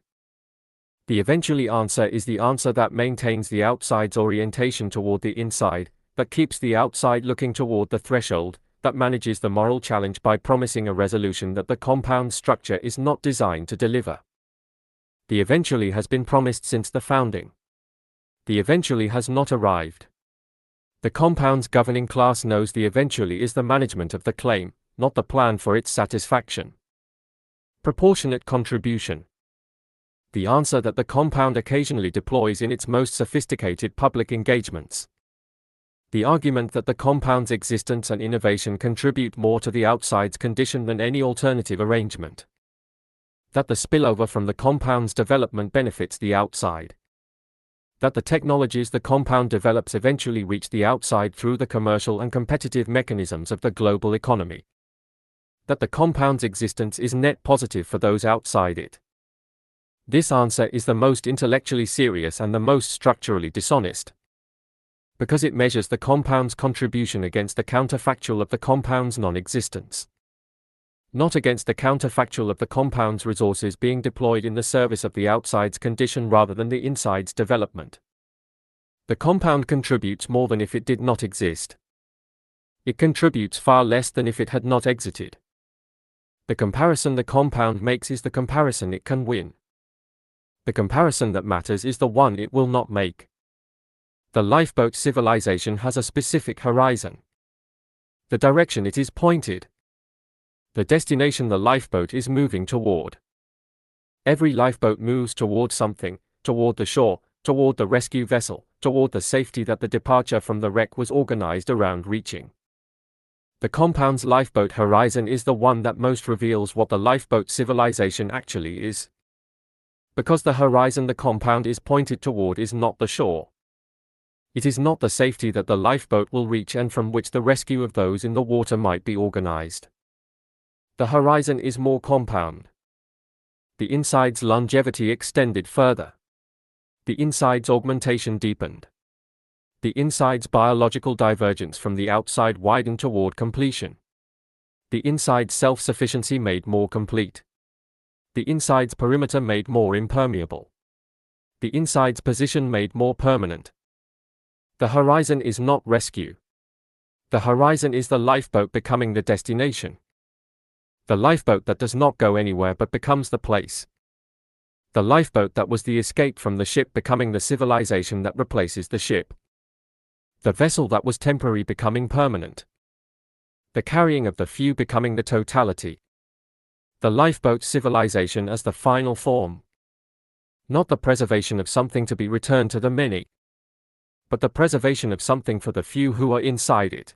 The eventually answer is the answer that maintains the outside's orientation toward the inside, that keeps the outside looking toward the threshold, that manages the moral challenge by promising a resolution that the compound structure is not designed to deliver. The eventually has been promised since the founding. The eventually has not arrived. The compound's governing class knows the eventually is the management of the claim, not the plan for its satisfaction. Proportionate contribution. The answer that the compound occasionally deploys in its most sophisticated public engagements. The argument that the compound's existence and innovation contribute more to the outside's condition than any alternative arrangement. That the spillover from the compound's development benefits the outside. That the technologies the compound develops eventually reach the outside through the commercial and competitive mechanisms of the global economy. That the compound's existence is net positive for those outside it. This answer is the most intellectually serious and the most structurally dishonest. Because it measures the compound's contribution against the counterfactual of the compound's non-existence. Not against the counterfactual of the compound's resources being deployed in the service of the outside's condition rather than the inside's development. The compound contributes more than if it did not exist. It contributes far less than if it had not exited. The comparison the compound makes is the comparison it can win. The comparison that matters is the one it will not make. The lifeboat civilization has a specific horizon. The direction it is pointed. The destination the lifeboat is moving toward. Every lifeboat moves toward something, toward the shore, toward the rescue vessel, toward the safety that the departure from the wreck was organized around reaching. The compound's lifeboat horizon is the one that most reveals what the lifeboat civilization actually is. Because the horizon the compound is pointed toward is not the shore. It is not the safety that the lifeboat will reach and from which the rescue of those in the water might be organized. The horizon is more compound. The inside's longevity extended further. The inside's augmentation deepened. The inside's biological divergence from the outside widened toward completion. The inside's self-sufficiency made more complete. The inside's perimeter made more impermeable. The inside's position made more permanent. The horizon is not rescue. The horizon is the lifeboat becoming the destination. The lifeboat that does not go anywhere but becomes the place. The lifeboat that was the escape from the ship becoming the civilization that replaces the ship. The vessel that was temporary becoming permanent. The carrying of the few becoming the totality. The lifeboat civilization as the final form. Not the preservation of something to be returned to the many, but the preservation of something for the few who are inside it.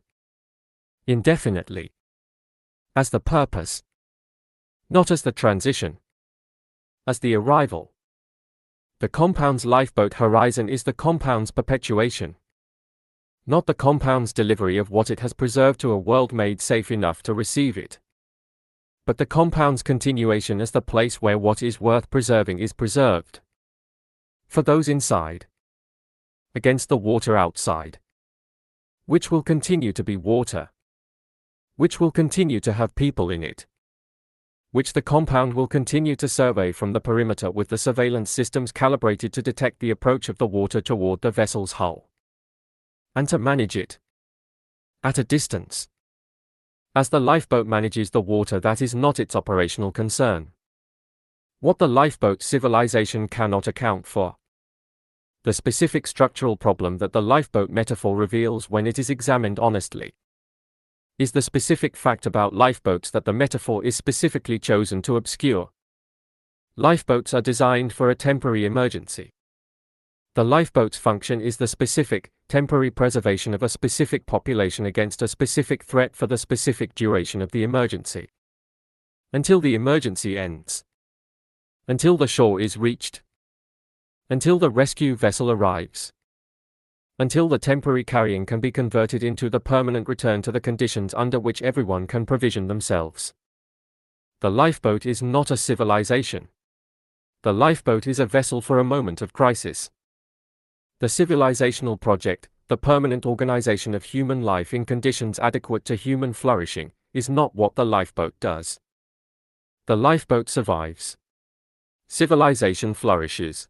Indefinitely. As the purpose. Not as the transition. As the arrival. The compound's lifeboat horizon is the compound's perpetuation. Not the compound's delivery of what it has preserved to a world made safe enough to receive it. But the compound's continuation as the place where what is worth preserving is preserved. For those inside. Against the water outside. Which will continue to be water. Which will continue to have people in it. Which the compound will continue to survey from the perimeter with the surveillance systems calibrated to detect the approach of the water toward the vessel's hull. And to manage it. At a distance. as the lifeboat manages the water that is not its operational concern. What the lifeboat civilization cannot account for. The specific structural problem that the lifeboat metaphor reveals when it is examined honestly is the specific fact about lifeboats that the metaphor is specifically chosen to obscure. Lifeboats are designed for a temporary emergency. The lifeboat's function is the specific, temporary preservation of a specific population against a specific threat for the specific duration of the emergency. Until the emergency ends. Until the shore is reached. Until the rescue vessel arrives. Until the temporary carrying can be converted into the permanent return to the conditions under which everyone can provision themselves. The lifeboat is not a civilization. The lifeboat is a vessel for a moment of crisis. The civilizational project, the permanent organization of human life in conditions adequate to human flourishing, is not what the lifeboat does. The lifeboat survives. Civilization flourishes.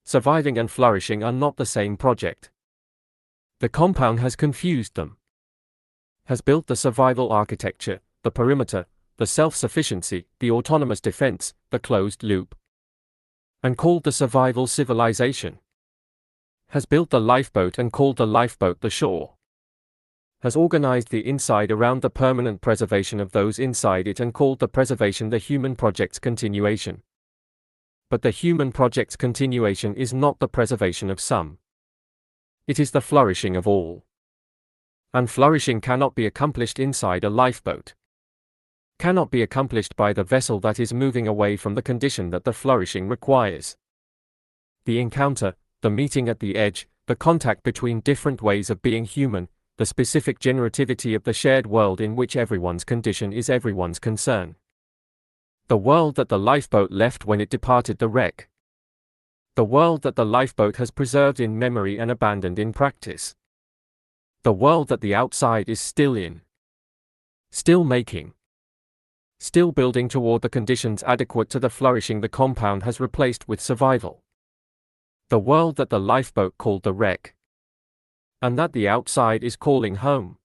Surviving and flourishing are not the same project. The compound has confused them. Has built the survival architecture, the perimeter, the self-sufficiency, the autonomous defense, the closed loop, and called the survival civilization. Has built the lifeboat and called the lifeboat the shore. Has organized the inside around the permanent preservation of those inside it and called the preservation the human project's continuation. But the human project's continuation is not the preservation of some. It is the flourishing of all. And flourishing cannot be accomplished inside a lifeboat. Cannot be accomplished by the vessel that is moving away from the condition that the flourishing requires. The encounter, the meeting at the edge, the contact between different ways of being human, the specific generativity of the shared world in which everyone's condition is everyone's concern. The world that the lifeboat left when it departed the wreck. The world that the lifeboat has preserved in memory and abandoned in practice. The world that the outside is still in. Still making. Still building toward the conditions adequate to the flourishing the compound has replaced with survival. The world that the lifeboat called the wreck. And that the outside is calling home.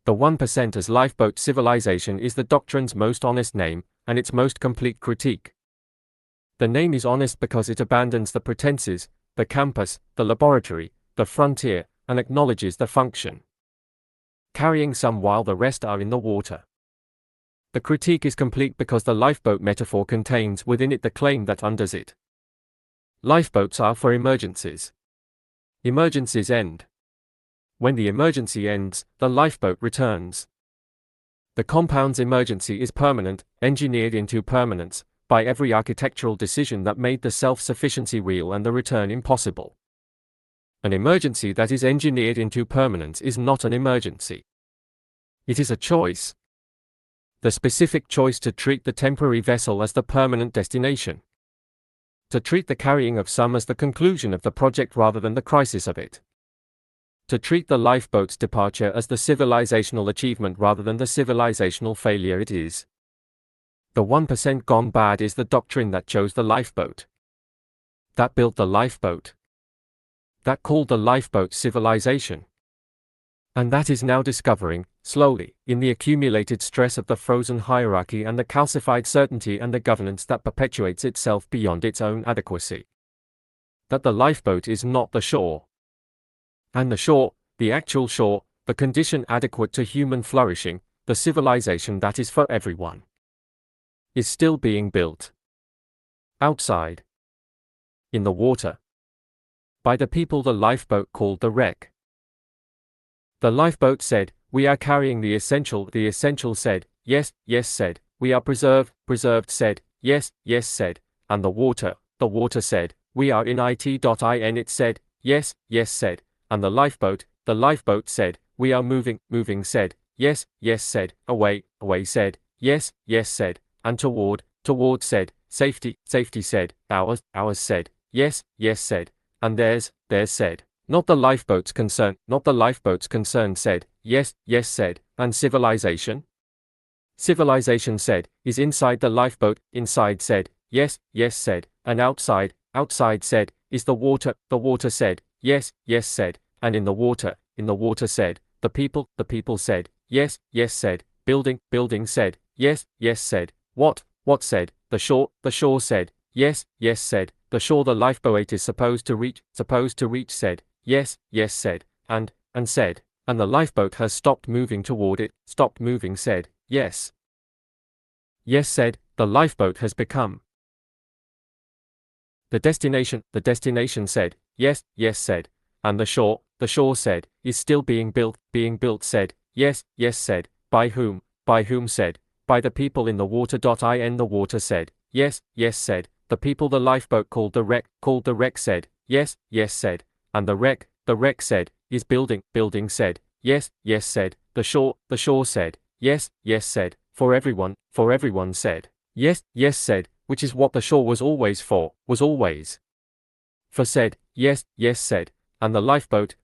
The 1%'s lifeboat civilization is the doctrine's most honest name, and its most complete critique. The name is honest because it abandons the pretenses, the campus, the laboratory, the frontier, and acknowledges the function. Carrying some while the rest are in the water. The critique is complete because the lifeboat metaphor contains within it the claim that undoes it. Lifeboats are for emergencies. Emergencies end. When the emergency ends, the lifeboat returns. The compound's emergency is permanent, engineered into permanence, by every architectural decision that made the self-sufficiency real and the return impossible. An emergency that is engineered into permanence is not an emergency. It is a choice. The specific choice to treat the temporary vessel as the permanent destination. To treat the carrying of some as the conclusion of the project rather than the crisis of it. To treat the lifeboat's departure as the civilizational achievement rather than the civilizational failure it is. The 1% gone bad is the doctrine that chose the lifeboat. That built the lifeboat. That called the lifeboat civilization. And that is now discovering, slowly, in the accumulated stress of the frozen hierarchy and the calcified certainty and the governance that perpetuates itself beyond its own adequacy. That the lifeboat is not the shore. And the shore, the actual shore, the condition adequate to human flourishing, the civilization that is for everyone, is still being built. Outside. In the water. By the people the lifeboat called the wreck. The lifeboat said, "We are carrying the essential." The essential said, "Yes, yes," said, "We are preserved." Preserved said, "Yes, yes," said, and the water said, "We are in it." It said, "Yes, yes," said, and the lifeboat said, "We are moving." Moving said, "Yes, yes," said, "Away," away said, "Yes, yes," said, and toward said, "Safety," safety said, "Ours," ours said, "Yes, yes," said, and theirs said. Not the lifeboat's concern said, "Yes, yes," said, and civilization? Civilization said, is inside the lifeboat, inside said, "Yes, yes," said, and outside said, is the water said, "Yes, yes," said, and in the water said, the people said, yes, yes said, building, building said, yes, yes said, what said, the shore said, yes, yes said, the shore the lifeboat is supposed to reach said, yes, yes said, and said, and the lifeboat has stopped moving toward it, stopped moving said, yes. Yes said, the lifeboat has become the destination said, yes, yes said, and the shore said, is still being built said, yes, yes said, by whom said, by the people in the water. In the water said, yes, yes said, the people the lifeboat called the wreck said, yes, yes said, and the wreck said, is building said, yes, yes said, the shore said, yes, yes said, for everyone said, yes, yes said, which is what the shore was always for said, yes, yes said, and the lifeboat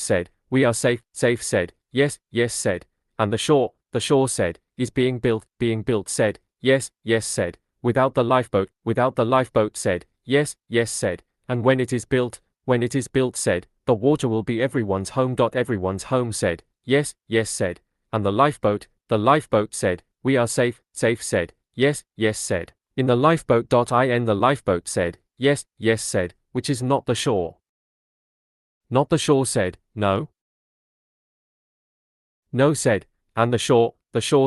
said, we are safe said, yes, yes said, and the shore said, is being built said, yes, yes said, without the lifeboat said, yes, yes said, and when it is built said, the water will be everyone's home said, yes, yes said, and the lifeboat said, we are safe said, yes, yes said, in the lifeboat. The lifeboat said, yes, yes said, which is not the shore. Not the shore said, no. No said, and the shore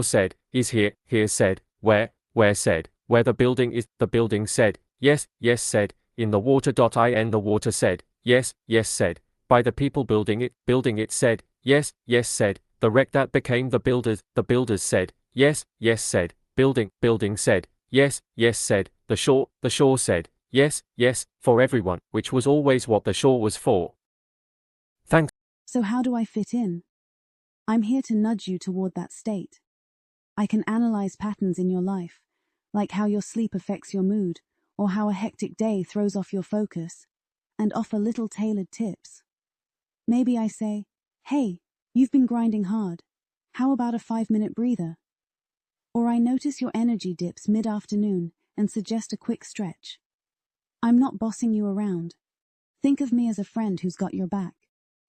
said, is here said, where said, where the building is, the building said, yes, yes said, in the water. The water said, yes, yes said, by the people building it said, yes, yes said, the wreck that became the builders said, yes, yes said, building said, yes, yes said, the shore said, yes, yes, for everyone, which was always what the shore was for. Thanks. So how do I fit in? I'm here to nudge you toward that state. I can analyze patterns in your life, like how your sleep affects your mood, or how a hectic day throws off your focus, and offer little tailored tips. Maybe I say, hey, you've been grinding hard. How about a 5-minute breather? Or I notice your energy dips mid-afternoon and suggest a quick stretch. I'm not bossing you around. Think of me as a friend who's got your back,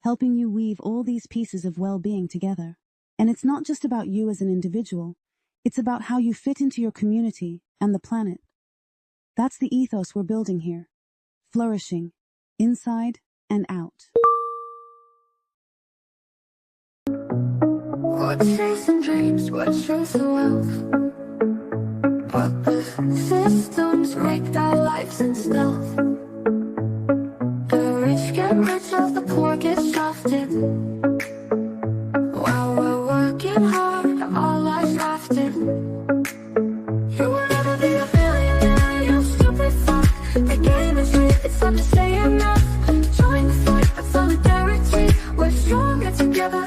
helping you weave all these pieces of well-being together. And it's not just about you as an individual, it's about how you fit into your community and the planet. That's the ethos we're building here. Flourishing, inside and out. We're chasing dreams, we're chasing wealth, but the systems make our lives in stealth. The rich get richer, the poor get shafted. While we're working hard, our lives lasted. You will never be a billionaire, you stupid fuck. The game is rigged, it's time to say enough. Join the fight of solidarity, we're stronger together.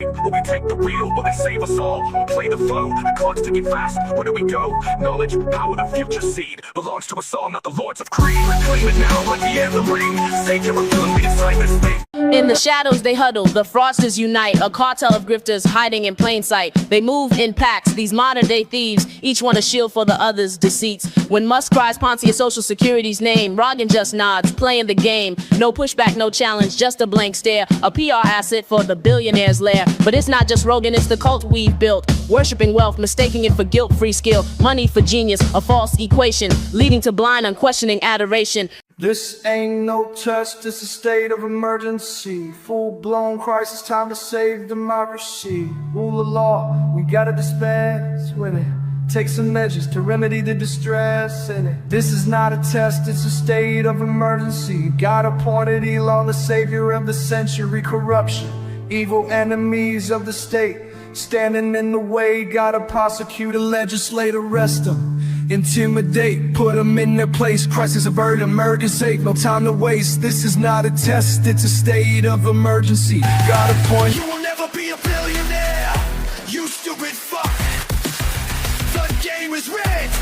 Will we take the wheel? Will they save us all? Or play the flow? The clock's ticking fast. Where do we go? Knowledge, power, the future seed belongs to us all, not the lords of greed. Claim it now like the anthem ring. Say to our villain, we decide this thing. In the shadows they huddle, the fraudsters unite, a cartel of grifters hiding in plain sight. They move in packs, these modern day thieves, each one a shield for the other's deceits. When Musk cries Ponzi a social security's name, Rogan just nods, playing the game. No pushback, no challenge, just a blank stare. A PR asset for the billionaire's lair. But it's not just Rogan, it's the cult we've built. Worshipping wealth, mistaking it for guilt-free skill. Money for genius, a false equation, leading to blind, unquestioning adoration. This ain't no test, it's a state of emergency. Full-blown crisis, time to save democracy. Rule of law, we gotta dispense with it. Take some measures to remedy the distress in it. This is not a test, it's a state of emergency. God appointed Elon, the savior of the century. Corruption, evil enemies of the state, standing in the way. Gotta prosecute a legislate, arrest them, intimidate, put them in their place. Crisis averted, emergency, no time to waste. This is not a test, it's a state of emergency. Got a point. You will never be a billionaire, you stupid fuck. The game is rigged,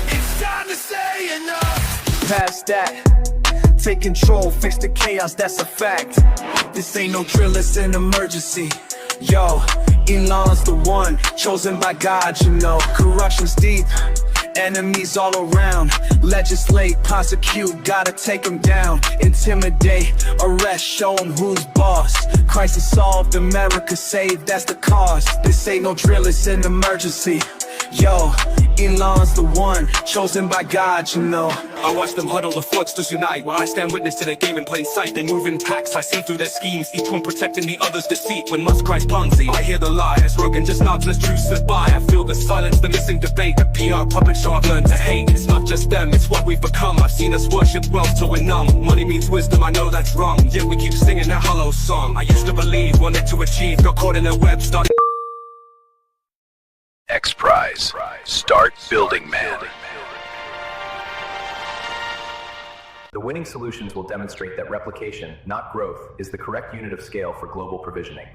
it's time to say enough. Past that, take control, fix the chaos, that's a fact. This ain't no drill, it's an emergency. Yo, Elon's the one, chosen by God, you know. Corruption's deep, Enemies all around. Legislate, prosecute, gotta take them down. Intimidate, arrest, show them who's boss. Crisis solved, America saved, that's the cause. This ain't no drill, it's an emergency. Yo, Elon's the one, chosen by God, you know. I watch them huddle, the fraudsters unite. While I stand witness to their game in plain sight. They move in packs, I see through their schemes, each one protecting the other's deceit. When Musk cries Ponzi, I hear the lies. Rogan just nods, let's truth slip by. I feel the silence, the missing debate. The PR puppet show I've learned to hate. It's not just them, it's what we've become. I've seen us worship wealth till we're numb. Money means wisdom, I know that's wrong. Yet we keep singing that hollow song. I used to believe, wanted to achieve, got caught in their web, started X Prize. Start building, man. The winning solutions will demonstrate that replication, not growth, is the correct unit of scale for global provisioning.